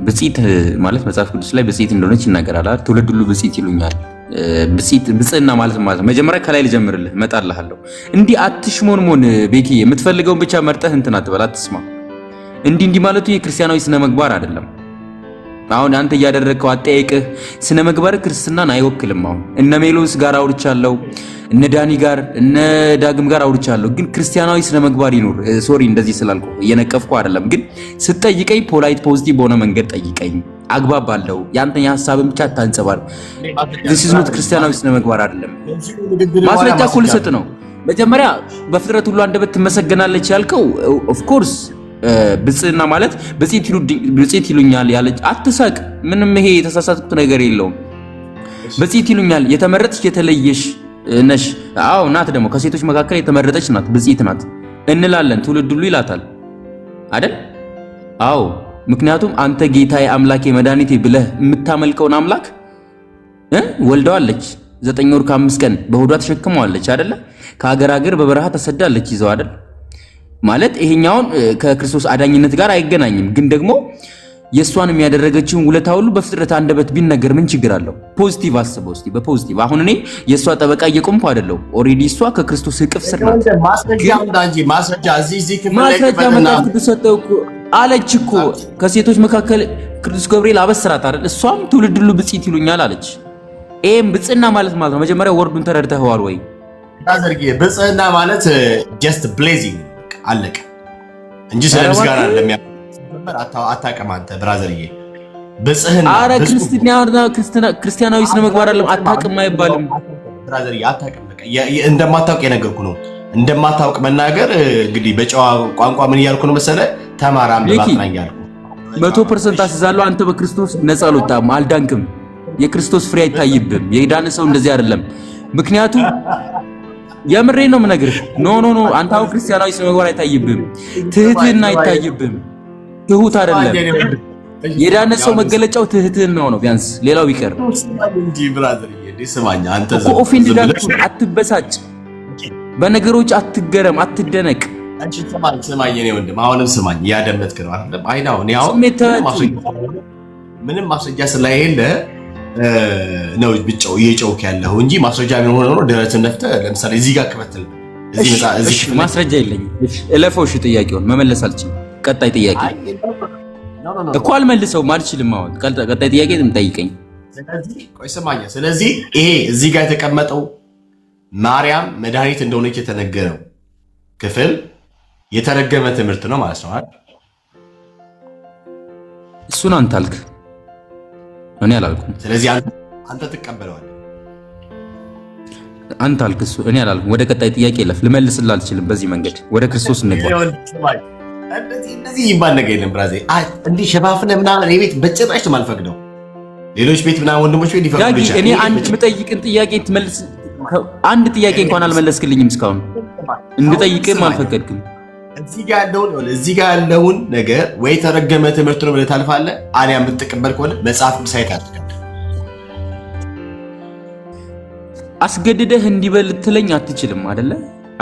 ብጽዕት ማለት መጽሐፍ ቅዱስ ላይ ብጽዕት እንደሆነች ይናገራል አይደል? ትውልድ ሁሉ ብጽዕት ይሉኛል። ብጽዕና ማለት መጀመሪያ ከላይ ልጀምርልህ እመጣልሃለሁ። እንዲህ አትሽሞንሞን ቤኪ፣ የምትፈልገውን ብቻ መርጠህ እንትን አትበል፣ አትስማ። እንዲህ ማለቱ የክርስቲያናዊ ስነ ምግባር አይደለም። አሁን አንተ እያደረግከው አጠያይቅህ ስነ ምግባር ክርስትናን አይወክልም። አሁን እነ ሜሎስ ጋር አውርቻለሁ፣ እነ ዳኒ ጋር እነ ዳግም ጋር አውርቻለሁ። ግን ክርስቲያናዊ ስነ ምግባር ይኑር። ሶሪ እንደዚህ ስላልኩ እየነቀፍኩ አይደለም። ግን ስትጠይቀኝ ፖላይት ፖዚቲቭ በሆነ መንገድ ጠይቀኝ፣ አግባብ አለው። ያንተ የሐሳብን ብቻ አታንጸባር። this is not ክርስቲያናዊ ስነ ምግባር አይደለም። ማስረጃ እኮ ልሰጥ ነው። መጀመሪያ በፍጥረት ሁሉ አንደበት ትመሰገናለች ያልከው ኦፍ ኮርስ ብጽዕና ማለት ብጽዕት ይሉኛል ያለች አትሳቅ። ምንም ይሄ የተሳሳትኩት ነገር የለውም። ብጽዕት ይሉኛል የተመረጥሽ የተለየሽ ነሽ። አዎ ናት፣ ደግሞ ከሴቶች መካከል የተመረጠች ናት፣ ብጽዕት ናት እንላለን። ትውልድ ሁሉ ይላታል አይደል? አዎ፣ ምክንያቱም አንተ ጌታዬ አምላኬ መድኃኒቴ ብለህ የምታመልከውን አምላክ ወልደዋለች። 9 ወር ከ5 ቀን በሆዷ ተሸክመዋለች አይደለ? ከሀገር በበረሃ ተሰዳለች ይዘው አይደል? ማለት ይሄኛውን ከክርስቶስ አዳኝነት ጋር አይገናኝም። ግን ደግሞ የእሷን የሚያደረገችውን ውለታ ሁሉ በፍጥረት አንደበት ቢነገር ምን ችግር አለው? ፖዚቲቭ አስበው እስቲ፣ በፖዚቲቭ አሁን እኔ የእሷ ጠበቃ እየቆምኩ አይደለው። ኦልሬዲ እሷ ከክርስቶስ እቅፍ ስር ናት። ማስረጃ መጽሐፍ ቅዱስ ሰጠው እኮ አለች እኮ። ከሴቶች መካከል ቅዱስ ገብርኤል አበስራት አይደል? እሷም ትውልድ ሁሉ ብጽዕት ይሉኛል አለች። ይሄም ብጽዕና ማለት ነው። መጀመሪያ ወርዱን ተረድተኸዋል ወይ? ብጽዕና ማለት ጀስት ብሌዚንግ አለቀ እንጂ ስለ ምስጋና አይደለም። አታውቅም አንተ ብራዘርዬ። ብጽዕና አረ ክርስቲያናዊ ስነ ምግባር አይደለም። አታውቅም አይባልም ብራዘርዬ፣ አታውቅም። በቃ እንደማታውቅ የነገርኩ ነው። እንደማታውቅ መናገር እንግዲህ በጨዋ ቋንቋ ምን እያልኩ ነው መሰለህ? ተማራም ለማጥናኝ ያልኩ 100% አስዛለሁ። አንተ በክርስቶስ ነፃ አልወጣም፣ አልዳንክም። የክርስቶስ ፍሬ አይታይብም። የዳነ ሰው እንደዚህ አይደለም። ምክንያቱም የምሬ ነው የምነግርህ። ኖ አንተ አሁን ክርስቲያናዊ ስነ ምግባር አይታይብም፣ ትህትና አይታይብም። ትሁት አይደለም። የዳነ ሰው መገለጫው ትህትናው ነው። ቢያንስ ሌላው ቢቀር እንጂ ብራዘር ይስማኛ። አንተ ኦፌንድ ዳትኩን፣ አትበሳጭ፣ በነገሮች አትገረም፣ አትደነቅ። አንቺ ስማኝ የኔ ወንድም፣ አሁንም ስማኝ። ያደመጥክ ነው አይደል? አይናው እኔ አሁን ምንም ማስረጃ ስለሌለ ነው ብቻው እየጨውክ ያለው እንጂ ማስረጃ ቢሆን ሆኖ ደረትን ነፍተህ ለምሳሌ እዚህ ጋር ከበተል እዚህ ማስረጃ የለኝም። እለፈው። እሺ ጥያቄውን መመለስ አልችልም። ቀጣይ ጥያቄ እኮ አልመልሰውም፣ አልችልም። አሁን ቀጣይ ጥያቄ ጠይቀኝ። ቆይ ስማኝ። ስለዚህ ይሄ እዚህ ጋር የተቀመጠው ማርያም መድኃኒት እንደሆነች የተነገረው ክፍል የተረገመ ትምህርት ነው ማለት ነው አይደል? እሱን አንተ አልክ፣ እኔ አላልኩም። ስለዚህ አንተ ትቀበለዋለህ። አንተ አልክ፣ እሱ እኔ አላልኩም። ወደ ቀጣይ ጥያቄ ለፍ። ልመልስልህ አልችልም በዚህ መንገድ። ወደ ክርስቶስ እንግባ። እንደዚህ ይባል ነገር የለም ብራዘር። እንዲህ ሸፋፍነህ ምናምን የቤት በጭራሽ የማልፈቅደው ሌሎች ቤት ምናምን ወንድሞች ቤት ይፈቅዱ ይችላል። እኔ አንድ የምጠይቅን ጥያቄ ትመልስ። አንድ ጥያቄ እንኳን አልመለስክልኝም እስካሁን። እንድጠይቅም አልፈቀድክም። እዚህ ጋር ያለውን ነገር ወይ ተረገመ ትምህርት ነው ብለህ ታልፋለህ፣ አሊያም የምትቀበል ከሆነ መጽሐፍ ሳይት አድርገህ አስገድደህ እንዲበል ትለኝ አትችልም አይደለ?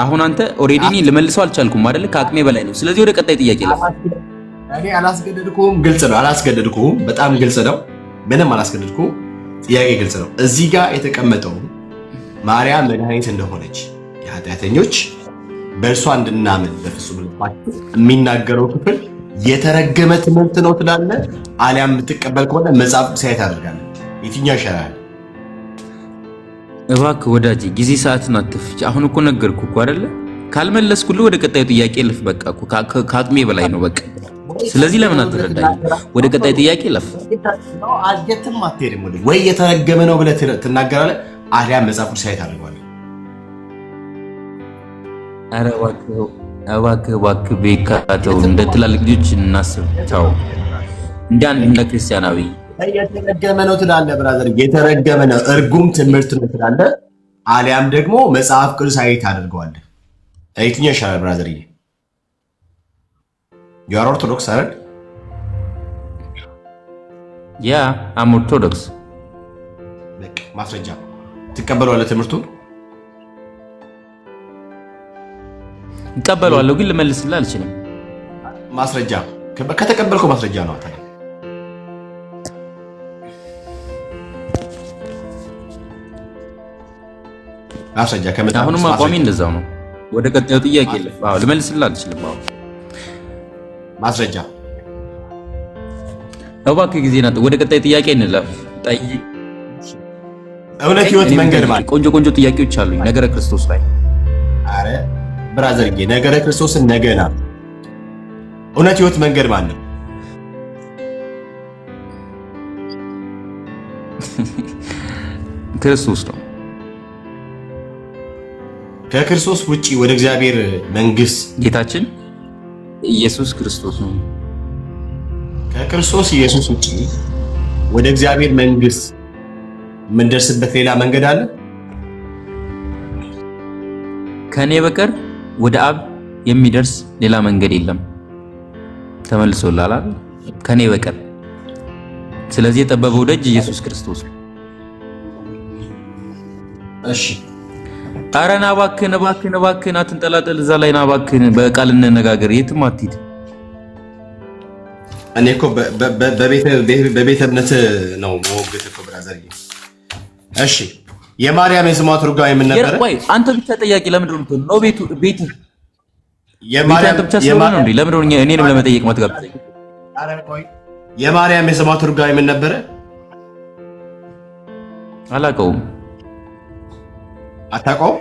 አሁን አንተ ኦሬዲ እኔ ልመልሰው አልቻልኩም አይደለ? ከአቅሜ በላይ ነው። ስለዚህ ወደ ቀጣይ ጥያቄ ለፍ። እኔ አላስገደድኩም። ግልጽ ነው። አላስገደድኩም። በጣም ግልጽ ነው። ምንም አላስገደድኩም። ጥያቄ ግልጽ ነው። እዚህ ጋር የተቀመጠው ማርያም መድኃኒት እንደሆነች የኃጢአተኞች በእርሷ እንድናምን በፍጹም ልባችን የሚናገረው ክፍል የተረገመ ትምህርት ነው ትላለህ? አሊያም የምትቀበል ከሆነ መጽሐፍ ቅዱሳዊ ታደርጋለህ? የትኛው ይሻላል? እባክህ ወዳጄ ጊዜ ሰዓትን አትፍጭ። አሁን እኮ ነገርኩህ እኮ አይደለ? ካልመለስኩልህ ወደ ቀጣዩ ጥያቄ ልፍ። በቃ እኮ ከአቅሜ በላይ ነው በቃ። ስለዚህ ለምን አትረዳኝ? ወደ ቀጣይ ጥያቄ ለፍ። የትም አትሄድም። ወይ የተረገመ ነው ብለህ ትናገራለህ፣ አሊያም መጽሐፍ ቅዱሳዊ ታደርገዋለህ። ኧረ እባክህ ቤካተው እንደ ትላልቅ ልጆች እናስብ። ተው እንደ ክርስቲያናዊ የተረገመ ነው ትላለህ ብራዘር፣ የተረገመ ነው እርጉም ትምህርት ነው ትላለህ፣ አሊያም ደግሞ መጽሐፍ ቅዱሳዊ ታደርገዋለህ። የትኛው ይሻላል ብራዘር? ዩ አር ኦርቶዶክስ አይደል? ያ አም ኦርቶዶክስ። በቃ ማስረጃ ትቀበለዋለህ ትምህርቱን? እቀበለዋለሁ ግን ልመልስልህ አልችልም። ማስረጃ ከተቀበልከው ማስረጃ ነው ታዲያ። ማስረጃ ከመጣ አሁንም አቋሚ እንደዛው ነው። ወደ ቀጣዩ ጥያቄ ልፍ። አዎ ልመልስልህ አልችልም። አዎ ማስረጃ እባክህ ጊዜ ናት። ወደ ቀጣይ ጥያቄ እንለፍ። ጠይቅ። እውነት ህይወት መንገድ ማለት ቆንጆ ጥያቄዎች አሉኝ ነገረ ክርስቶስ ላይ። አረ ብራዘርዬ ነገረ ክርስቶስን ነገና እውነት ህይወት መንገድ ማለት ነው። ክርስቶስ ነው። ከክርስቶስ ውጪ ወደ እግዚአብሔር መንግስት ጌታችን ኢየሱስ ክርስቶስ ነው። ከክርስቶስ ኢየሱስ ውጪ ወደ እግዚአብሔር መንግስት የምንደርስበት ሌላ መንገድ አለ? ከኔ በቀር ወደ አብ የሚደርስ ሌላ መንገድ የለም። ተመልሶላል አይደል? ከኔ በቀር። ስለዚህ የጠበበው ደጅ ኢየሱስ ክርስቶስ ነው። እሺ ኧረ ና እባክህን አትንጠላጠል እዛ ላይ ና እባክህን፣ በቃል እንነጋገር፣ የትም አትሂድ። እኔ እኮ በቤተ እምነት ነው መወገድ እኮ ብራዘር። እሺ የማርያም የስሟ ትርጓሜ ምን ነበረ? ቆይ አንተ ብቻ ጠያቂ ለምንድን ነው ቤት የማርያም ብቻ ስለሆነ ነው እንዴ? ለምንድን ነው እኔንም ለመጠየቅ ማትጋብዘኝ? ኧረ ቆይ የማርያም የስሟ ትርጓሜ ምን ነበረ? አላውቀውም። አታውቀውም?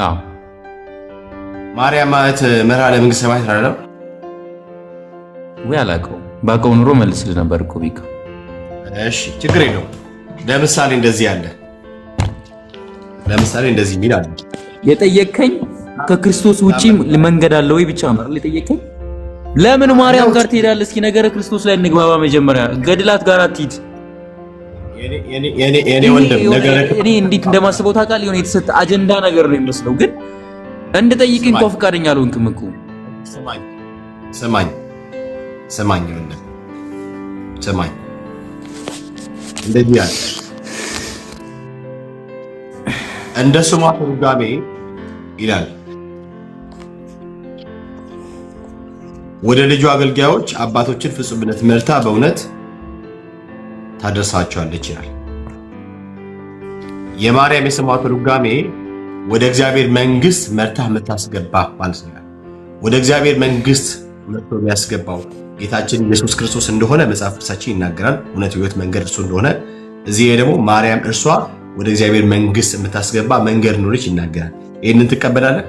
አዎ ማርያም ማለት መርሃ ለመንግስተ ሰማያት አይደለም ወይ? አላውቀውም። ባውቀው ኑሮ መልስልህ ነበር እኮ ቢካ። እሺ ችግር የለውም። ለምሳሌ እንደዚህ አለ። ለምሳሌ እንደዚህ የሚል አለ። የጠየቀኝ ከክርስቶስ ውጪ መንገድ አለ ወይ ብቻ ነው አይደል የጠየቀኝ? ለምን ማርያም ጋር ትሄዳለህ? እስኪ ነገረ ክርስቶስ ላይ እንግባባ መጀመሪያ። ገድላት ጋር አትሂድ። የኔ ወንድም ነገረ እኔ እንዴት እንደማስበው ታውቃለህ? የሆነ የተሰጠ አጀንዳ ነገር ነው የሚመስለው፣ ግን እንድጠይቅህ እንኳን ፈቃደኛ አልሆንክም እኮ። ስማኝ ወንድም ስማኝ። እንደዚህ ያለ እንደ ስሟ ትርጓሜ ይላል ወደ ልጁ አገልጋዮች አባቶችን ፍጹምነት መርታ በእውነት ታደርሳቸዋለች ይላል። የማርያም የስሟ ትርጓሜ ወደ እግዚአብሔር መንግስት መርታ የምታስገባ ማለት ነው። ወደ እግዚአብሔር መንግስት መርቶ የሚያስገባው ጌታችን ኢየሱስ ክርስቶስ እንደሆነ መጽሐፍ ቅዱሳችን ይናገራል። እውነት ህይወት መንገድ እርሱ እንደሆነ፣ እዚህ ደግሞ ማርያም እርሷ ወደ እግዚአብሔር መንግስት የምታስገባ መንገድ እንደሆነች ይናገራል። ይህንን ትቀበላለህ?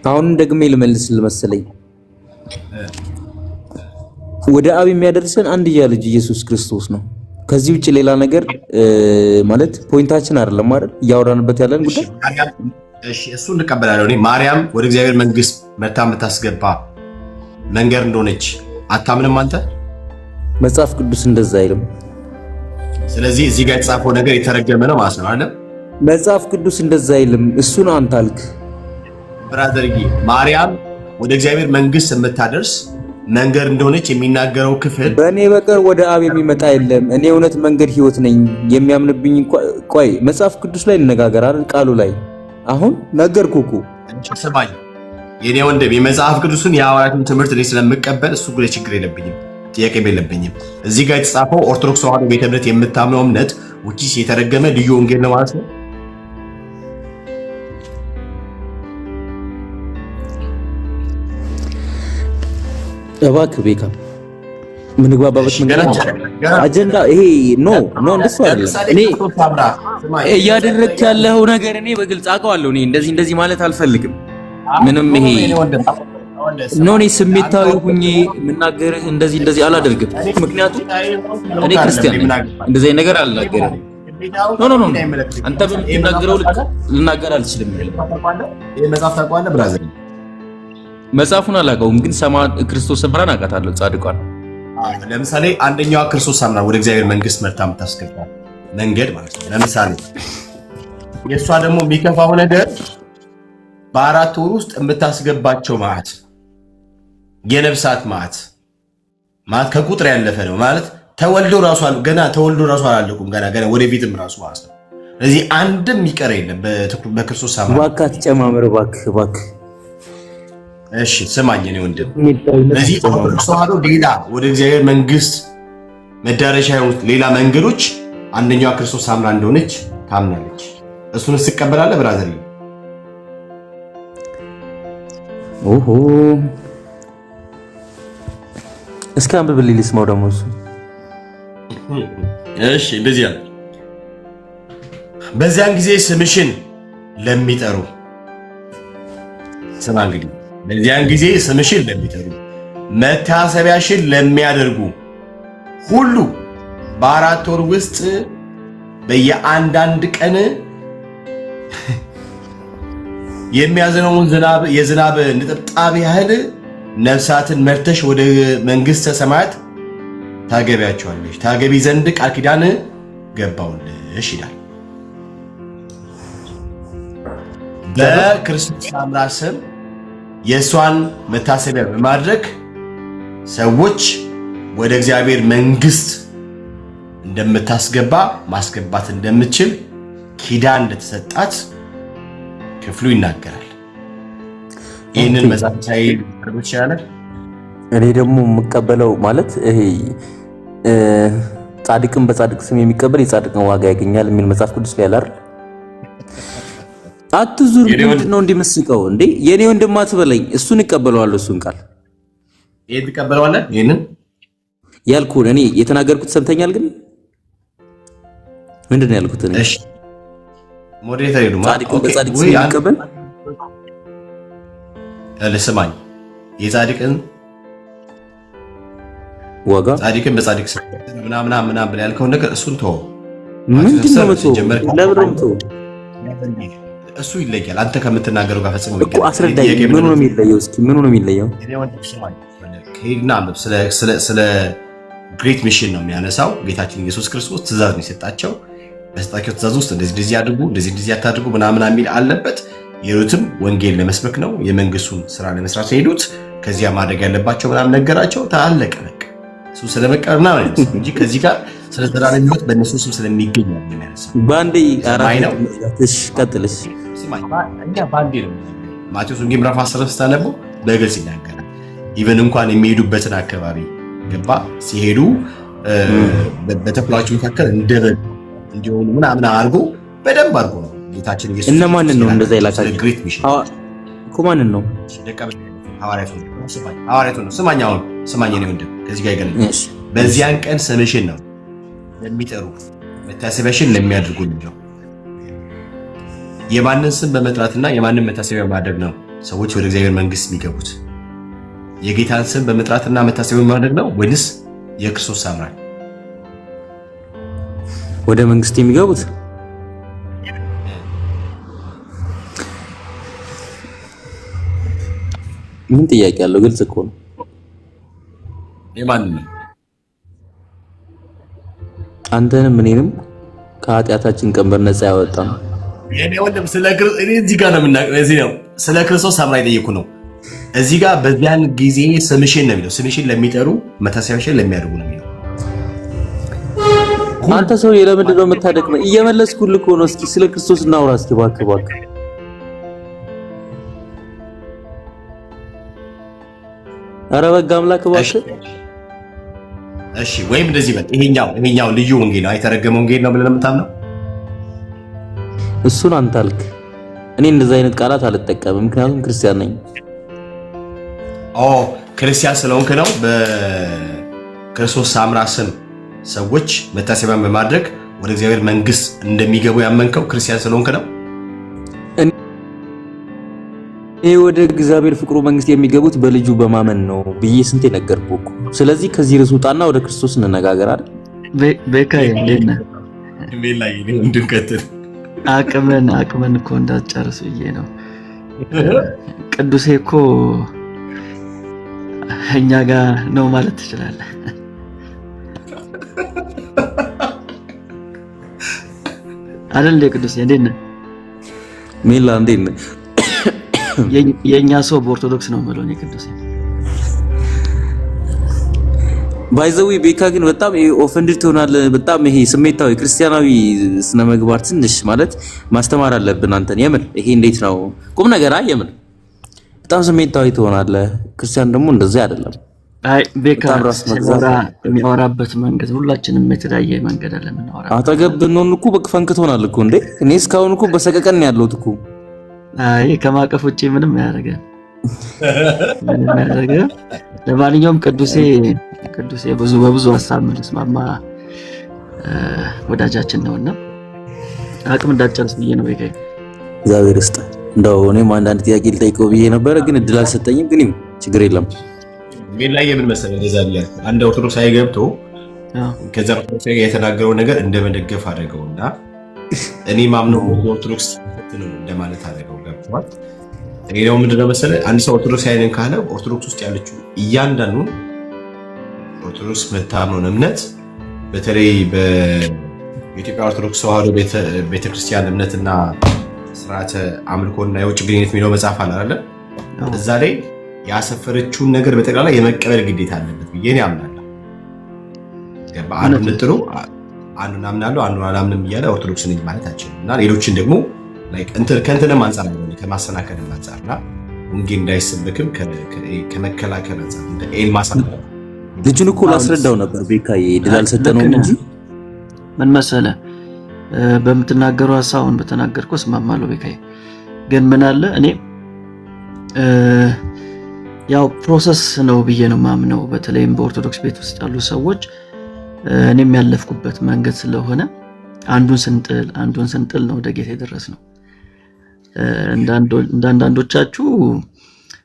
አሁን ደግሜ ልመልስልህ መሰለኝ። ወደ አብ የሚያደርሰን አንድያ ልጅ ኢየሱስ ክርስቶስ ነው። ከዚህ ውጭ ሌላ ነገር ማለት ፖይንታችን አይደለም አይደል? እያወራንበት ያለን ጉዳይ። እሺ እሱ እንቀበላለሁ። እኔ ማርያም ወደ እግዚአብሔር መንግስት መርታ የምታስገባ መንገድ እንደሆነች አታምንም አንተ? መጽሐፍ ቅዱስ እንደዛ አይልም። ስለዚህ እዚህ ጋር የተጻፈው ነገር የተረገመ ነው ማለት ነው አይደል? መጽሐፍ ቅዱስ እንደዛ አይልም። እሱን አንተ አልክ ብራዘርዬ። ማርያም ወደ እግዚአብሔር መንግስት የምታደርስ መንገድ እንደሆነች የሚናገረው ክፍል በእኔ በቀር ወደ አብ የሚመጣ የለም፣ እኔ እውነት መንገድ ህይወት ነኝ፣ የሚያምንብኝ ቆይ መጽሐፍ ቅዱስ ላይ እንነጋገር አይደል? ቃሉ ላይ አሁን ነገርኩህ እኮ። ስማኝ የኔ ወንድም፣ የመጽሐፍ ቅዱስን የሐዋርያቱን ትምህርት እኔ ስለምቀበል እሱ ጉዳይ ችግር የለብኝም። ጥያቄ የለብኝም። እዚህ ጋር የተጻፈው ኦርቶዶክስ ተዋሕዶ ቤተ እምነት የምታምነው እምነት ውጪስ የተረገመ ልዩ ወንጌል ነው ማለት ነው። እባክህ ቤካ ምንግባባበት አጀንዳ ይሄ እንደሱ አይደለም። እኔ እያደረክ ያለው ነገር እኔ በግልጽ አውቀዋለሁ። እኔ እንደዚህ ማለት አልፈልግም። ምንም ይሄ እኔ ስሜታዊ ሁኜ የምናገርህ እንደዚህ አላደርግም። ምክንያቱም እኔ ክርስቲያን ነኝ። እንደዚህ ነገር አልናገርም። ኖ አንተ በምትናገረው ልክ ልናገር አልችልም። ይሄ መጽሐፍ ታውቀዋለህ ብራዘር? መጽሐፉን አላውቀውም፣ ግን ክርስቶስ ሰምራን አውቃታለሁ። ጻድቋን ለምሳሌ አንደኛዋ ክርስቶስ ሰምራ ወደ እግዚአብሔር መንግስት መርታ የምታስገባ መንገድ ማለት ነው። ለምሳሌ የእሷ ደግሞ የሚከፋው ነገር በ4 ወር ውስጥ የምታስገባቸው ማዕት የነፍሳት ማዕት ከቁጥር ያለፈ ነው ማለት ተወልዶ ራሱ አላለቁም ገና ወደፊትም ራሱ ማለት ነው። ስለዚህ አንድም ይቀር የለም በክርስቶስ ሰምራ። እባክህ አትጨማምር እባክህ። እሺ ስማኝ እኔ ወንድም፣ ስለዚህ ኦርቶዶክስ ተዋሕዶ ሌላ ወደ እግዚአብሔር መንግስት መዳረሻ የሆኑት ሌላ መንገዶች አንደኛዋ ክርስቶስ ሰምራ እንደሆነች ታምናለች። እሱን ትቀበላለህ ብራዘር? ኦሆ እስኪ አንብብልኝ ልስማው ደግሞ እሱ። እሺ እንደዚህ ያለ በዚያን ጊዜ ስምሽን ለሚጠሩ ስማ እንግዲህ በዚያን ጊዜ ስምሽን ለሚጠሩ መታሰቢያሽን ለሚያደርጉ ሁሉ በ4 ወር ውስጥ በየአንዳንድ ቀን የሚያዝነውን የዝናብ ንጥብጣብ ያህል ነፍሳትን መርተሽ ወደ መንግሥተ ሰማያት ታገቢያቸዋለሽ። ታገቢ ዘንድ ቃል ኪዳን ገባውልሽ ይላል። በክርስቶስ ሰምራ ስም የእሷን መታሰቢያ በማድረግ ሰዎች ወደ እግዚአብሔር መንግስት እንደምታስገባ ማስገባት እንደምትችል ኪዳን እንደተሰጣት ክፍሉ ይናገራል። ይህንን መጽሐፍ ሳይ ቅርቦች ይችላል። እኔ ደግሞ የምቀበለው ማለት ይሄ ጻድቅን በጻድቅ ስም የሚቀበል የጻድቅን ዋጋ ያገኛል የሚል መጽሐፍ ቅዱስ ላይ ያላል። አትዙር ምንድነው እንደምስቀው እንዴ? የኔ ወንድም አትበለኝ። እሱን እቀበለዋለሁ። እሱን ቃል ይሄን ትቀበለዋለህ? ይሄንን ያልኩህ እኔ የተናገርኩት ሰምተኛል። ግን ምንድነው ያልኩት እኔ? እሺ ሞዴሬተር ይሉማ በጻድቅ ስም የሚቀበል ለስማኝ የጻድቅን ዋጋ ጻድቅን በጻድቅ ስም ምናምን ብለህ ያልከውን ነገር እሱን ተወው። ምንድነው ለብረም ተወው። እሱ ይለያል። አንተ ከምትናገረው ጋር ፈጽሞ እኮ አስረዳኝ። ምኑ ነው የሚለየው? እስኪ ምኑ ነው የሚለየው? ከሄድና ስለ ግሬት ሚሽን ነው የሚያነሳው። ጌታችን ኢየሱስ ክርስቶስ ትእዛዝ ነው የሰጣቸው። በሰጣቸው ትእዛዝ ውስጥ እንደዚህ አድርጉ፣ እንደዚህ አታድርጉ ምናምን የሚል አለበት። የሄዱትም ወንጌል ለመስበክ ነው፣ የመንግስቱን ስራ ለመስራት ሄዱት። ከዚያ ማድረግ ያለባቸው ምናምን ነገራቸው። ታለቀ በቃ። እሱ ስለመቀር ምናምን እንጂ ከዚህ ጋር ስለ ዘላለም ሕይወት በእነሱ ስም ስለሚገኝ ነው የሚያነሳው። ባንዴ አራፍ እሺ፣ ቀጥልሽ። እኛ ባንዴ ነው ማቴዎስ ወንጌል ምዕራፍ 10 ስታነበው በግልጽ ይናገራል። ኢቨን እንኳን የሚሄዱበትን አካባቢ ገባ ሲሄዱ በተኩላዎች መካከል እንደበግ እንዲሆኑ ምናምን አድርጎ በደንብ አድርጎ ነው ጌታችን ኢየሱስ። እነማንን ነው እንደዛ ይላካቸው? ግሬት ሚሽን እኮ ማንን ነው? ሐዋርያቱ ነው። ስማኝ ነው ወንድም፣ ከዚህ ጋር ይገናኛል። በዚያን ቀን ስምሽን ነው ለሚጠሩ መታሰቢያሽን ለሚያደርጉ ነው። የማንን ስም በመጥራትና የማንን መታሰቢያ ማድረግ ነው ሰዎች ወደ እግዚአብሔር መንግስት የሚገቡት? የጌታን ስም በመጥራትና መታሰቢያ ማድረግ ነው ወይንስ የክርስቶስ ሰምራን ወደ መንግስት የሚገቡት? ምን ጥያቄ አለው? ግልጽ እኮ ነው። የማንን ነው? አንተንም እኔንም ከኃጢአታችን ቀንበር ነፃ ያወጣ ነው። የኔ ወንድም እዚህ ጋር ነው ስለ ክርስቶስ ሰምራ የጠየኩ ነው። እዚህ ጋር በዚያን ጊዜ ስምሽን ነው የሚለው። ስምሽን ለሚጠሩ መታሰቢያሽን ለሚያደርጉ ነው የሚለው። አንተ ሰው ለምንድን ነው የምታደክመው? እየመለስኩልህ እኮ ነው። እስኪ ስለ ክርስቶስ እናውራ እስኪ እባክህ። ኧረ በጋ አምላክ እባክህ። እሺ ወይም እንደዚህ በል ይሄኛው ልዩ ወንጌል ነው የተረገመ ወንጌል ነው ብለን የምታምነው? እሱን አንተ አልክ። እኔ እንደዛ አይነት ቃላት አልጠቀምም፣ ምክንያቱም ክርስቲያን ነኝ። ክርስቲያን ስለሆንክ ነው በክርስቶስ ሳምራ ስም ሰዎች መታሰቢያን በማድረግ ወደ እግዚአብሔር መንግስት እንደሚገቡ ያመንከው ክርስቲያን ስለሆንክ ነው? እኔ ወደ እግዚአብሔር ፍቅሩ መንግስት የሚገቡት በልጁ በማመን ነው ብዬ ስንቴ ነገርኩህ እኮ። ስለዚህ ከዚህ ርዕስ ውጣና ወደ ክርስቶስ እንነጋገር አይደል? ቤካዬ እንዴት ነህ? ላይ እንድንቀጥል አቅምን እኮ እንዳትጨርስ ብዬ ነው። ቅዱሴ እኮ እኛ ጋር ነው ማለት ትችላለህ። አይደል እንዴ ቅዱሴ? እንዴት ነህ? ሜላ እንዴት ነህ? የኛ ሰው በኦርቶዶክስ ነው ማለት ነው ቅዱሴ። ባይዘዊ ቤካ ግን በጣም ኦፈንድድ ትሆናለህ። በጣም ይሄ ስሜታዊ ክርስቲያናዊ ስነ ምግባር ትንሽ ማለት ማስተማር አለብን አንተን። የምር ይሄ እንዴት ነው ቁም ነገር? አይ የምር በጣም ስሜታዊ ትሆናለህ። ክርስቲያን ደግሞ እንደዚህ አይደለም። አይ ቤካ የሚያወራበት መንገድ ሁላችንም የተለያየ መንገድ አለ የምናወራ። አጠገብ ብንሆን እኮ በቃ ፈንክ ትሆናለህ እኮ እንዴ። እኔ እስካሁን እኮ በሰቀቀን ነው ያለሁት እኮ። አይ ከማቀፍ ውጪ ምንም ያደርገ ለማንኛውም ቅዱሴ በብዙ ሀሳብ የምንስማማ ወዳጃችን ነውና አቅም እንዳትጨርስ ብዬ ነው። ቤካ እግዚአብሔር ይስጥህ። እንደው እኔም አንዳንድ ጥያቄ ልጠይቀው ብዬ ነበረ ግን እድል አልሰጠኝም። ግን ችግር የለም። ምን ላይ የምን መሰለህ እንደዛ ብያለሁ። አንድ ኦርቶዶክሳዊ ገብቶ ከዛ ኦርቶዶክሳዊ የተናገረው ነገር እንደመደገፍ አደረገውና እኔ ማምነው ኦርቶዶክስ ነው እንደማለት አደረገው። ገብቷል። እኔ ደግሞ ምንድነው መሰለህ አንድ ሰው ኦርቶዶክሳዊ ነኝ ካለ ኦርቶዶክስ ውስጥ ያለችው እያንዳንዱ ኦርቶዶክስ መታመኑን እምነት በተለይ በኢትዮጵያ ኦርቶዶክስ ተዋሕዶ ቤተክርስቲያን እምነትና ስርዓተ አምልኮና የውጭ ግንኙነት የሚለው መጽሐፍ አለ አይደል? እዛ ላይ ያሰፈረችውን ነገር በጠቅላላ የመቀበል ግዴታ አለበት ብዬ እኔ አምናለሁ። አንዱን ንጥሩ አንዱን አምናለሁ አንዱን አላምንም እያለ ኦርቶዶክስ ነኝ ማለት አይችልም። እና ሌሎችን ደግሞ ከእንትንም አንጻር ነው ከማሰናከልም አንጻርና ወንጌል እንዳይሰበክም ከመከላከል አንጻር እንደ ኤልማስ ልጁን እኮ ላስረዳው ነበር ቤካዬ፣ ድል አልሰጠነውም እንጂ ምን መሰለህ በምትናገረው ሐሳቡን በተናገርከው እስማማለሁ ቤካዬ። ግን ምን አለ እኔ ያው ፕሮሰስ ነው ብዬ ነው ማምነው። በተለይም በኦርቶዶክስ ቤት ውስጥ ያሉ ሰዎች እኔም ያለፍኩበት መንገድ ስለሆነ አንዱን ስንጥል ነው ወደ ጌታ የደረስነው። እንዳንዳንዶቻችሁ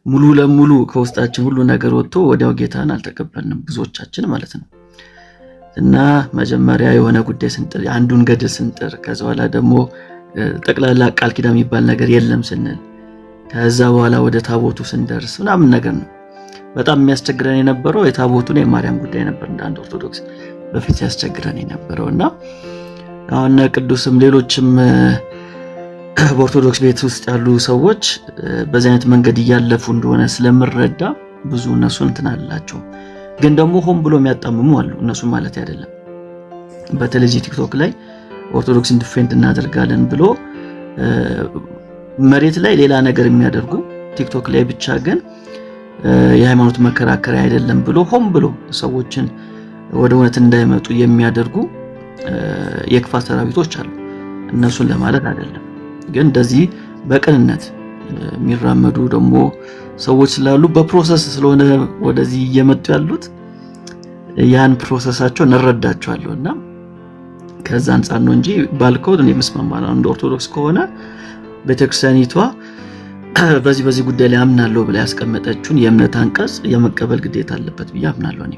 ሙሉ ለሙሉ ከውስጣችን ሁሉ ነገር ወጥቶ ወዲያው ጌታን አልተቀበልንም፣ ብዙዎቻችን ማለት ነው። እና መጀመሪያ የሆነ ጉዳይ ስንጥል፣ አንዱን ገድል ስንጥር፣ ከዛ በኋላ ደግሞ ጠቅላላ ቃል ኪዳን የሚባል ነገር የለም ስንል፣ ከዛ በኋላ ወደ ታቦቱ ስንደርስ ምናምን ነገር ነው። በጣም የሚያስቸግረን የነበረው የታቦቱን የማርያም ጉዳይ ነበር። እንደ አንድ ኦርቶዶክስ በፊት ያስቸግረን የነበረው እና አሁን ቅዱስም ሌሎችም በኦርቶዶክስ ቤት ውስጥ ያሉ ሰዎች በዚህ አይነት መንገድ እያለፉ እንደሆነ ስለምረዳ ብዙ እነሱ እንትን አላቸው። ግን ደግሞ ሆን ብሎ የሚያጣምሙ አሉ። እነሱ ማለት አይደለም። በተለይ ቲክቶክ ላይ ኦርቶዶክስን ዲፌንድ እናደርጋለን ብሎ መሬት ላይ ሌላ ነገር የሚያደርጉ ቲክቶክ ላይ ብቻ ግን የሃይማኖት መከራከሪያ አይደለም ብሎ ሆን ብሎ ሰዎችን ወደ እውነት እንዳይመጡ የሚያደርጉ የክፋት ሰራዊቶች አሉ። እነሱን ለማለት አይደለም፣ ግን እንደዚህ በቅንነት የሚራመዱ ደግሞ ሰዎች ስላሉ በፕሮሰስ ስለሆነ ወደዚህ እየመጡ ያሉት ያን ፕሮሰሳቸው እንረዳቸዋለሁና ከዛ አንፃር ነው እንጂ ባልከው እኔ መስማማለሁ። እንደ ኦርቶዶክስ ከሆነ ቤተክርስቲያኒቷ በዚህ ጉዳይ ላይ አምናለሁ ብላ ያስቀመጠችውን የእምነት አንቀጽ የመቀበል ግዴታ አለበት ብዬ አምናለሁ። እኔ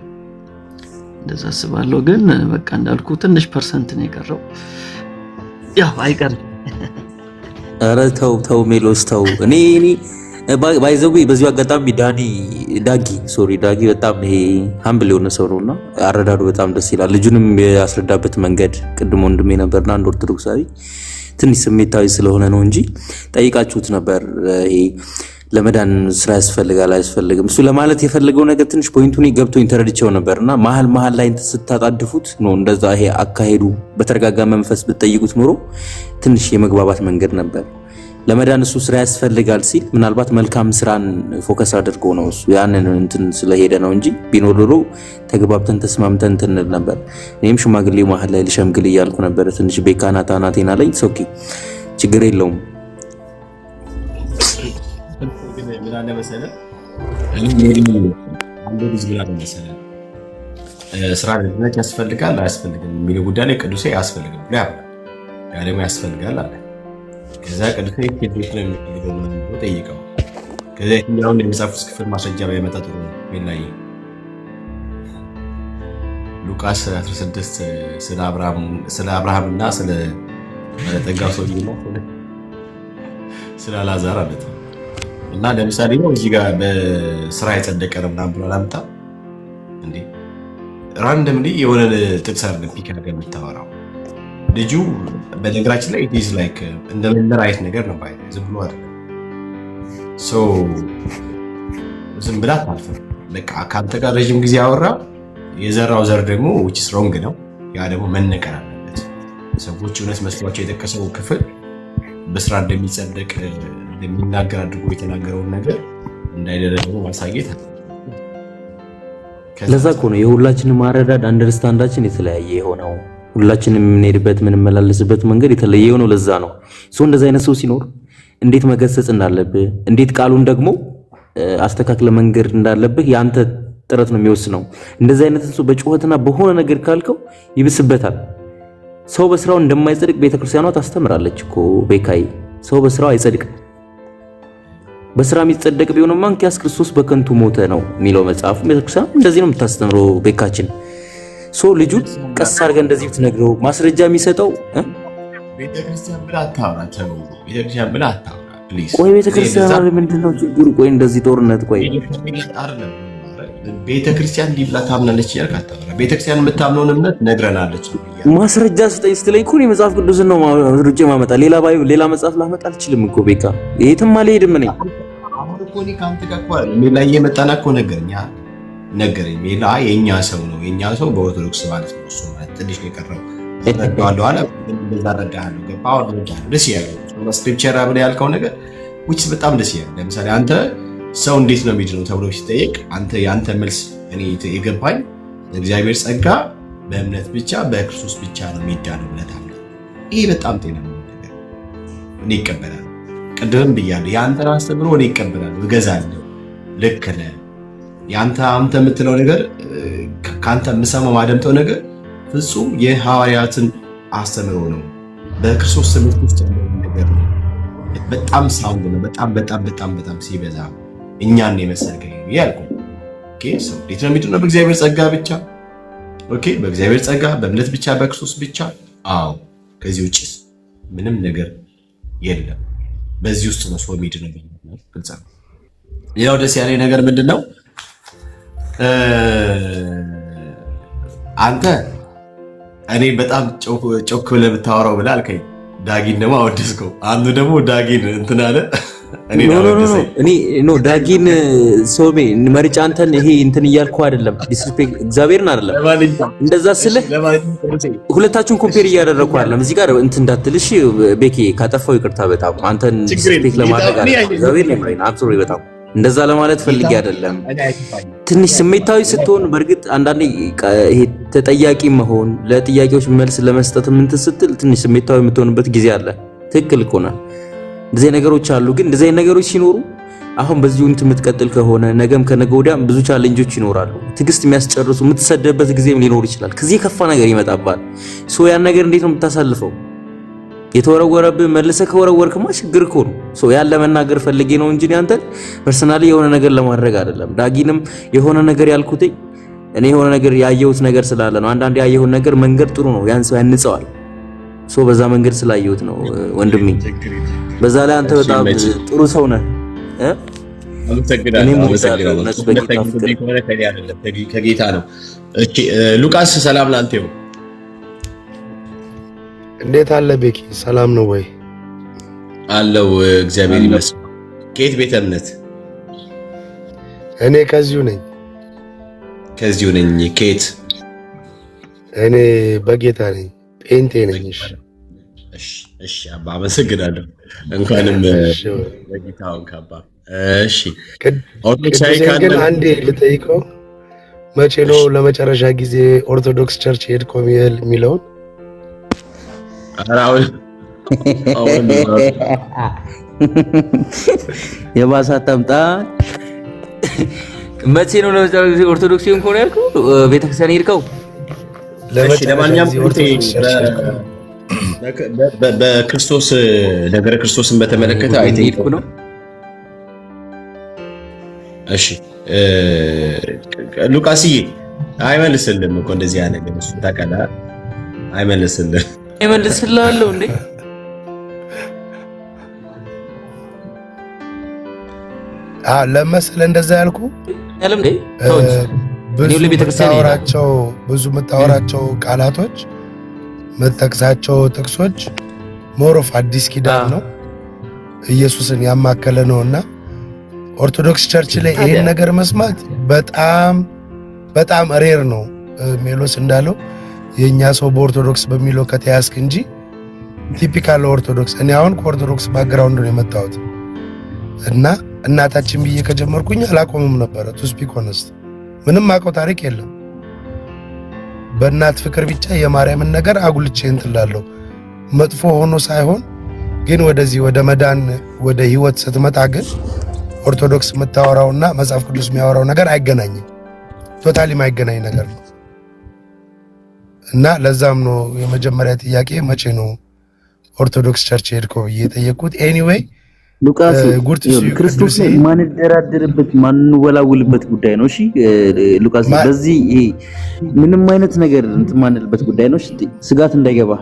እንደዛ አስባለሁ። ግን በቃ እንዳልኩ ትንሽ ፐርሰንት ነው የቀረው። ያው አይቀርም። ኧረ ተው ሜሎስ ተው። እኔ ባይዘው በዚሁ አጋጣሚ ዳጊ በጣም ይሄ ሀምብል የሆነ ሰው ነውና አረዳዱ በጣም ደስ ይላል። ልጁንም ያስረዳበት መንገድ ቅድም ወንድሜ ነበርና አንድ ኦርቶዶክሳዊ ትንሽ ስሜታዊ ስለሆነ ነው እንጂ ጠይቃችሁት ነበር። ይሄ ለመዳን ስራ ያስፈልጋል አያስፈልግም እሱ ለማለት የፈለገው ነገር ትንሽ ፖይንቱን ገብቶኝ ተረድቼው ነበርና መሀል ላይ ስታጣድፉት ነው እንደዛ። ይሄ አካሄዱ በተረጋጋ መንፈስ ብትጠይቁት ኖሮ ትንሽ የመግባባት መንገድ ነበር። ለመዳን እሱ ስራ ያስፈልጋል ሲል ምናልባት መልካም ስራን ፎከስ አድርጎ ነው እሱ ያንን እንትን ስለሄደ ነው እንጂ ቢኖር ኖሮ ተግባብተን ተስማምተን እንትን እንል ነበር። እኔም ሽማግሌ መሀል ላይ ልሸምግል እያልኩ ነበር። ትንሽ ቤካናታ ናቴና ላይ ኦኬ ችግር የለውም። ምን አለ መሰለህ ስራ ለድነት ያስፈልጋል አያስፈልግም የሚለው ጉዳይ ላይ ቅዱሴ አያስፈልግም ብሎ ያምናል። ያ ደግሞ ያስፈልጋል አለ። ከዛ ቅዱሴ እንዴት ነው የሚፈልገው ብሎ ጠይቀው። ከዛ የትኛውን የመጽሐፍ ቅዱስ ክፍል ማስረጃ ባይመጣ ጥሩ ነው ሚላይ ሉቃስ 16 ስለ አብርሃምና ስለ ባለጠጋው ሰውዬና ስለ አልዓዛር አለት እና ለምሳሌ ነው እዚህ ጋር በስራ የጸደቀ ነው ምናምን ብሎ አላመጣም እንዴ? ራንደምሊ የሆነ ጥቅስ አይደለም ፒክ አድርገህ የምታወራው። ልጁ በነገራችን ላይ ኢዝ ላይክ እንደ መምህር አይነት ነገር ነው ባይ ዝም ብሎ አይደለም። ሶ ዝም ብላ አታልፍም። በቃ ከአንተ ጋር ረዥም ጊዜ አወራ። የዘራው ዘር ደግሞ which is wrong ነው። ያ ደግሞ መነቀር አለበት። ሰዎች እውነት መስሏቸው የጠቀሰው ክፍል በስራ እንደሚጸደቅ እንደሚናገር አድርጎ የተናገረውን ነገር እንዳይደረጉ ማሳየት። ለዛ እኮ ነው የሁላችንም አረዳድ አንደርስታንዳችን የተለያየ የሆነው። ሁላችንም የምንሄድበት የምንመላለስበት መንገድ የተለየ የሆነው ለዛ ነው። ሰው እንደዛ አይነት ሰው ሲኖር እንዴት መገሰጽ እንዳለብህ፣ እንዴት ቃሉን ደግሞ አስተካክለ መንገድ እንዳለብህ ያንተ ጥረት ነው የሚወስነው። እንደዛ አይነት ሰው በጩኸትና በሆነ ነገር ካልከው ይብስበታል። ሰው በስራው እንደማይጸድቅ ቤተክርስቲያኗ ታስተምራለች እኮ ቤካይ። ሰው በስራው አይጸድቅም። በስራ የሚጸደቅ ቢሆንማ እንኪያስ ክርስቶስ በከንቱ ሞተ ነው የሚለው መጽሐፍ። ቤተክርስቲያን እንደዚህ ነው የምታስተምረው ቤካችን። ሶ ልጁን ቀስ አድርገህ እንደዚህ ብትነግረው ማስረጃ የሚሰጠው ቤተክርስቲያን ብላ አታውራ ተው። ቤተክርስቲያን ብላ አታውራ ፕሊዝ። ቆይ ቤተክርስቲያን ምንድነው ችግሩ? ቆይ እንደዚህ ጦርነት ቆይ ቤተክርስቲያን እንዲህ ብላ ታምናለች እያልክ አታውራ። ቤተክርስቲያን የምታምነውን እምነት ነግረናለች። ማስረጃ ስጠኝ ስትለኝ እኮ መጽሐፍ ቅዱስን ነው ሩጬ ማመጣ። ሌላ መጽሐፍ ላመጣ አልችልም እኮ ቤካ። የትም አልሄድም እኔ። አሁን እኮ እኔ ከአንተ ጋር እኮ አይደለም ሜላ እየመጣና እኮ ነገረኝ። ሜላ የእኛ ሰው ነው፣ የእኛ ሰው በኦርቶዶክስ ማለት ነው። እሱ ማለት ትንሽ ነው የቀረው። ረዳዋለሁ አለ እንደዛ ረዳሃለሁ። ገባህ? ረዳሃለሁ። ደስ ያለው ስክሪፕቸር ብለህ ያልከው ነገር which በጣም ደስ ያለው። ለምሳሌ አንተ ሰው እንዴት ነው የሚድነው ተብሎ ሲጠየቅ አንተ ያንተ መልስ እኔ የገባኝ እግዚአብሔር ጸጋ በእምነት ብቻ በክርስቶስ ብቻ ነው የሚዳነው ብለህ ታምናለህ። ይሄ በጣም ጤናማ ነገር እኔ ይቀበላል። ቅድምም ብያለሁ፣ የአንተን አስተምሮ እኔ ይቀበላለሁ፣ እገዛለሁ። ልክ ነህ። አንተ የምትለው ነገር ከአንተ የምሰማው ማደምጠው ነገር ፍጹም የሐዋርያትን አስተምሮ ነው። በክርስቶስ ትምህርት ውስጥ ያለው ነገር ነው። በጣም ሳውንድ ነው። በጣም ሲበዛ እኛን የመሰልከኝ ያልኩ ኦኬ። ሰው እንዴት ነው የሚድነው? በእግዚአብሔር ጸጋ ብቻ። ኦኬ፣ በእግዚአብሔር ጸጋ በእምነት ብቻ በክርስቶስ ብቻ። አዎ፣ ከዚህ ውጭ ምንም ነገር የለም። በዚህ ውስጥ ነው ሰው የሚድነው። ግልጽ ነው። ሌላው ደስ ያለኝ ነገር ምንድነው? አንተ እኔ በጣም ጮክ ብለህ ብታወራው ብለህ አልከኝ። ዳጊን ደግሞ አወደስከው። አንዱ ደግሞ ዳጊን እንትን አለ። እኔ ዳጊን ሶሜ መርጫ አንተን ይሄ እንትን እያልኩ አይደለም፣ ዲስሪስፔክት እግዚአብሔርን አይደለም እንደዛ ስልህ ሁለታችሁን ኮምፔር እያደረኩ አይደለም። እዚህ ጋር እንትን እንዳትልሽ ቤኪ፣ ካጠፋው ይቅርታ። በጣም አንተን ዲስሪስፔክት ለማድረግ አይደለም። እግዚአብሔር ነው ማለት አብሶሪ በጣም እንደዛ ለማለት ፈልጌ አይደለም። ትንሽ ስሜታዊ ስትሆን በእርግጥ አንዳንዴ ይሄ ተጠያቂ መሆን ለጥያቄዎች መልስ ለመስጠት ምን ስትል ትንሽ ስሜታዊ የምትሆንበት ጊዜ አለ። ትክክል እኮ ነው። እንደዚህ ነገሮች አሉ። ግን እንደዚህ ነገሮች ሲኖሩ አሁን በዚሁ እንትን የምትቀጥል ከሆነ ነገም ከነገ ወዲያም ብዙ ቻሌንጆች ይኖራሉ። ትዕግስት የሚያስጨርሱ የምትሰደበት ጊዜም ሊኖር ይችላል። ከዚህ የከፋ ነገር ይመጣባል። ሶ ያን ነገር እንዴት ነው የምታሳልፈው? የተወረወረብህ መልሰህ ከወረወርክማ ችግር እኮ ነው። ሶ ያን ለመናገር ፈልጌ ነው እንጂ አንተን ፐርሰናሊ የሆነ ነገር ለማድረግ አይደለም። ዳጊንም የሆነ ነገር ያልኩት እኔ የሆነ ነገር ያየሁት ነገር ስላለ ነው። አንዳንዴ ያየሁት ነገር መንገድ ጥሩ ነው፣ ያን ሰው ያንጸዋል። ሶ በዛ መንገድ ስላየሁት ነው ወንድሜ። በዛ ላይ አንተ በጣም ጥሩ ሰው ነህ። ከጌታ ነው። ሉቃስ ሰላም ላንተ ይሁን። እንዴት አለ ቤኪ? ሰላም ነው ወይ? አለው እግዚአብሔር ይመስገን። ከየት ቤተ እምነት? እኔ ከዚሁ ነኝ። ከየት? እኔ በጌታ ነኝ፣ ጴንጤ ነኝ። እሺ እሺ አባ አመሰግናለሁ። እንኳንም በጌታውን ካባ። እሺ ኦርቶዶክሳዊ ግን አንዴ ልጠይቀው፣ መቼ ነው ለመጨረሻ ጊዜ ኦርቶዶክስ ቸርች ሄድከው የሚለውን? አሁን የባሰ አታምጣ። መቼ ነው ለመጨረሻ ጊዜ ኦርቶዶክስ ሆንኩ ያልከው? ቤተክርስቲያን ሄድከው? ለማንኛውም በክርስቶስ ነገረ ክርስቶስን በተመለከተ አይተህ ነው። እሺ ሉቃስዬ አይመልስልም እኮ እንደዚህ ያለ ነገር እሱ ታውቃለህ። አይመልስልም። አይመልስልሃለሁ እንዴ? ለመሰለህ እንደዛ ያልኩ ያለም እንዴ? ብዙ የምታወራቸው ቃላቶች የምትጠቅሳቸው ጥቅሶች ሞሮፍ አዲስ ኪዳን ነው፣ ኢየሱስን ያማከለ ነውና ኦርቶዶክስ ቸርች ላይ ይሄን ነገር መስማት በጣም ሬር ነው። ሜሎስ እንዳለው የኛ ሰው በኦርቶዶክስ በሚለው ከተያዝክ እንጂ ቲፒካል ኦርቶዶክስ። እኔ አሁን ከኦርቶዶክስ ባክግራውንድ ነው የመጣሁት እና እናታችን ብዬ ከጀመርኩኝ አላቆምም ነበረ። ቱ ስፒክ ሆነስት ምንም አውቀው ታሪክ የለም። በእናት ፍቅር ብቻ የማርያምን ነገር አጉልቼ እንትላለሁ። መጥፎ ሆኖ ሳይሆን ግን ወደዚህ ወደ መዳን ወደ ህይወት ስትመጣ ግን ኦርቶዶክስ የምታወራውና መጽሐፍ ቅዱስ የሚያወራው ነገር አይገናኝም። ቶታሊ ማይገናኝ ነገር ነው እና ለዛም ነው የመጀመሪያ ጥያቄ መቼ ነው ኦርቶዶክስ ቸርች ሄድከው ብዬ የጠየቅኩት። ኤኒዌይ ሉቃስ ክርስቶስ ላይ ማንደራደርበት ማንወላውልበት ጉዳይ ነው። እሺ ሉቃስ በዚህ ምንም አይነት ነገር እንትን ማንልበት ጉዳይ ነው። ስጋት እንዳይገባ።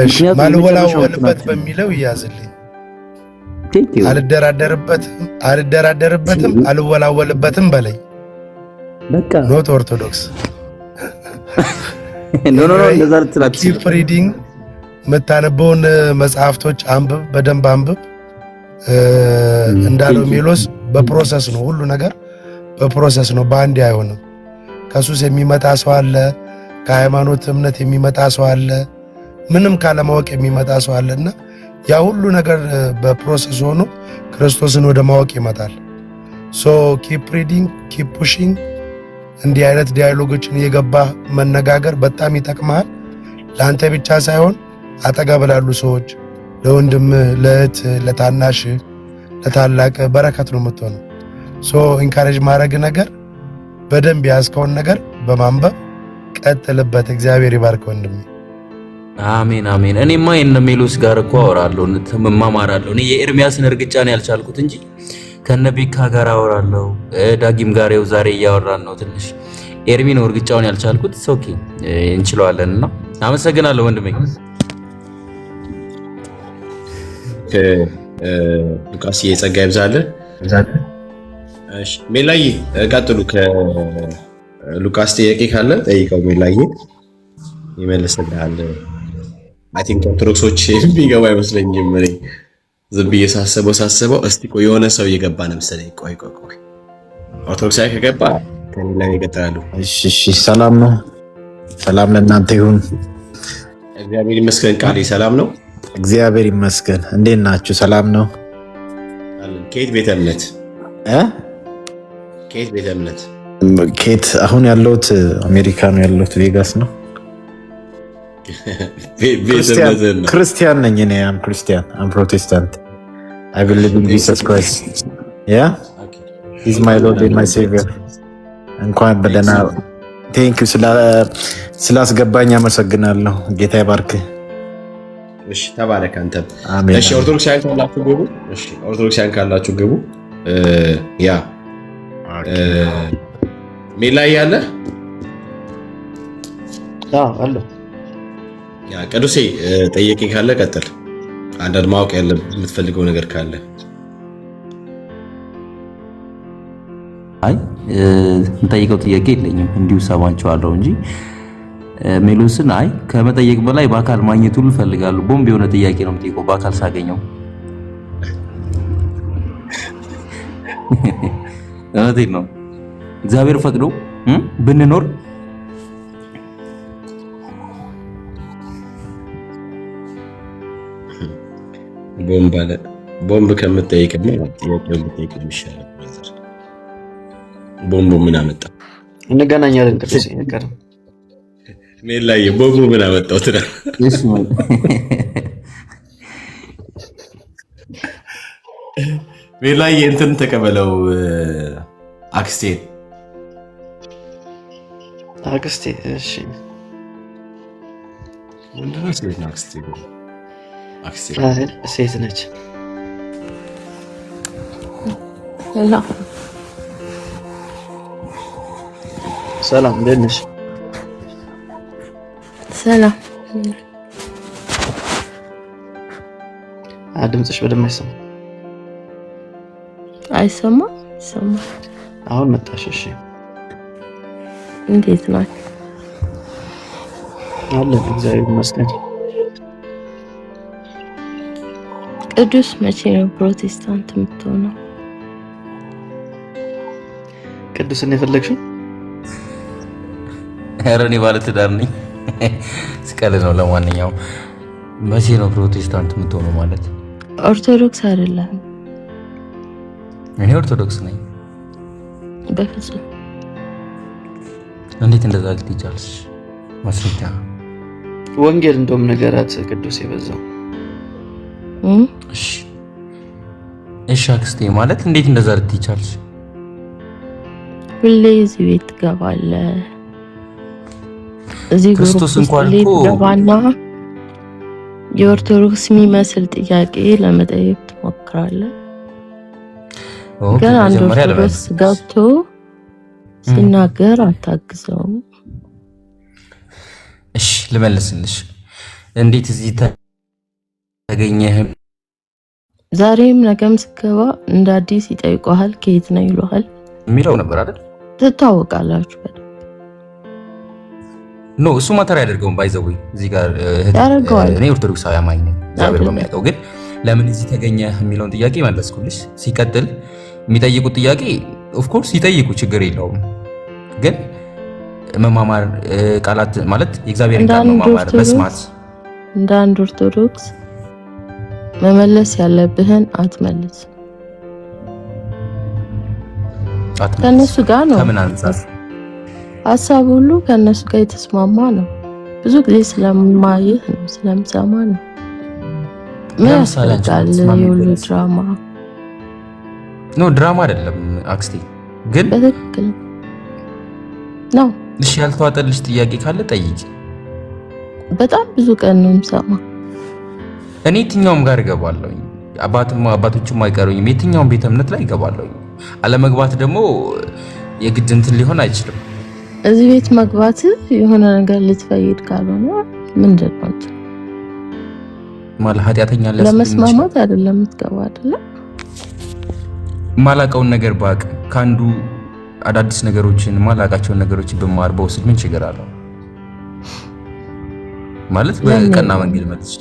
እሺ ማንወላውልበት በሚለው ይያዝልኝ። አልደራደርበትም አልወላወልበትም በለኝ። በቃ ኖት ኦርቶዶክስ ኖ እንደዛ ልትላችሁ። ኪፕ ሪዲንግ የምታነበውን መጽሐፍቶች አንብብ፣ በደንብ አንብብ። እንዳለው ሜሎስ በፕሮሰስ ነው፣ ሁሉ ነገር በፕሮሰስ ነው፣ በአንዴ አይሆንም። ከሱስ የሚመጣ ሰው አለ፣ ከሃይማኖት እምነት የሚመጣ ሰው አለ፣ ምንም ካለማወቅ የሚመጣ ሰው አለና ያ ሁሉ ነገር በፕሮሰስ ሆኖ ክርስቶስን ወደ ማወቅ ይመጣል። ሶ ኪፕ ሪዲንግ ኪፕ ፑሽንግ። እንዲህ አይነት ዲያሎጎችን እየገባ መነጋገር በጣም ይጠቅማል። ለአንተ ብቻ ሳይሆን አጠገብ ላሉ ሰዎች፣ ለወንድም፣ ለእህት፣ ለታናሽ፣ ለታላቅ በረከት ነው የምትሆነው። ሶ ኢንካሬጅ ማድረግ ነገር በደንብ ያዝከውን ነገር በማንበብ ቀጥልበት። እግዚአብሔር ይባርክ ወንድሜ። አሜን አሜን። እኔማ የነ ሜሎስ ጋር እኮ አወራለሁ እማማራለሁ። እኔ የኤርሚያስን እርግጫ ነው ያልቻልኩት እንጂ ከነቤካ ጋር አወራለሁ። ዳጊም ጋር ይኸው ዛሬ እያወራን ነው። ትንሽ ኤርሚ ነው እርግጫውን ያልቻልኩት። ኦኬ እንችለዋለንና አመሰግናለሁ ወንድሜ። ሉቃስ የጸጋ ይብዛልህ። እሺ ሜላይ ቀጥሉ። ከሉቃስ ጥያቄ ካለ ጠይቀው። ሜላይ ይመልስልሃል። አይ ቲንክ ኦርቶዶክሶች የሚገባ አይመስለኝም። እኔ ዝም ብዬ ሳስበው እስቲ ቆይ የሆነ ሰው እየገባ ነው መሰለኝ። ቆይ ኦርቶዶክሳዊ ከገባ ከሜላይ ይቀጥላሉ። እሺ ሰላም ነው። ሰላም ለእናንተ ይሁን። እግዚአብሔር ይመስገን። ቃሌ ሰላም ነው። እግዚአብሔር ይመስገን። እንዴት ናችሁ? ሰላም ነው። ከየት ቤተ እምነት? ከየት ቤተ እምነት? ከየት? አሁን ያለሁት አሜሪካ ነው ያለሁት፣ ቬጋስ ነው። ክርስቲያን ነኝ እኔ። አም ክርስቲያን፣ አም ፕሮቴስታንት። አይ ቢሊቭ ኢን ጂሰስ ክራይስት። ያ ሂዝ ማይ ሎርድ ኤንድ ማይ ሴቪየር። እንኳን በደህና ቴንክ ዩ ስላስገባኝ አመሰግናለሁ። ጌታ ይባርክ። እሺ ተባረክ አንተ። እሺ ኦርቶዶክሳውያን ካላችሁ ግቡ። እሺ ኦርቶዶክሳውያን ካላችሁ ግቡ። ያ ሜላይ ያለ አለ። ያ ቅዱሴ ጠየቄ ካለ ቀጥል። አንዳንድ ማወቅ ያለብህ የምትፈልገው ነገር ካለ። አይ የምጠይቀው ጥያቄ የለኝም፣ እንዲሁ ሰማቸዋለሁ እንጂ ሜሎስን አይ ከመጠየቅ በላይ በአካል ማግኘት ሁሉ እፈልጋለሁ። ቦምብ የሆነ ጥያቄ ነው የምጠይቀው በአካል ሳገኘው። እውነቴን ነው። እግዚአብሔር ፈቅዶ ብንኖር ቦምብ ከምትጠይቅማ ጥያቄውን ብትጠይቅ ይሻላል። ቦምቡ ምን አመጣ? እንገናኛለን ቅዱስ ይቀርም ሜላዬ ቦምቡ ምን አመጣው ትላ ሜላዬ እንትን ተቀበለው አክስቴ እሺ ምንድነው ሴት ነው አክስቴ ሴት ነች። ሰላም እንዴት ነሽ? ሰላም። ድምፅሽ በደንብ አይሰማም። አይሰማም? ይሰማል። አሁን መጣሽ። እሺ እንዴት ናት? አለን እግዚአብሔር ይመስገን። ቅዱስ መቼ ነው ፕሮቴስታንት የምትሆነው? ቅዱስን የፈለግሽው? ኧረ እኔ ባለትዳር ነኝ። ስቀል ነው። ለማንኛውም መቼ ነው ፕሮቴስታንት የምትሆነው ማለት? ኦርቶዶክስ አይደለም። እኔ ኦርቶዶክስ ነኝ። በፍጹም። እንዴት እንደዛ ልትይቻልሽ? ማስረጃ ወንጌል እንደውም ነገራት ቅዱስ የበዛው። እሺ አክስቴ ማለት እንዴት እንደዛ ልትይቻልሽ? ሁሌ እዚህ ቤት ትገባለህ። እዚህ ክርስቶስ እንኳን እኮ ገባና የኦርቶዶክስ የሚመስል ጥያቄ ለመጠየቅ ትሞክራለህ። ግን አንድ ኦርቶዶክስ ገብቶ ሲናገር አታግዘውም። እሺ ልመልስልሽ። እንዴት እዚህ ተገኘህ? ዛሬም ነገም ስገባ እንደ አዲስ ይጠይቀዋል። ከየት ነው ይሏል የሚለው ነበር አይደል? ትታወቃላችሁ በደንብ። ኖ እሱ ማተር ያደርገውም ባይዘው እዚህ ጋር ያደርገዋል። እኔ ኦርቶዶክሳዊ አማኝ ነኝ እግዚአብሔር በሚያውቀው። ግን ለምን እዚህ ተገኘህ የሚለውን ጥያቄ መለስኩልሽ። ሲቀጥል የሚጠይቁት ጥያቄ ኦፍ ኮርስ ይጠይቁ፣ ችግር የለውም። ግን መማማር ቃላት ማለት የእግዚአብሔርን ቃል መማማር መስማት፣ እንደ አንድ ኦርቶዶክስ መመለስ ያለብህን አትመልስ። ከነሱ ጋር ነው። ከምን አንፃር? ሀሳብ ሁሉ ከነሱ ጋር የተስማማ ነው። ብዙ ጊዜ ስለማየህ ነው፣ ስለምሰማ ነው። ምን ያስፈልጋል የሁሉ ድራማ? ኖ ድራማ አይደለም አክስቴ። ግን በትክክል ነው። እሺ ያልተዋጠልሽ ጥያቄ ካለ ጠይቂ። በጣም ብዙ ቀን ነው የምሰማ። እኔ የትኛውም ጋር እገባለሁ። አባቶችም አይቀሩኝም። የትኛውም ቤተ እምነት ላይ እገባለሁ። አለመግባት ደግሞ የግድ እንትን ሊሆን አይችልም። እዚህ ቤት መግባት የሆነ ነገር ልትፈይድ ካልሆነ ምንድን ነው ማለት? ኃጢአተኛ ለመስማማት አይደለም የምትገባ አይደለም። ማላቀውን ነገር ባቅ ካንዱ አዳዲስ ነገሮችን ማላቃቸውን ነገሮችን በማር በውስጥ ምን ችግር አለው? ማለት በቀና መንገድ መልስ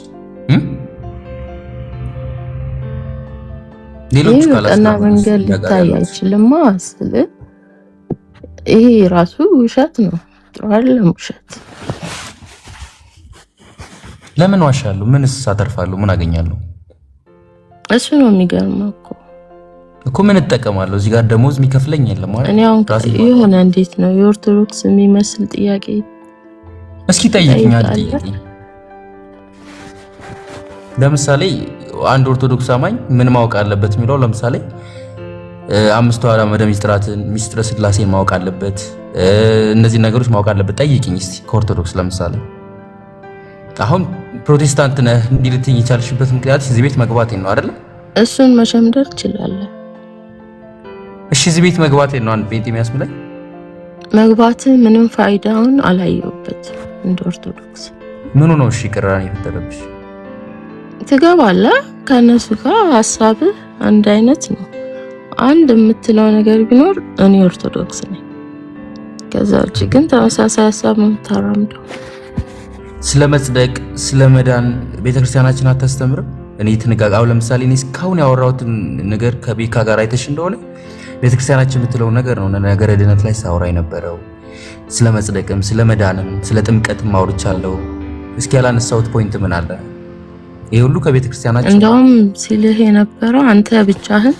ሌሎች ቀና መንገድ ሊታይ አይችልም። አስል ይሄ ራሱ ውሸት ነው። ጥሩ አይደለም ውሸት። ለምን ዋሻለሁ? ምንስ አተርፋለሁ? ምን አገኛለሁ? እሱ ነው የሚገርመው እኮ ምን እጠቀማለሁ? እዚህ ጋር ደሞዝ የሚከፍለኝ የለም ማለት እኔ አሁን የሆነ እንዴት ነው የኦርቶዶክስ የሚመስል ጥያቄ እስኪ ጠይቅኝ። አጥይቂ። ለምሳሌ አንድ ኦርቶዶክስ አማኝ ምን ማወቅ አለበት የሚለው ለምሳሌ አምስቱ አዕማደ ምስጢራትን ምስጢረ ሥላሴን ማወቅ አለበት። እነዚህ ነገሮች ማወቅ አለበት። ጠይቅኝ እስቲ ከኦርቶዶክስ ለምሳሌ አሁን ፕሮቴስታንት ነህ እንዲልትኝ የቻልሽበት ምክንያት እዚህ ቤት መግባቴ ነው አይደል? እሱን መሸምደር ትችላለህ። እሺ እዚህ ቤት መግባቴ ነው አንድ ጴንጤ የሚያስብለኝ? መግባት ምንም ፋይዳውን አላየሁበት እንደ ኦርቶዶክስ። ምኑ ነው እሺ ቅራኔ የፈጠረብሽ? ትገባለህ፣ ከነሱ ጋር ሀሳብህ አንድ አይነት ነው። አንድ የምትለው ነገር ቢኖር እኔ ኦርቶዶክስ ነኝ። ከዛ ውጭ ግን ተመሳሳይ ሀሳብ ነው የምታራምደው። ስለ መጽደቅ ስለ መዳን ቤተክርስቲያናችን አታስተምርም? እኔ ትንቃቃው ለምሳሌ እኔ እስካሁን ያወራሁትን ነገር ከቤካ ጋር አይተሽ እንደሆነ ቤተክርስቲያናችን የምትለው ነገር ነው ነገረ ድነት ላይ ሳወራ የነበረው። ስለ መጽደቅም ስለ መዳንም ስለ ጥምቀትም አውርቻለሁ። እስኪ ያላነሳሁት ፖይንት ምን አለ? ይሄ ሁሉ ከቤተ ክርስቲያናችን እንደውም ሲልህ የነበረው አንተ ብቻህን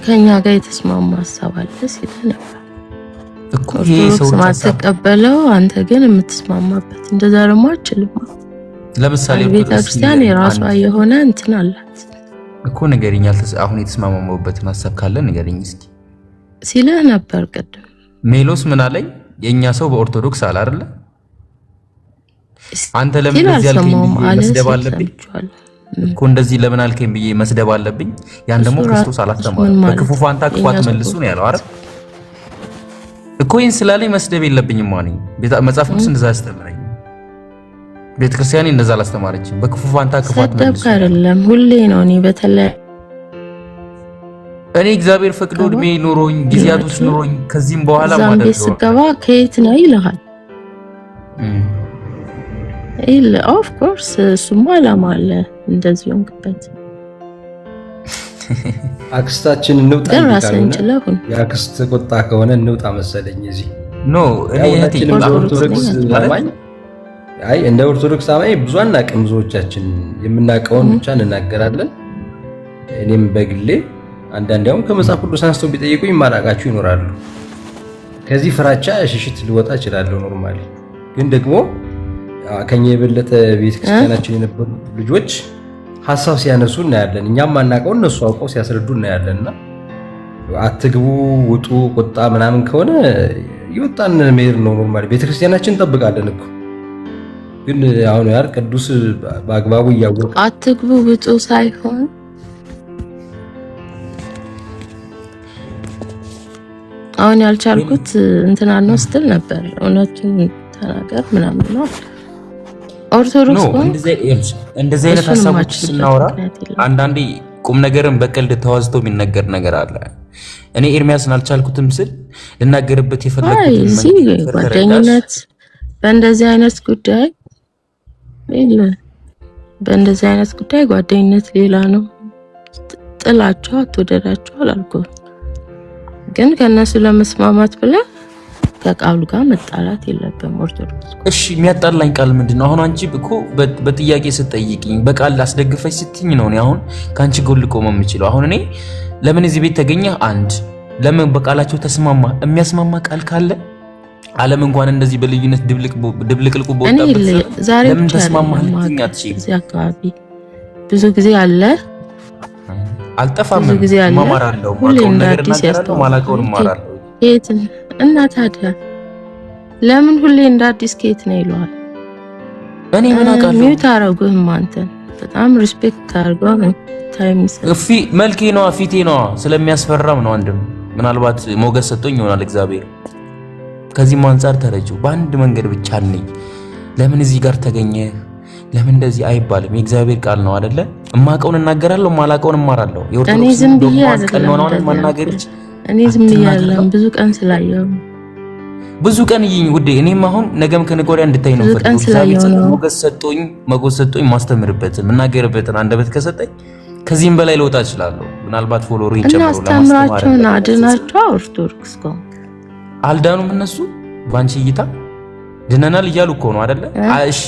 ከኛ ጋር የተስማማ ሐሳብ አለ ሲልህ ነበር እኮ። ይሄ ሰው ማተቀበለው አንተ ግን የምትስማማበት እንደዛ ደግሞ አችልም። ለምሳሌ ቤተ ክርስቲያን የራሷ የሆነ እንትን አላት እኮ። ንገሪኝ፣ አሁን የተስማማማበትን ሐሳብ ካለ ንገሪኝ እስኪ ሲልህ ነበር ቅድም። ሜሎስ ምን አለኝ? የኛ ሰው በኦርቶዶክስ አለ አይደል? አንተ ለምን እንደዚህ አልከኝ ብዬ መስደብ አለብኝ እኮ። እንደዚህ ለምን አልከኝ ብዬ መስደብ አለብኝ? ያን ደግሞ ክርስቶስ አላስተማረም። በክፉ ፋንታ ክፉ አትመልሱ ነው ያለው አይደል እኮ። ይሄን ስላለኝ መስደብ የለብኝም ማለት መጽሐፍ ቅዱስ እንደዛ ያስተምረኝ። ቤተክርስቲያን እንደዛ አላስተማረችም። በክፉ ፋንታ ክፉ አትመልሱ አይደለም ሁሌ ነው። እኔ እግዚአብሔር ፈቅዶ እድሜ ኖሮኝ ጊዜያቶች ኖሮኝ ከዚህም በኋላ ማለት ነው ስገባ ከየት ነው ይልሃል። ኦፍ ኮርስ እሱማ ዓላማ አለ እንደዚህ ሆንክበት። አክስታችን እንውጣ ይላል። የአክስት ቁጣ ከሆነ እንውጣ መሰለኝ እዚህ ኖ እኔ ኦርቶዶክስ አማኝ እንደ ኦርቶዶክስ አማኝ ብዙ አናውቅም። ብዙዎቻችን የምናውቀውን ብቻ እንናገራለን። እኔም በግሌ አንዳንድ ያው ከመጽሐፍ ቅዱስ አንስተው ቢጠይቁኝ ማራቃቸው ይኖራሉ። ከዚህ ፍራቻ ሽሽት ልወጣ እችላለሁ ኖርማሊ። ግን ደግሞ ከኛ የበለጠ ቤተክርስቲያናችን የነበሩ ልጆች ሐሳብ ሲያነሱ እናያለን። እኛም ማናውቀው እነሱ አውቀው ሲያስረዱ እናያለንና አትግቡ፣ ውጡ፣ ቁጣ ምናምን ከሆነ ይወጣን መሄድ ነው ኖርማሊ። ቤተክርስቲያናችን እንጠብቃለን እኮ። ግን አሁን ያር ቅዱስ በአግባቡ እያወቀ አትግቡ ውጡ ሳይሆን አሁን ያልቻልኩት እንትና ነው ስትል ነበር። እውነቱን ተናገር ምናምን ነው። ኦርቶዶክስ እንደዚህ አይነት ሐሳቦች ስናወራ አንዳንዴ ቁም ነገርን በቀልድ ተዋዝቶ የሚነገር ነገር አለ። እኔ ኤርሚያስን አልቻልኩትም ስል ልናገርበት የፈለኩት ጓደኝነት በእንደዚህ አይነት ጉዳይ ጓደኝነት ሌላ ነው። ጥላቸው አትወደዳቸው አላልኩም። ግን ከነሱ ለመስማማት ብለ ከቃሉ ጋር መጣላት የለብም። ኦርቶዶክስ እሺ፣ የሚያጣላኝ ቃል ምንድነው? አሁን አንቺ እኮ በጥያቄ ስትጠይቂኝ በቃል አስደግፈሽ ስትኝ ነው እኔ አሁን ካንቺ ጎን ልቆም የምችለው። አሁን እኔ ለምን እዚህ ቤት ተገኘ? አንድ ለምን በቃላቸው ተስማማ? የሚያስማማ ቃል ካለ ዓለም እንኳን እንደዚህ በልዩነት ድብልቅልቁ ቦታበት ለምን ተስማማ? እዚህ አካባቢ ብዙ ጊዜ አለ አልጠፋም። ማማራለሁ ማቆም ነገር እናገራለሁ፣ ማላቀውን ማራለሁ። ከየት እና ታዲያ ለምን ሁሌ እንደ አዲስ ከየት ነው ይለዋል? እኔ ምን አውቃለሁ? ሚውት አደረጉህም አንተን በጣም ሪስፔክት አድርገው ነው ታይም መልኬ ነው ፊቴ ነው ስለሚያስፈራም ነው። አንድም ምናልባት ሞገስ ሰጥቶኝ ይሆናል እግዚአብሔር። ከዚህም አንፃር ተረጂው በአንድ መንገድ ብቻ ነኝ። ለምን እዚህ ጋር ተገኘ? ለምን እንደዚህ አይባልም? የእግዚአብሔር ቃል ነው አይደለ? እማቀውን እናገራለሁ፣ ማላቀውን እማራለሁ። እኔ ዝም ብዬ አይደለም ማናገር እኔ ዝም ብዬ አይደለም ብዙ ቀን ስላየው ብዙ ቀን ይኝ ውዴ። እኔም አሁን ነገም ከነገ ወዲያ እንድታይ ነው ፈጥቶ እግዚአብሔር ሞገስ ሰጥቶኝ ማስተምርበትን መናገርበትን አንደበት ከሰጠኝ ከዚህም በላይ ልወጣ እችላለሁ። ምናልባት ፎሎወር ይጨምሩ ለማስተማር አድናቸው። ኦርቶዶክስ ጋር አልዳኑም እነሱ ባንቺ እይታ ድነናል እያሉ እኮ ነው አይደለ? እሺ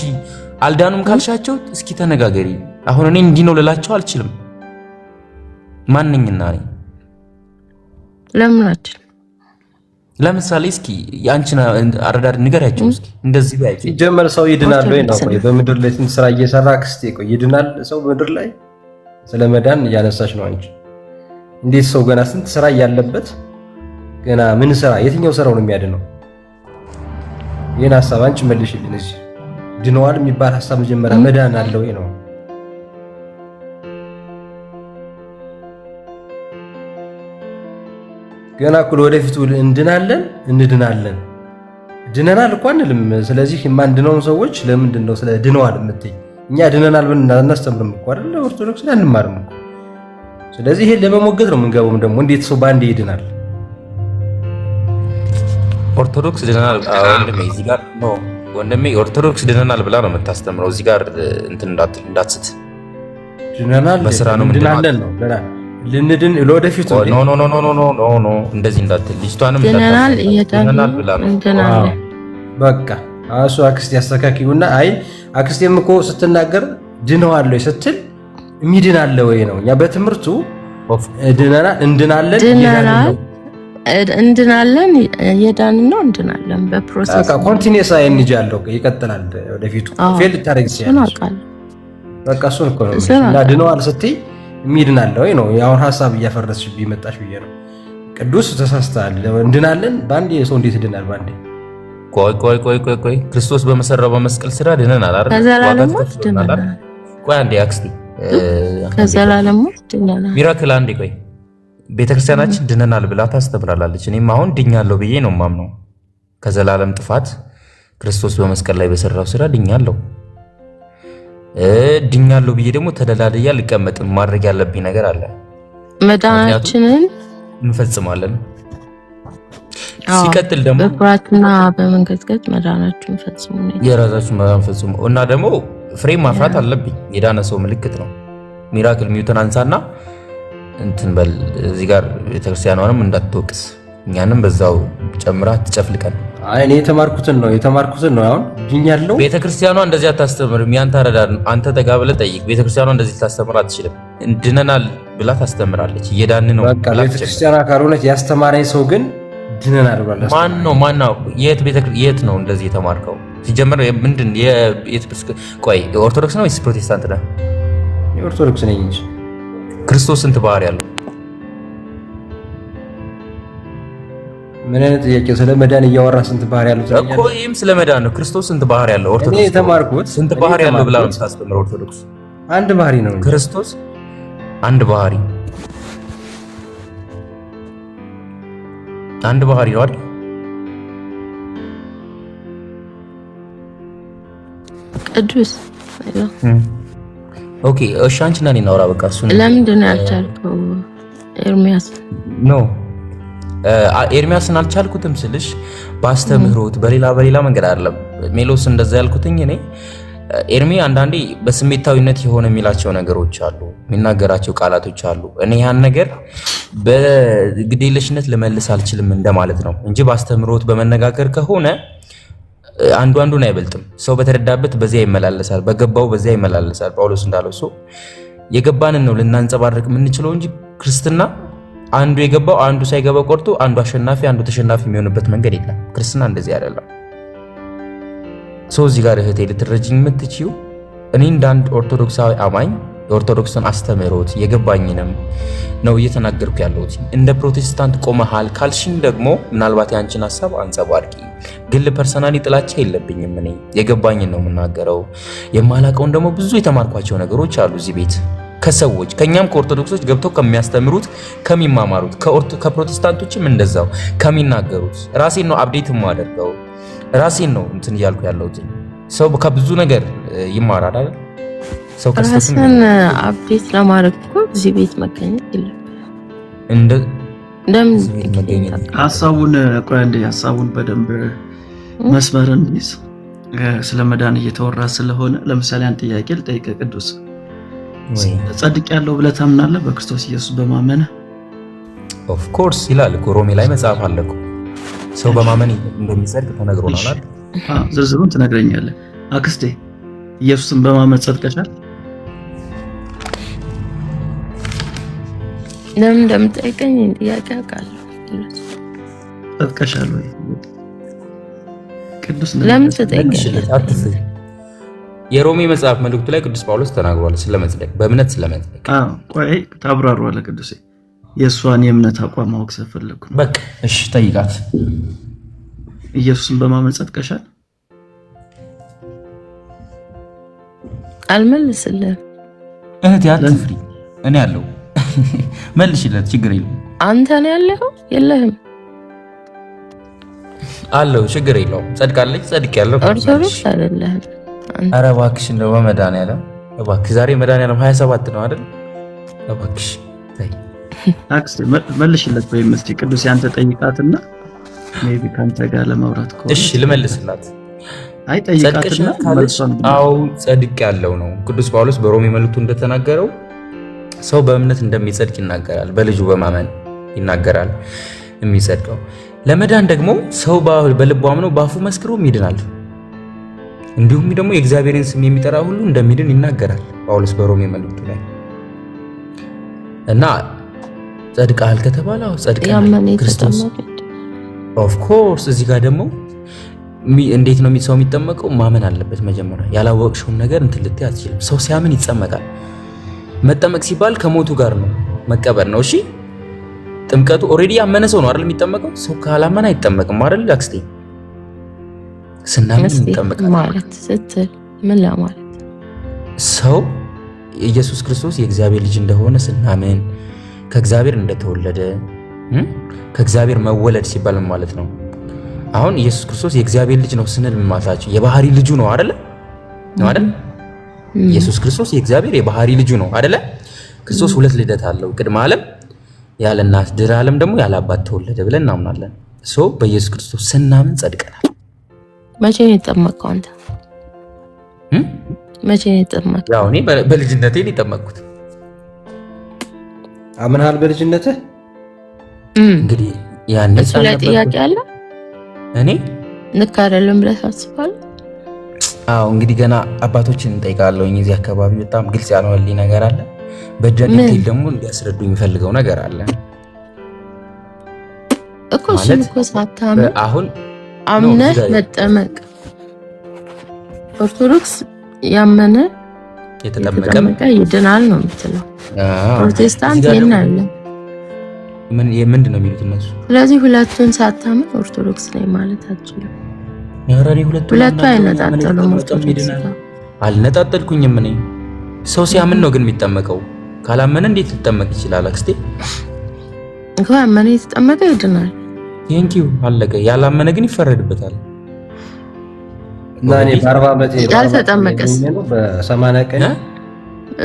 አልዳኑም ካልሻቸው እስኪ ተነጋገሪ። አሁን እኔ እንዲህ ነው ልላቸው አልችልም። ማንኝና ነኝ ለምናችን ለምሳሌ እስኪ ያንቺና አረዳድ ንገሪያቸው እስኪ እንደዚህ ባይጭ ሲጀመር ሰው ይድናል ወይ ነው? በምድር ላይ ስንት ስራ እየሰራ ክስቴ ቆይ ይድናል ሰው በምድር ላይ ስለመዳን እያነሳሽ ነው አንቺ። እንዴት ሰው ገና ስንት ስራ እያለበት ገና ምን ስራ የትኛው ስራው ነው የሚያድነው? ይሄን ሐሳብ አንቺ መልሽልኝ። እዚህ ድነዋል የሚባል ሐሳብ መጀመሪያ መዳን አለ ወይ ነው? ገና እኮ ወደፊቱ እንድናለን ድነናል እኮ አንልም። ስለዚህ የማንድነው ሰዎች ለምንድን ነው ስለ ድነዋል የምትይ? እኛ ድነናል ብለን እናስተምርም እኮ አይደል? ኦርቶዶክስ ላይ አንማርም እኮ። ስለዚህ ይሄን ለመሞገት ነው የምንገባው። ደግሞ እንዴት ሰው ባንዴ ይድናል? ኦርቶዶክስ ድነናል ወንድሜ፣ እዚህ ጋር ነው ወንድሜ፣ ኦርቶዶክስ ድነናል ብላ ነው የምታስተምረው። እዚህ ጋር እንትን እንዳትስት። ድነናል በስራ ነው ምንድናለን ነው ገና ልንድን ለወደፊቱ ኖ ኖ ኖ ኖ ኖ ኖ እንደዚህ እንዳትል። ልጅቷንም ድነናል ብላ ነው በቃ እሱ አክስቴ ያስተካክዩና። አይ አክስቴም እኮ ስትናገር ድነዋል ወይ ስትል የሚድን አለ ወይ ነው። እኛ በትምህርቱ ድነናል፣ እንድናለን፣ እንድናለን፣ የዳንን ነው፣ እንድናለን። በፕሮሰስ ኮንቲኒየስ አይንጅ ያለው ይቀጥላል ወደፊቱ ፌል ልታደርግ ሲያለሽ በቃ እሱን እኮ ነው እና ድነዋል ስትይ የሚድን አለ ወይ ነው። ያውን ሐሳብ እያፈረስሽ ቢመጣሽ ብዬ ነው። ቅዱስ ተሳስተሃል። እንድናለን ባንዴ ሰው እንዴት ይድናል ባንዴ? ቆይ ክርስቶስ በመሰራው በመስቀል ስራ ድነናል አይደል? ከዘላለም ሞት ድነናል። ቆይ አንዴ አክስቴ ከዘላለም ሞት ድነናል። ሚራክል አንዴ ቆይ ቤተክርስቲያናችን ድነናል ብላ ታስተምራለች። እኔም አሁን ድኛለሁ ብዬ ነው የማምነው። ከዘላለም ጥፋት ክርስቶስ በመስቀል ላይ በሰራው ስራ ድኛለሁ። ድኛለሁ ብዬ ደግሞ ተደላድያ ልቀመጥም ማድረግ ያለብኝ ነገር አለ። መዳናችንን እንፈጽማለን። ሲቀጥል ደግሞ በፍራትና በመንገዝገዝ መዳናችሁን ፈጽሙ ነው የራሳችሁን መዳን ፈጽሙ እና ደግሞ ፍሬ ማፍራት አለብኝ። የዳነ ሰው ምልክት ነው። ሚራክል ሚውተን አንሳና እንትን በል እዚህ ጋር ቤተክርስቲያኗንም እንዳትወቅስ እኛንም በዛው ጨምራ ትጨፍልቀን። አይ እኔ የተማርኩትን ነው አሁን ድኛለሁ። ቤተክርስቲያኗ እንደዚህ አታስተምርም። ያንተ አረዳድ አንተ ተጋብለ ጠይቅ። ቤተክርስቲያኗ እንደዚህ ታስተምር አትችልም። እንድነናል ብላ ታስተምራለች። እየዳን ነው በቃ ቤተክርስቲያኗ ካልሆነች ያስተማረኝ ሰው ግን ድነናል ብላ ማን ነው የት ነው እንደዚህ የተማርከው? ሲጀምር ምንድን ቆይ ኦርቶዶክስ ነው ወይስ ፕሮቴስታንት ነህ? የኦርቶዶክስ ነኝ እንጂ። ክርስቶስ ስንት ባህሪ ያለው? ምን አይነት ጥያቄ? ስለ መዳን እያወራ ስንት ባህሪ ያለው እኮ ይህም ስለ መዳን ነው። ክርስቶስ ስንት ባህሪ ያለው? ኦርቶዶክስ እኔ የተማርኩት ስንት ባህሪ ያለው ብላ ነው የምታስተምረው ኦርቶዶክስ? አንድ ባህሪ ነው። ክርስቶስ አንድ ባህሪ ነው አይደል? ቅዱስ ኦኬ እሺ፣ አንቺና እኔ እናውራ በቃ። እሱ ለምንድን ነው ያልቻልከው ኤርሚያስ? ኖ ኤርሚያስን አልቻልኩትም ስልሽ በአስተምህሮት በሌላ መንገድ አይደለም ሜሎስ እንደዛ ያልኩትኝ። እኔ ኤርሚ አንዳንዴ በስሜታዊነት የሆነ የሚላቸው ነገሮች አሉ፣ የሚናገራቸው ቃላቶች አሉ። እኔ ያን ነገር በግዴለሽነት ልመልስ አልችልም እንደማለት ነው እንጂ በአስተምህሮት በመነጋገር ከሆነ አንዱን አይበልጥም። ሰው በተረዳበት በዚያ ይመላለሳል፣ በገባው በዚያ ይመላለሳል። ጳውሎስ እንዳለው ሰው የገባንን ነው ልናንጸባርቅ የምንችለው እንጂ ክርስትና አንዱ የገባው አንዱ ሳይገባው ቆርጦ አንዱ አሸናፊ አንዱ ተሸናፊ የሚሆንበት መንገድ የለም። ክርስትና እንደዚህ አይደለም። ሰው እዚህ ጋር እህቴ ልትረጅኝ የምትችይው እኔ እንደ አንድ ኦርቶዶክሳዊ አማኝ የኦርቶዶክስን አስተምህሮት የገባኝንም ነው እየተናገርኩ ያለሁት። እንደ ፕሮቴስታንት ቆመሃል ካልሽኝ ደግሞ ምናልባት ያንቺን ሐሳብ አንጸባርቂ። ግል ፐርሰናሊ ጥላቻ የለብኝም። እኔ የገባኝን ነው የምናገረው። የማላቀውን ደግሞ ብዙ የተማርኳቸው ነገሮች አሉ እዚህ ቤት ከሰዎች ከኛም ከኦርቶዶክሶች ገብተው ከሚያስተምሩት ከሚማማሩት ከፕሮቴስታንቶችም እንደዛው ከሚናገሩት ራሴን ነው አፕዴት የማደርገው። ራሴን ነው እንትን እያልኩ ያለሁት። ሰው ከብዙ ነገር ይማራል አይደል? ሰው ራስን አፕዴት ለማድረግ እኮ እዚህ ቤት መገኘት የለብህም። ሀሳቡን በደንብ መስመርን ይዝ። ስለ መዳን እየተወራ ስለሆነ ለምሳሌ አንድ ጥያቄ ልጠይቅ ቅዱስ፣ ጸድቅ ያለው ብለህ ታምናለህ በክርስቶስ ኢየሱስ በማመን? ኦፍ ኮርስ ይላል እኮ ሮሜ ላይ መጽሐፍ አለ እኮ ሰው በማመን እንደሚጸድቅ ተነግሮናል። ዝርዝሩን ትነግረኛለህ። አክስቴ ኢየሱስን በማመን ጸድቀሻል? ለምን እንደምጠይቀኝ ጥያቄ አውቃለሁ። ጸድቀሻል ወይ ቅዱስ? ለምን ትጠይቀኛለህ? የሮሜ መጽሐፍ መልእክቱ ላይ ቅዱስ ጳውሎስ ተናግሯል ስለመጽደቅ፣ በእምነት ስለመጽደቅ። ቆይ ታብራራዋለህ ቅዱሴ። የእሷን የእምነት አቋም ማወቅ ስለፈለኩ ነው። በቃ እሺ ጠይቃት። ኢየሱስን በማመን ጸድቀሻል? አልመልስልህም እህቴ አትፍሪ፣ እኔ ያለው መልሽለት፣ ችግር የለውም። አንተ ነው ያለኸው? የለህም አለው፣ ችግር የለውም። ጸድቃለች፣ ጸድቄያለሁ። ኦርቶዶክስ አይደለህም? ኧረ እባክሽ እንደው በመድኃኒዓለም እባክሽ፣ ዛሬ መድኃኒዓለም 27 ነው አይደል? እባክሽ ተይ አክስቴ መልሽለት። ወይም እስቲ ቅዱስ ያንተ ጠይቃትና ሜቢ ካንተ ጋር ለማውራት ከሆነ እሺ ልመልስላት። አይ ጠይቃትና መልሷን። አዎ ጸድቄያለሁ ነው ቅዱስ ጳውሎስ በሮሜ መልእክቱ እንደተናገረው ሰው በእምነት እንደሚጸድቅ ይናገራል። በልጁ በማመን ይናገራል የሚጸድቀው። ለመዳን ደግሞ ሰው በልቡ አምኖ በአፉ መስክሮ ይድናል። እንዲሁም ደግሞ የእግዚአብሔርን ስም የሚጠራ ሁሉ እንደሚድን ይናገራል ጳውሎስ በሮሜ መልእክቱ ላይ። እና ጸድቀሃል ከተባለ ጸድቀሃል ክርስቶስ ኦፍ ኮርስ። እዚህ ጋር ደግሞ እንዴት ነው ሰው የሚጠመቀው? ማመን አለበት መጀመሪያ። ያላወቅሽውን ነገር እንትን ልትይ አትችልም። ሰው ሲያምን ይጠመቃል። መጠመቅ ሲባል ከሞቱ ጋር ነው መቀበር ነው። እሺ ጥምቀቱ ኦሬዲ ያመነ ሰው ነው አይደል የሚጠመቀው? ሰው ካላመነ አይጠመቅም አይደል አክስቴ? ስናምን እንጠመቃለን ማለት ስትል ምን ለማለት? ሰው ኢየሱስ ክርስቶስ የእግዚአብሔር ልጅ እንደሆነ ስናምን ከእግዚአብሔር እንደተወለደ ከእግዚአብሔር መወለድ ሲባል ማለት ነው። አሁን ኢየሱስ ክርስቶስ የእግዚአብሔር ልጅ ነው ስንል ምን ማለታችን? የባህሪ ልጁ ነው አይደል? ነው አይደል? ኢየሱስ ክርስቶስ የእግዚአብሔር የባህሪ ልጁ ነው አይደል? ክርስቶስ ሁለት ልደት አለው። ቅድመ ዓለም ያለ እናት፣ ድህረ ዓለም ደግሞ ያለ አባት ተወለደ ብለን እናምናለን። ሶ በኢየሱስ ክርስቶስ ስናምን ጸድቀናል። መቼ ነው የተጠመቀው አንተ? መቼ ነው የተጠመቀው? ያው እኔ በልጅነቴ ነው የተጠመቅኩት። አምናል በልጅነትህ? እንግዲህ ያኔ ጥያቄ አለ እኔ ልክ አይደለም ብለህ ታስባለህ? አዎ እንግዲህ ገና አባቶችን እንጠይቃለሁ። እዚህ አካባቢ በጣም ግልጽ ያልሆነልኝ ነገር አለ። በደንብ ደግሞ እንዲያስረዱ የሚፈልገው ነገር አለ እኮ። እሱን እኮ ሳታምን አሁን አምነህ መጠመቅ ኦርቶዶክስ ያመነ የተጠመቀ ይድናል ነው የምትለው። ፕሮቴስታንት ይሄን አለ። ምንድን ነው የሚሉት እነሱ? ስለዚህ ሁለቱን ሳታምን ኦርቶዶክስ ላይ ማለት አትችልም። ሁለቱ አይነጣጠሉም። ኦርቶዶክስ አልነጣጠልኩኝም። እኔ ሰው ሲያምን ነው ግን የሚጠመቀው። ካላመነ እንዴት ሊጠመቅ ይችላል አክስቴ? እኮ ያመነ የተጠመቀ ይድናል። ቴንኪው አለቀ። ያላመነ ግን ይፈረድበታል። እና እኔ በ40 ዓመቴ ያልተጠመቀስ በ80 ቀን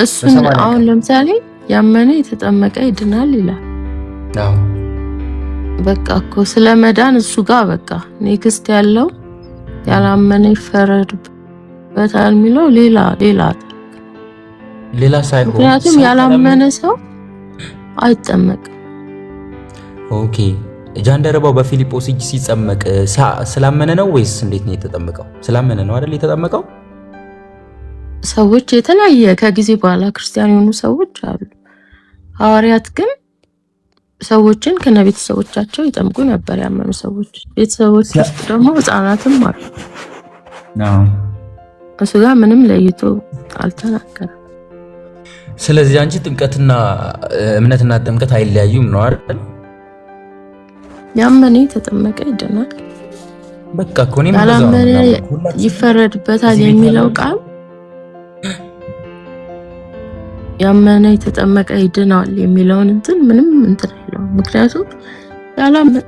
እሱን አሁን ለምሳሌ ያመነ የተጠመቀ ይድናል ይላል። አዎ በቃ እኮ ስለ መዳን እሱ ጋር በቃ ኔክስት ያለው ያላመነ ይፈረድበታል የሚለው ሌላ ሳይሆን፣ ምክንያቱም ያላመነ ሰው አይጠመቅም። ኦኬ ጃንደረባው በፊልጶስ እጅ ሲጠመቅ ስላመነ ነው ወይስ እንዴት ነው የተጠመቀው? ስላመነ ነው አይደል የተጠመቀው? ሰዎች የተለያየ ከጊዜ በኋላ ክርስቲያን የሆኑ ሰዎች አሉ። ሐዋርያት ግን ሰዎችን ከነቤተሰቦቻቸው ይጠምቁ ነበር፣ ያመኑ ሰዎች። ቤተሰቦች ውስጥ ደግሞ ሕፃናትም አሉ። እሱ ጋር ምንም ለይቶ አልተናገረም። ስለዚህ አንቺ ጥምቀትና እምነትና ጥምቀት አይለያዩም ነው አይደል? ያመነ የተጠመቀ ይድናል። በቃ እኮ እኔም ያላመነ ይፈረድበታል የሚለው ቃል ያመነ የተጠመቀ ይድናል የሚለውን ምንም እንትን አይለው። ምክንያቱም ያላመነ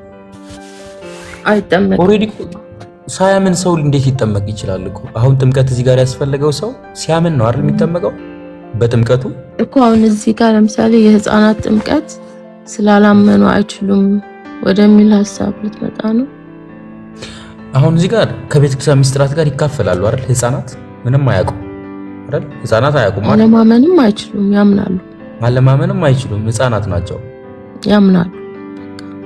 አይጠመቅም። ኦሬዲ ሳያምን ሰው እንዴት ይጠመቅ ይችላል እኮ? አሁን ጥምቀት እዚህ ጋር ያስፈለገው ሰው ሲያምን ነው አይደል የሚጠመቀው? በጥምቀቱ እኮ አሁን እዚህ ጋር ለምሳሌ የህፃናት ጥምቀት ስላላመኑ አይችሉም ወደሚል ሀሳብ ልትመጣ ነው። አሁን እዚህ ጋር ከቤተክርስቲያን ምስጢራት ጋር ይካፈላሉ አይደል? ህፃናት ምንም አያውቁም አይደል? ህፃናት አያውቁም አይደል? አለማመንም አይችሉም፣ ያምናሉ። አለማመንም አይችሉም፣ ህፃናት ናቸው፣ ያምናሉ።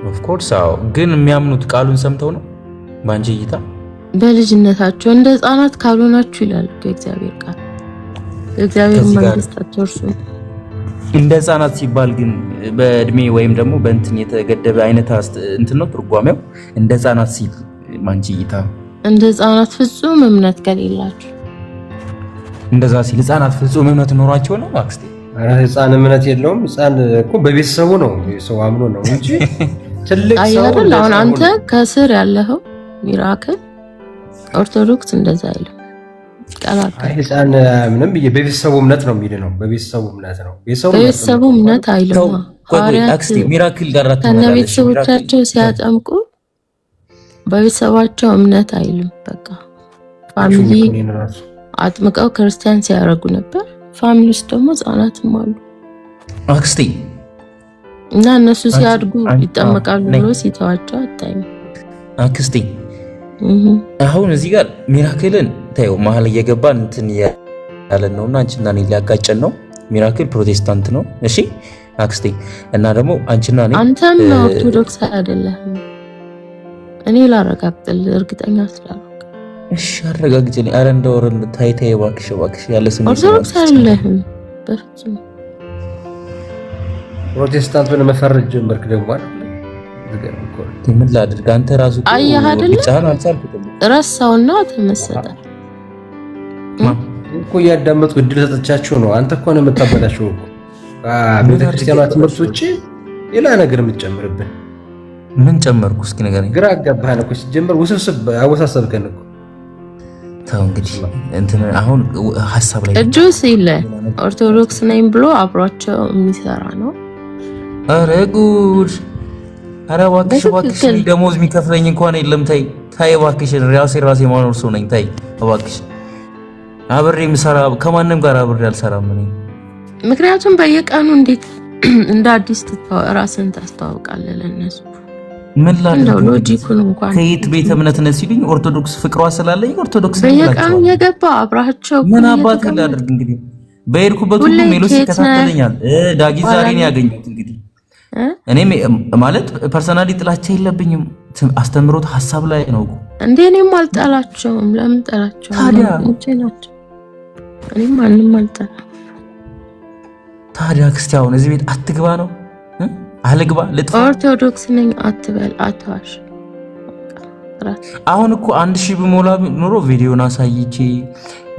ኦፍ ኮርስ አዎ። ግን የሚያምኑት ቃሉን ሰምተው ነው። ባንቺ እይታ በልጅነታቸው እንደ ህፃናት ካልሆናችሁ ይላል እግዚአብሔር ቃል። እግዚአብሔር መንግስት አትወርሱ። እንደ ህፃናት ሲባል ግን በእድሜ ወይም ደግሞ በእንትን የተገደበ አይነት እንትን ነው ትርጓሜው። እንደ ህፃናት ሲል ማንቺ እይታ እንደ ህፃናት ፍጹም እምነት ከሌላችሁ እንደዛ ሲል ህፃናት ፍጹም እምነት ኖሯቸው ነው አክስቴ? ኧረ ህፃን እምነት የለውም። ህፃን እኮ በቤተሰቡ ነው ሰው አምኖ ነው እንጂ ትልቅ ሰው አይደል? አሁን አንተ ከስር ያለኸው ሚራክል ኦርቶዶክስ እንደዛ አይልም። አይ ህፃን ምንም በቤተሰቡ እምነት ነው የሚድነው። በቤተሰቡ እምነት ነው። በቤተሰቡ እምነት አይልም። አክስቴ ሚራክል ጋር ከነ ቤተሰቦቻቸው ሲያጠምቁ በቤተሰባቸው እምነት አይልም። በቃ ፋሚሊ አጥምቀው ክርስቲያን ሲያደርጉ ነበር። ፋሚሊ ውስጥ ደግሞ ህፃናትም አሉ አክስቴ። እና እነሱ ሲያድጉ ይጠመቃሉ ብሎ ሲተዋቸው አታይም አክስቴ። አሁን እዚህ ጋር ሚራክልን ታየው መሀል እየገባን እንትን ያለን ነውና አንቺና እኔ ሊያጋጨን ነው። ሚራክል ፕሮቴስታንት ነው እሺ አክስቴ። እና ደግሞ አንቺና እኔ አንተም ኦርቶዶክስ አይደለህም። እኔ ላረጋግጥልህ እርግጠኛ ስላልኩ እሺ አረጋግጭልኝ። ኧረ እንደው ታይታይ እባክሽ ያለ ስም ኦርቶዶክስ አይደለህም በፍጹም። ፕሮቴስታንት ምን መፈረጅ ጀመርክ ደግሞ አይደል? ምን ላድርግ? አንተ ራሱ አየህ አይደለ? ብቻህን አልቻልኩትም። ረሳውና ተመሰጠ እኮ እያዳመጥኩ እድል ሰጥቻችሁ ነው። አንተ እኮ ነው የምታበላሸው እኮ ቤተክርስቲያኗ ትምህርት ውጪ ሌላ ነገር የምትጨምርብን። ምን ጨመርኩ? እስኪ ንገረኝ። ግራ አጋባህን እኮ ሲጀምር ውስብስብ አወሳሰብከን እኮ። ተው እንግዲህ እንትን አሁን ሐሳብ ላይ ቅዱስ ይለ ኦርቶዶክስ ነኝ ብሎ አብሯቸው የሚሰራ ነው። ኧረ ጉድ! ኧረ እባክሽ ደሞዝ የሚከፍለኝ እንኳን የለም። ታይ እባክሽ፣ ራሴ ማኖር ሰው ነኝ። ታይ እባክሽ። አብሬ የምሰራ ከማንም ጋር አብሬ አልሰራም እኔ። ምክንያቱም በየቀኑ እንዴት እንደ አዲስ ራስን ታስተዋውቃለህ ለነሱ? ምን ላድርግ? ሎጂኩን እንኳን ከየት ቤተ እምነት ነህ ሲሉኝ ኦርቶዶክስ ፍቅሯ ስላለኝ ኦርቶዶክስ ነኝ። በየቀኑ የገባ አብራቸው ምን አባት ላድርግ እንግዲህ። በሄድኩበት ሁሉ ሜሎስ ይከታተለኛል። ዳጊ ዛሬ ነው ያገኘሁት እንግዲህ። እኔም ማለት ፐርሰናሊ ጥላቻ የለብኝም። አስተምሮት ሐሳብ ላይ ነው እንዴ። እኔም አልጠላቸውም። ለምን ጠላቸው? ታዲያ ናቸው። እኔም ማንንም አልጠላ። ታዲያ ክርስቲያኑ እዚህ ቤት አትግባ ነው አልግባ? ልጥፋ? ኦርቶዶክስ ነኝ አትበል፣ አትዋሽ። አሁን እኮ 1000 ብሞላ ኑሮ ቪዲዮን አሳይቼ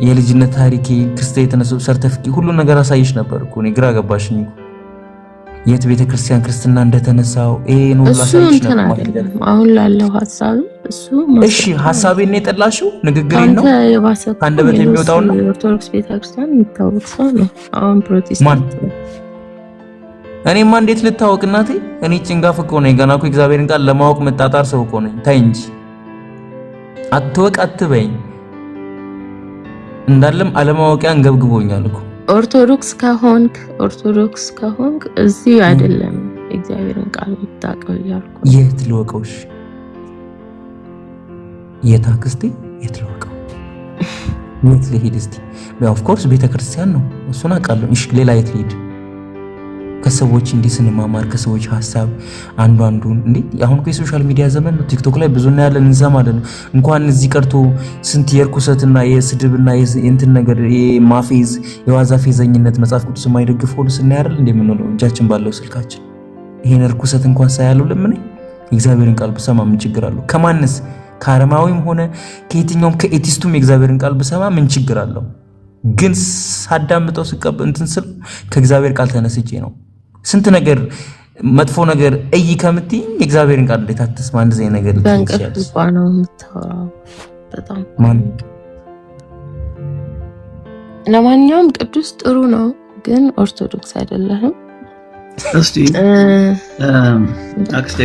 የልጅነት ታሪኬ ክርስቲያን የተነሳው ሰርተፊኬት ሁሉ ነገር አሳይሽ ነበር እኮ። እኔ ግራ ገባሽኝ እኮ የት ቤተክርስቲያን ክርስትና እንደተነሳው ነው ላሳይሽ ነበር። አሁን ላለው ሐሳብ እሱ እሺ፣ ሐሳቤን ነው የጠላሽው? ንግግሬን ነው አንደበት የሚወጣውና ኦርቶዶክስ ቤተክርስቲያን የሚታወቅ ሰው ነው። አሁን ፕሮቴስታንት እኔማ እንዴት ልታወቅ እናቴ? እኔ ጭንጋፍ እኮ ነኝ። ገና እኮ እግዚአብሔርን ቃል ለማወቅ መጣጣር ሰው እኮ ነኝ። ታይ እንጂ አትወቅ አትበኝ። እንዳለም አለማወቂያን ገብግቦኛል እኮ። ኦርቶዶክስ ከሆንክ እዚህ አይደለም እግዚአብሔርን ቃል የምታውቀው እያልኩ። የት ልወቀውሽ? የት አክስቴ? የት ልወቀው? የት ልሂድ እስቲ? ኦፍ ኮርስ ቤተክርስቲያን ነው እሱን አውቃለሁ። እሺ ሌላ የት ልሂድ? ከሰዎች እንዲህ ስንማማር ከሰዎች ሐሳብ አንዱን እንዴ አሁን እኮ የሶሻል ሚዲያ ዘመን ነው። ቲክቶክ ላይ ብዙ እና ያለን እንሰማለን። እንኳን እዚህ ቀርቶ ስንት የርኩሰትና የስድብና የእንትን ነገር የማፌዝ የዋዛ ፌዘኝነት መጽሐፍ ቅዱስ የማይደግፈው ስናያርል እንደምንለው እጃችን ባለው ስልካችን ይሄን ርኩሰት እንኳን ሳያለው ለምን የእግዚአብሔርን ቃል ብሰማ ምን ችግር አለው? ከማንስ ከአረማዊም ሆነ ከየትኛውም ከኤቲስቱም የእግዚአብሔርን ቃል ብሰማ ምን ችግር አለው? ግን ሳዳምጠው ስቀብ እንትን ስል ከእግዚአብሔር ቃል ተነስቼ ነው። ስንት ነገር መጥፎ ነገር እይ ከምትይ የእግዚአብሔርን ቃል እንዴት አትስማ? እንደዚህ ነገር በእንቅልፍ ነው የምታወራው። በጣም ለማንኛውም ቅዱስ ጥሩ ነው፣ ግን ኦርቶዶክስ አይደለህም። እስቲ አክስቴ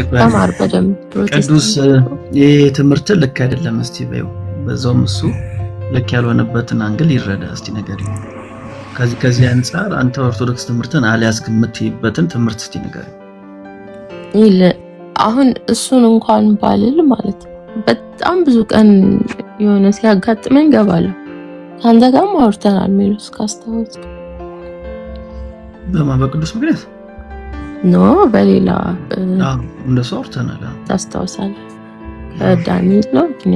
ቅዱስ ይሄ ትምህርት ልክ አይደለም እስቲ በይው። በዛውም እሱ ልክ ያልሆነበትን አንግል ይረዳ እስቲ ነገር ከዚህ አንፃር አንተ ኦርቶዶክስ ትምህርትን አልያዝክም የምትይበትን ትምህርት እስቲ ነገር አሁን እሱን እንኳን ባልል ማለት ነው በጣም ብዙ ቀን የሆነ ሲያጋጥመኝ ገባለሁ። አንተ ጋር አውርተናል ሜሎስ ካስታወስ? በቅዱስ ምክንያት ኖ በሌላ እንደሱ አውርተናል። ታስታውሳለህ? ከዳንኤል ነው ግን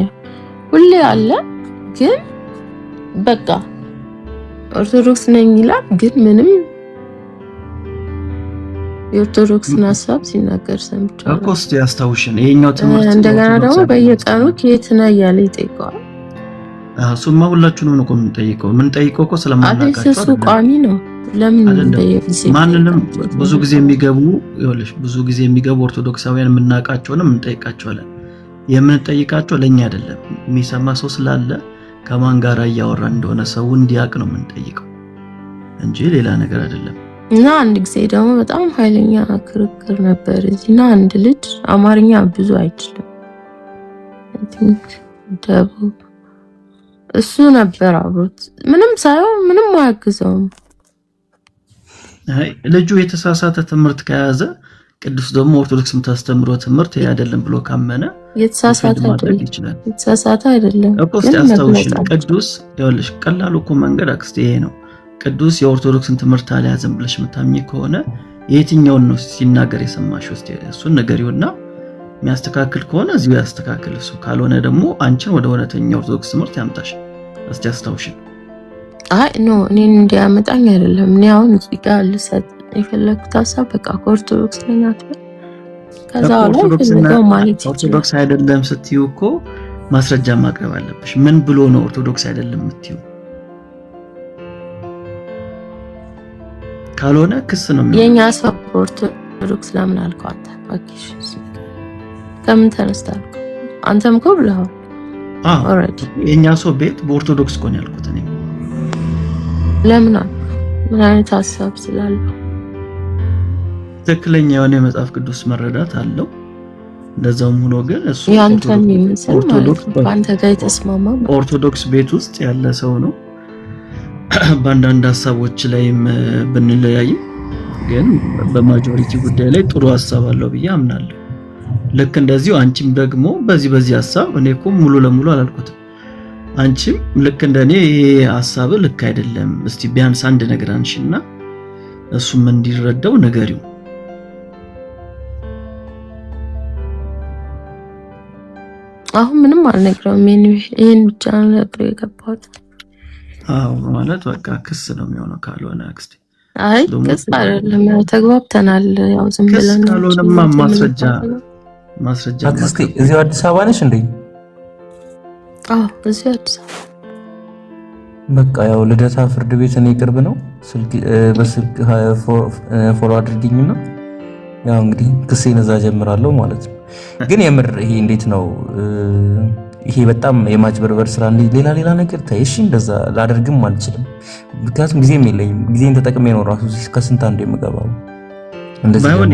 ሁሌ አለ ግን በቃ ኦርቶዶክስ ነኝ ይላል፣ ግን ምንም የኦርቶዶክስን ሐሳብ ሲናገር ሰምቻለሁ እኮ። እስቲ ያስታውሽን ይሄኛው ትምህርት። እንደገና ደግሞ በየቀኑ ከየት ነህ እያለ ይጠይቀዋል። እሱማ ሁላችንም ነው የምንጠይቀው እኮ ስለማናውቃቸው እሱ ቋሚ ነው። ለምን ማንንም ብዙ ጊዜ የሚገቡ ኦርቶዶክሳውያን የምናውቃቸውንም እንጠይቃቸዋለን። የምንጠይቃቸው ለኛ አይደለም፣ የሚሰማ ሰው ስላለ ከማን ጋር እያወራ እንደሆነ ሰው እንዲያውቅ ነው የምንጠይቀው እንጂ ሌላ ነገር አይደለም። እና አንድ ጊዜ ደግሞ በጣም ኃይለኛ ክርክር ነበር እዚህና አንድ ልጅ አማርኛ ብዙ አይችልም ደቡብ እሱ ነበር አብሮት ምንም ሳይሆን ምንም አያግዘውም። ልጁ የተሳሳተ ትምህርት ከያዘ ቅዱስ ደግሞ ኦርቶዶክስ የምታስተምረው ትምህርት ይሄ አይደለም ብሎ ካመነ የተሳሳተ አይደለም እኮ። እስቲ አስታውሽን ቅዱስ ይኸውልሽ፣ ቀላሉ እኮ መንገድ አክስቴ ይሄ ነው። ቅዱስ የኦርቶዶክስን ትምህርት አልያዘም ብለሽ የምታምኚ ከሆነ የትኛውን ነው ሲናገር የሰማሽው? እስቲ እሱን ንገሪውና የሚያስተካክል ከሆነ እዚሁ ያስተካክል እሱ። ካልሆነ ደግሞ አንቺን ወደ እውነተኛ ኦርቶዶክስ ትምህርት ያምጣሽ። እስቲ አስታውሽ። አይ ኖ እኔን እንዲያመጣኝ አይደለም። እኔ አሁን እዚህ ጋር ልሰጥ የፈለኩት ሀሳብ በቃ ከኦርቶዶክስ ነኝ አትበል። ከዛ ኦርቶዶክስ አይደለም ስትዩ እኮ ማስረጃ ማቅረብ አለብሽ። ምን ብሎ ነው ኦርቶዶክስ አይደለም የምትዩ? ካልሆነ ክስ ነው የሚሆነው። የኛ ሰው ኦርቶዶክስ ለምን አልከው አንተ? ባኪሽ ከምን ተነስታ አልከው? አንተም እኮ ብለሃል። ኦልሬዲ የኛ ሰው ቤት በኦርቶዶክስ እኮ ነው ያልኩት እኔ። ለምን አልከው? ምን አይነት ሀሳብ ስላለው? ትክክለኛ የሆነ የመጽሐፍ ቅዱስ መረዳት አለው። እንደዛውም ሆኖ ግን እሱ ያንተን የሚመስል ማለት ነው በአንተ ጋር የተስማማ ኦርቶዶክስ ቤት ውስጥ ያለ ሰው ነው። በአንዳንድ ሀሳቦች ላይም ብንለያይም ግን በማጆሪቲ ጉዳይ ላይ ጥሩ ሀሳብ አለው ብዬ አምናለሁ። ልክ እንደዚሁ አንቺም ደግሞ በዚህ ሀሳብ እኔ እኮ ሙሉ ለሙሉ አላልኩትም። አንቺም ልክ እንደኔ ይሄ ሀሳብ ልክ አይደለም፣ እስቲ ቢያንስ አንድ ነገር አንሺና እሱም እንዲረዳው ነገሪው። አሁን ምንም አልነግረውም። ይሄን ብቻ ነው ነግሬው የገባሁት። አዎ ማለት በቃ ክስ ነው የሚሆነው ካልሆነ አክስቴ። አይ ክስ አይደለም፣ ያው ተግባብተናል። ያው ዝም ብለን ነው ካልሆነማ ማስረጃ አክስቴ እዚሁ አዲስ አበባ ነሽ እንዴ? አዎ እዚሁ አዲስ አበባ። በቃ ያው ልደታ ፍርድ ቤት እኔ ቅርብ ነው። በስልክ ፎሎ አድርጊኝና ያው እንግዲህ ክሴን እዛ ጀምራለሁ ማለት ነው። ግን የምር ይሄ እንዴት ነው? ይሄ በጣም የማጭበርበር ስራ እንዴ! ሌላ ነገር ታይ። እሺ እንደዛ ላደርግም አልችልም፣ ምክንያቱም ጊዜም የለኝም። ጊዜን ተጠቅሜ ነው ራሱ ከስንት አንዴ የምገባው። እንደዚህ ባይሆን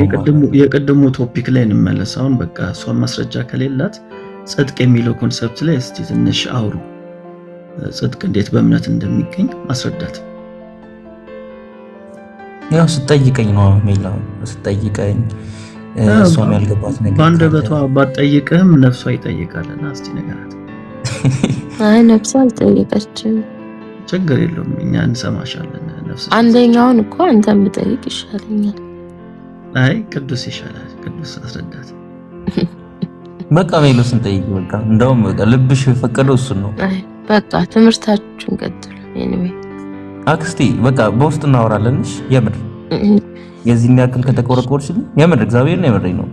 የቀደሙ ቶፒክ ላይ እንመለስ። አሁን በቃ እሷ ማስረጃ ከሌላት ጽድቅ የሚለው ኮንሰፕት ላይ እስቲ ትንሽ አውሩ። ጽድቅ እንዴት በእምነት እንደሚገኝ ማስረዳት። ያው ስጠይቀኝ ነው ሜላ ስጠይቀኝ እሷም ያልገባት ነገር ባንደበቷ ባትጠይቅህም ነፍሷ ይጠይቃልና እስቲ ነገራት። አይ ነፍሷ አልጠየቀችም። ችግር የለውም እኛ እንሰማሻለን። ነፍስ አንደኛውን እኮ አንተም ብጠይቅ ይሻለኛል። አይ ቅዱስ ይሻላል። ቅዱስ አስረዳት። በቃ ሜሎስን ጠይቂ። በቃ እንደውም ልብሽ የፈቀደው እሱን ነው። አይ በቃ ትምህርታችሁን ቀጥሉ። ኤኒዌይ አክስቴ በቃ በውስጥ እናወራለንሽ። የምር የዚህን ያክል ከተቆረቆርሽልኝ የምር እግዚአብሔር ነው የምረኝ ነው።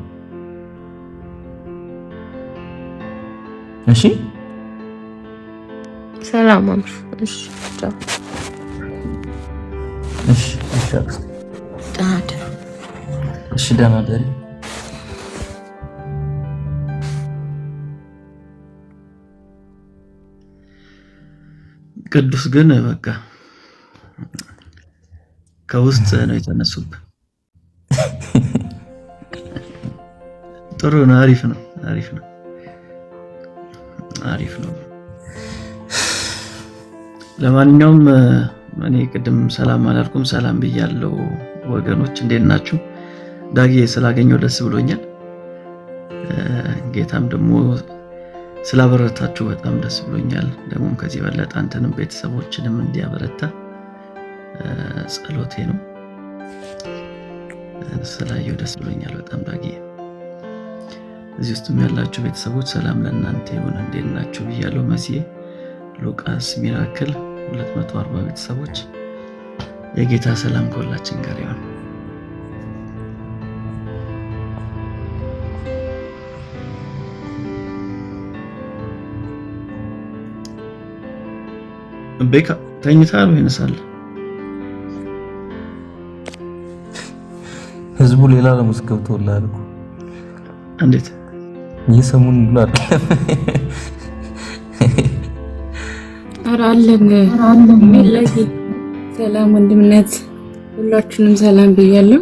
እሺ ሰላም አምሽ። እሺ ቻው። እሺ አክስቴ ዳድ እሺ ደህና ደሪ። ቅዱስ ግን በቃ ከውስጥ ነው የተነሱብህ። ጥሩ ነው። አሪፍ ነው። ለማንኛውም እኔ ቅድም ሰላም አላልኩም፣ ሰላም ብያለሁ። ወገኖች እንዴት ናችሁ? ዳጊ ስላገኘው ደስ ብሎኛል። ጌታም ደግሞ ስላበረታችሁ በጣም ደስ ብሎኛል። ደግሞም ከዚህ በለጠ አንተንም ቤተሰቦችንም እንዲያበረታ ጸሎቴ ነው። ስላየው ደስ ብሎኛል በጣም ዳጊ። እዚህ ውስጥም ያላችሁ ቤተሰቦች ሰላም ለእናንተ ይሁን። እንዴት ናችሁ ብያለሁ። መሲዬ፣ ሉቃስ፣ ሚራክል 240 ቤተሰቦች የጌታ ሰላም ከሁላችን ጋር ይሁን። ቤካ ተኝታል ወይ ነሳለ? ህዝቡ ሌላ ለሙስ ገብቶላል እኮ። እንዴት እየሰሙን ብሏል። ኧረ አለን ሚለዚ ሰላም ወንድምነት ሁላችንም ሰላም ብያለሁ።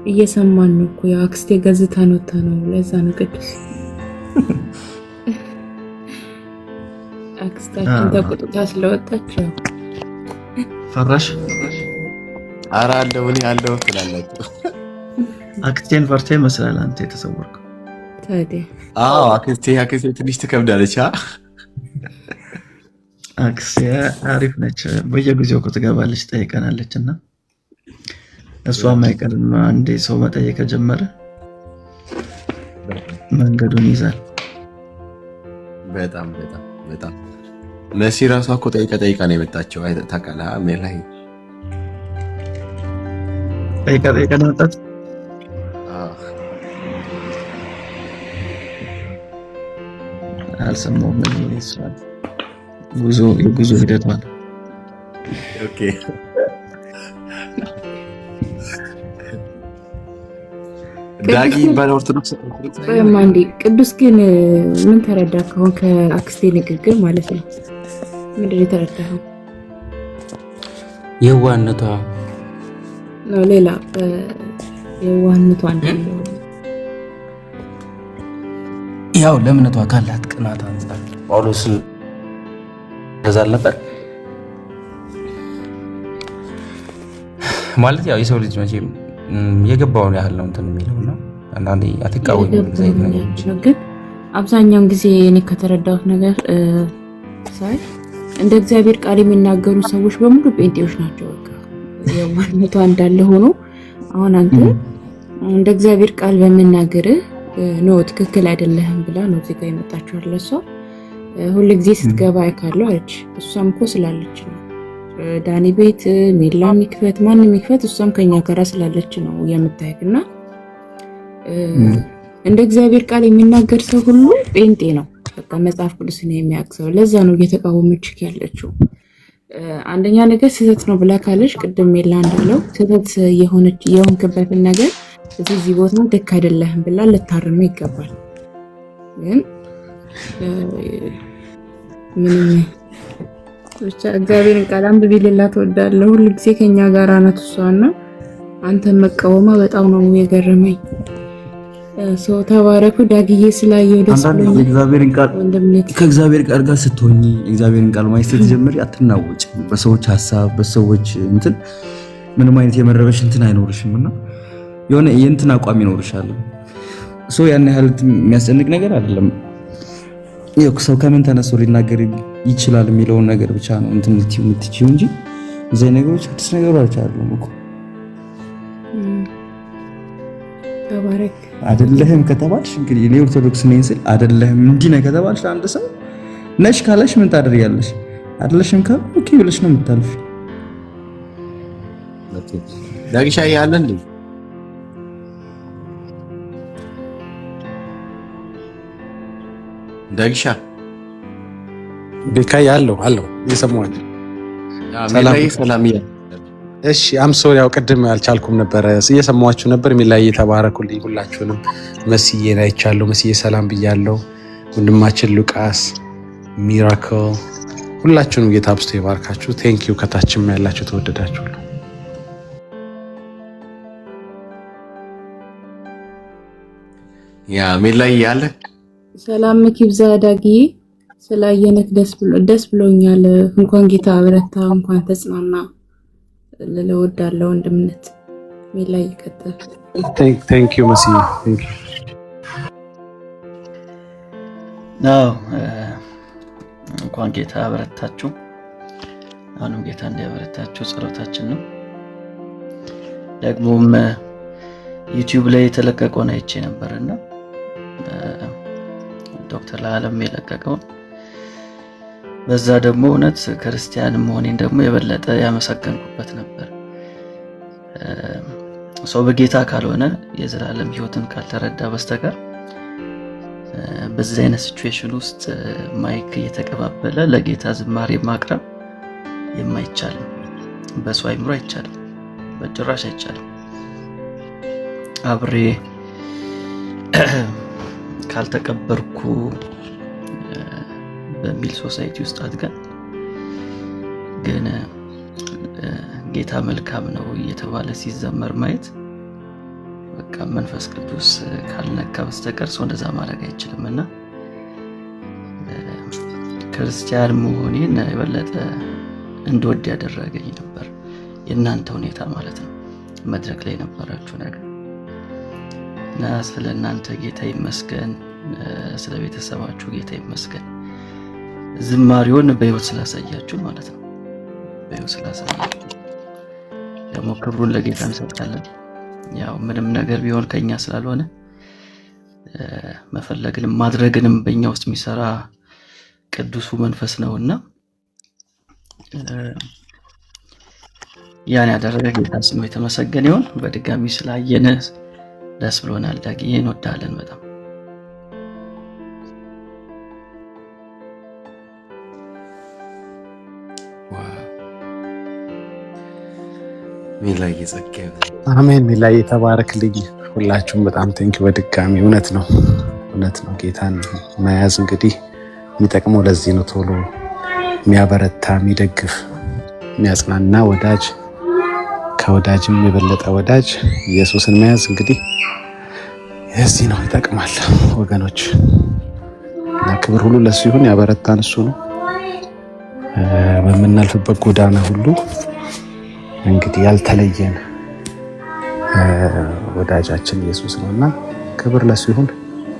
እየሰማን ነው እኮ ያው አክስቴ ገዝታ ነው ለዛ ነው ቅዱስ አክስታችን ተቆጥታ ስለወጣች ፈራሽ? ኧረ አለው እኔ አለው ትላለች። አክስቴን ፈርታ ይመስላል አንተ የተሰወርከው። ታዲያ አዎ አክስቴ ትንሽ ትከብዳለች። አክስቴ አሪፍ ነች። በየጊዜው እኮ ትገባለች፣ ጠይቀናለች እና እሷም አይቀርም አንዴ ሰው መጠየቅ ጀመረ መንገዱን ይዛል። በጣም በጣም በጣም መሲ ራሷ እኮ ጠይቃ ነው የመጣችው። ታውቃለህ ሜላይ ጠይቃ ነው የመጣችው። አልሰማሁም። የጉዞ ሂደት ማለት ኦኬ። ዳጊ በኦርቶዶክስ አንዴ ቅዱስ ግን ምን ተረዳህ? ከሆነ ከአክስቴ ንግግር ማለት ነው ምንድን ነው የተረዳኸው? የዋህነቷ ነው ሌላ የዋህነቷ እንዳለው ያው ለእምነቷ ካላት ቅናት አንጻር ጳውሎስን ገዛል ነበር ማለት ያው የሰው ልጅ መቼም የገባውን ያህል ነው እንትን የሚለውና አንዳንዴ አትቃወም ግን አብዛኛውን ጊዜ እኔ ከተረዳሁት ነገር ሳይ እንደ እግዚአብሔር ቃል የሚናገሩ ሰዎች በሙሉ ጴንጤዎች ናቸው። በቃ የዋህነቷ እንዳለ ሆኖ አሁን አንተ እንደ እግዚአብሔር ቃል በመናገርህ ነው ትክክል አይደለህም ብላ ነው እዚህ ጋር የመጣችው አለ። እሷ ሁሉ ጊዜ ስትገባ አይካለሁ አለች። እሷም እኮ ስላለች ነው ዳኒ ቤት ሜላ ሚክፈት ማንም ሚክፈት እሷም ከኛ ጋር ስላለች ነው የምታይክና እንደ እግዚአብሔር ቃል የሚናገር ሰው ሁሉ ጴንጤ ነው። በቃ መጽሐፍ ቅዱስን የሚያውቅ ሰው። ለዛ ነው እየተቃወመች ያለችው። አንደኛ ነገር ስህተት ነው ብላ ካለች ቅድም ሜላ እንዳለው ስህተት የሆንክበትን ነገር እዚህ ቦታ ልክ አይደለህም ብላ ልታርም ይገባል። ግን ምንም ብቻ እግዚአብሔርን ቃል አንብቢ ሌላ ተወዳለሁ። ሁሉ ጊዜ ከኛ ጋር ናት እሷና አንተ መቃወማ በጣም ነው የገረመኝ። ሰው ተባረኩ። ዳግዬ ስላየው ደስ ብሎኛል። ከእግዚአብሔር ቃል ጋር ስትሆኚ እግዚአብሔርን ቃል ማየት ስትጀምሪ አትናወጭ። በሰዎች ሀሳብ በሰዎች እንትን ምንም አይነት የመረበሽ እንትን አይኖርሽምና የሆነ የእንትን አቋም ይኖርሻል። ሰው ያን ያህል የሚያስጨንቅ ነገር አይደለም። ያው ሰው ከምን ተነስቶ ሊናገር ይችላል የሚለውን ነገር ብቻ ነው እንትን የምትችይው እንጂ እዚህ ነገሮች አዲስ ነገሮች አይደሉም እኮ። ተባረክ። አይደለህም ከተባልሽ እንግዲህ እኔ ኦርቶዶክስ ነኝ ስል አይደለህም እንዲህ ነው ከተባልሽ አንድ ሰው ነሽ ካለሽ ምን ታደርጊያለሽ? አይደለሽም ካለ ኦኬ ብለሽ ነው የምታልፊ። ዳግሻ ያለ እንዴ ዳግሻ ቤካ ያለው እየሰማሁኝ ሰላም ያ እሺ አምሶ ያው ቅድም አልቻልኩም ነበር እየሰማኋችሁ ነበር። የሚላይ ተባረኩልኝ ሁላችሁንም። መስዬ አይቻለሁ። መስዬ ሰላም ብያለሁ። ወንድማችን ሉቃስ ሚራክል ሁላችሁንም ጌታ አብስቶ ይባርካችሁ። ቴንክ ዩ ከታችም ያላችሁ ተወደዳችሁ። ያ ሚላይ ያለ ሰላም ይብዛ ዳጊ። ስላየነክ ደስ ብሎኛል። እንኳን ጌታ አበረታ፣ እንኳን ተጽናና ለወዳለው ወንድምነት ሚላይ ይቀጥል። ቴንክ ዩ መሲ ቴንክ ዩ። እንኳን ጌታ አበረታችሁ። አሁንም ጌታ እንዲያበረታችሁ ጸሎታችን ነው። ደግሞም ዩቲዩብ ላይ የተለቀቀውን አይቼ ነበርና ዶክተር ለዓለም የለቀቀውን በዛ ደግሞ እውነት ክርስቲያን መሆኔን ደግሞ የበለጠ ያመሰገንኩበት ነበር። ሰው በጌታ ካልሆነ የዘላለም ሕይወትን ካልተረዳ በስተቀር በዚህ አይነት ሲቹዌሽን ውስጥ ማይክ እየተቀባበለ ለጌታ ዝማሬ ማቅረብ የማይቻል በሰው አይምሮ አይቻልም፣ በጭራሽ አይቻልም። አብሬ ካልተቀበርኩ በሚል ሶሳይቲ ውስጥ አድገን ግን ጌታ መልካም ነው እየተባለ ሲዘመር ማየት በቃ መንፈስ ቅዱስ ካልነካ በስተቀር ሰው እንደዛ ማድረግ አይችልም። እና ክርስቲያን መሆኔን የበለጠ እንድወድ ያደረገኝ ነበር የእናንተ ሁኔታ ማለት ነው። መድረክ ላይ ነበራችሁ ነገር እና ስለ እናንተ ጌታ ይመስገን፣ ስለ ቤተሰባችሁ ጌታ ይመስገን። ዝማሬውን በሕይወት ስላሳያችሁ ማለት ነው። በሕይወት ስላሳያችሁ ደግሞ ክብሩን ለጌታ እንሰጣለን። ያው ምንም ነገር ቢሆን ከኛ ስላልሆነ መፈለግንም ማድረግንም በእኛ ውስጥ የሚሰራ ቅዱሱ መንፈስ ነውና ያን ያደረገ ጌታ ስሙ የተመሰገነ ይሁን። በድጋሚ ስላየን ደስ ብሎናል። ዳግዬ እንወዳለን በጣም። ሚላይ ጸጋ አሜን። ሚላይ ተባረክልኝ። ሁላችሁም በጣም ቴንኪው በድጋሚ። እውነት ነው ጌታን መያዝ እንግዲህ የሚጠቅመው ለዚህ ነው። ቶሎ የሚያበረታ የሚደግፍ የሚያጽናና ወዳጅ ከወዳጅም የበለጠ ወዳጅ ኢየሱስን መያዝ እንግዲህ የዚህ ነው፣ ይጠቅማል ወገኖች። እና ክብር ሁሉ ለሱ ይሁን። ያበረታን እሱ ነው። በምናልፍበት ጎዳና ሁሉ እንግዲህ ያልተለየን ወዳጃችን ኢየሱስ ነውና ክብር ለሱ ይሁን።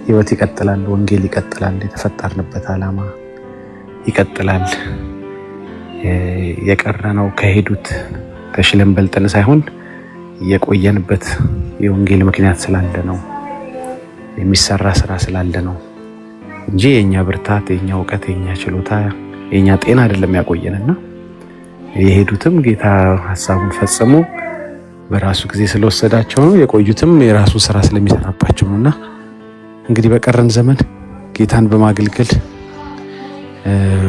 ህይወት ይቀጥላል፣ ወንጌል ይቀጥላል፣ የተፈጠርንበት ዓላማ ይቀጥላል። የቀረነው ከሄዱት ተሽለን በልጠን ሳይሆን የቆየንበት የወንጌል ምክንያት ስላለ ነው፣ የሚሰራ ስራ ስላለ ነው እንጂ የኛ ብርታት፣ የኛ እውቀት፣ የኛ ችሎታ፣ የኛ ጤና አይደለም ያቆየንና የሄዱትም ጌታ ሐሳቡን ፈጽሞ በራሱ ጊዜ ስለወሰዳቸው ነው። የቆዩትም የራሱ ስራ ስለሚሰራባቸው ነውና እንግዲህ በቀረን ዘመን ጌታን በማገልገል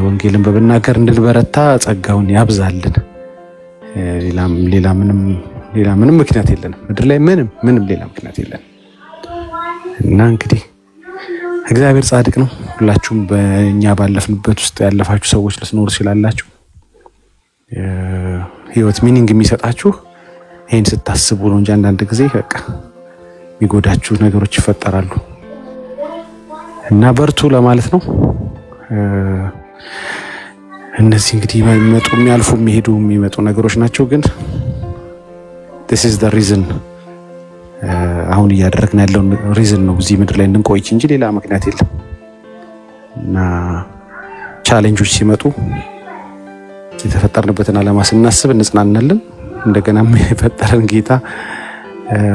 ወንጌልን በመናገር እንድንበረታ ጸጋውን ያብዛልን። ሌላ ምንም ምክንያት የለንም። ምድር ላይ ምንም ሌላ ምክንያት የለንም እና እንግዲህ እግዚአብሔር ጻድቅ ነው። ሁላችሁም በእኛ ባለፍንበት ውስጥ ያለፋችሁ ሰዎች ልትኖሩ ይችላላችሁ። ህይወት ሚኒንግ የሚሰጣችሁ ይሄን ስታስቡ ነው እንጂ አንዳንድ ጊዜ በቃ የሚጎዳችሁ ነገሮች ይፈጠራሉ እና በርቱ ለማለት ነው። እነዚህ እንግዲህ የሚመጡ የሚያልፉ የሚመጡ ነገሮች ናቸው። ግን this is the reason አሁን እያደረግን ያለውን ሪዝን ነው እዚህ ምድር ላይ እንድንቆይ እንጂ ሌላ ምክንያት የለም። እና ቻሌንጆች ሲመጡ የተፈጠርንበትን ዓላማ ስናስብ እንጽናናለን። እንደገና የፈጠረን ጌታ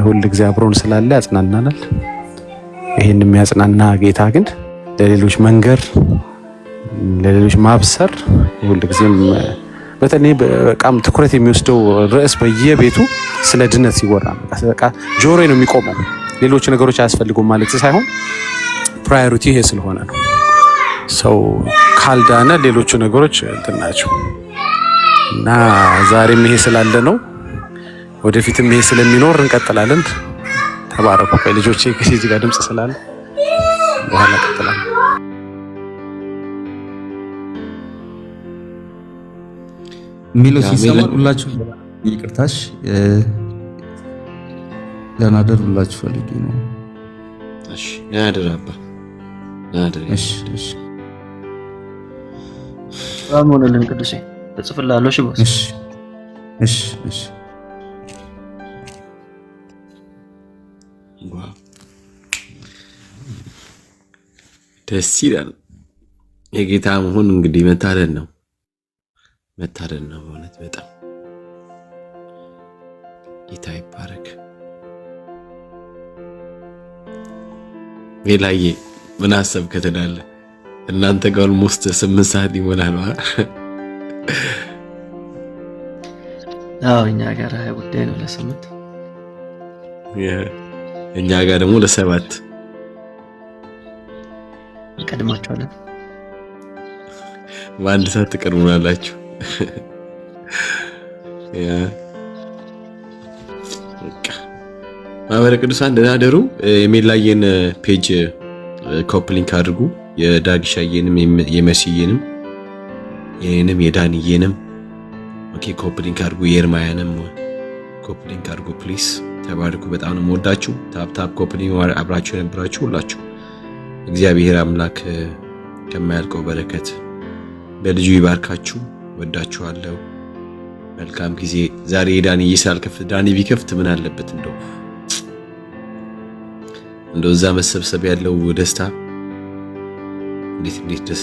ሁል ጊዜ አብሮን ስላለ ያጽናናናል። ይሄን የሚያጽናና ጌታ ግን ለሌሎች መንገር፣ ለሌሎች ማብሰር ሁል ጊዜም በተለይ በቃም ትኩረት የሚወስደው ርዕስ በየቤቱ ስለ ድነት ሲወራ በቃ ጆሮ ነው የሚቆመው። ሌሎች ነገሮች አያስፈልጉም ማለት ሳይሆን ፕራዮሪቲ ይሄ ስለሆነ ነው። ሰው ካልዳነ ሌሎቹ ነገሮች እንትን ናቸው እና ዛሬም ይሄ ስላለ ነው፣ ወደፊትም ይሄ ስለሚኖር እንቀጥላለን። ተባረኩ። ልጆቼ ከዚህ ጋር ድምጽ ስላለ በኋላ እንቀጥላለን። ሚሎ ሲሰማን ሁላችሁ ይቅርታሽ ለናደር ሁላችሁ ፈልጊ ነው። እሺ ያደራባ ናደር። እሺ እሺ አሞነልን ቅዱሴ ተጽፈላለሁ። እሺ ቦስ። እሺ እሺ እሺ ደስ ይላል። የጌታ መሆን እንግዲህ መታደል ነው በእውነት በጣም ጌታ ይባረክ። ሜላዬ ምን አሰብክ ትላለህ? እናንተ ጋር ኦልሞስት 8 ሰዓት ይሞላል ማለት አዎ፣ እኛ ጋር ጉዳይ ነው ለ8 እኛ ጋር ደግሞ ለ7 እንቀድማቸዋለን። በአንድ ሰዓት ትቀድሙናላችሁ። ማህበረ ቅዱሳን ደህና ደሩ። የሜላየን ፔጅ ኮፕሊንክ አድርጉ። የዳግሻየንም የመሲየንም የኔንም የዳንየንም ኦኬ ኮፕሊንክ አድርጉ። የኤርማያንም ኮፕሊንክ አድርጉ ፕሊስ። ተባረኩ። በጣም ነው የምወዳችሁ። ታፕ ኮፕሊንክ አብራችሁ የነበራችሁ ሁላችሁ እግዚአብሔር አምላክ ከማያልቀው በረከት በልጁ ይባርካችሁ። ወዳችኋለሁ። መልካም ጊዜ። ዛሬ ዳኒ ይሳልከፍ ዳኒ ቢከፍት ምን አለበት እንደው እዛ መሰብሰብ ያለው ደስታ እንዴት ደስ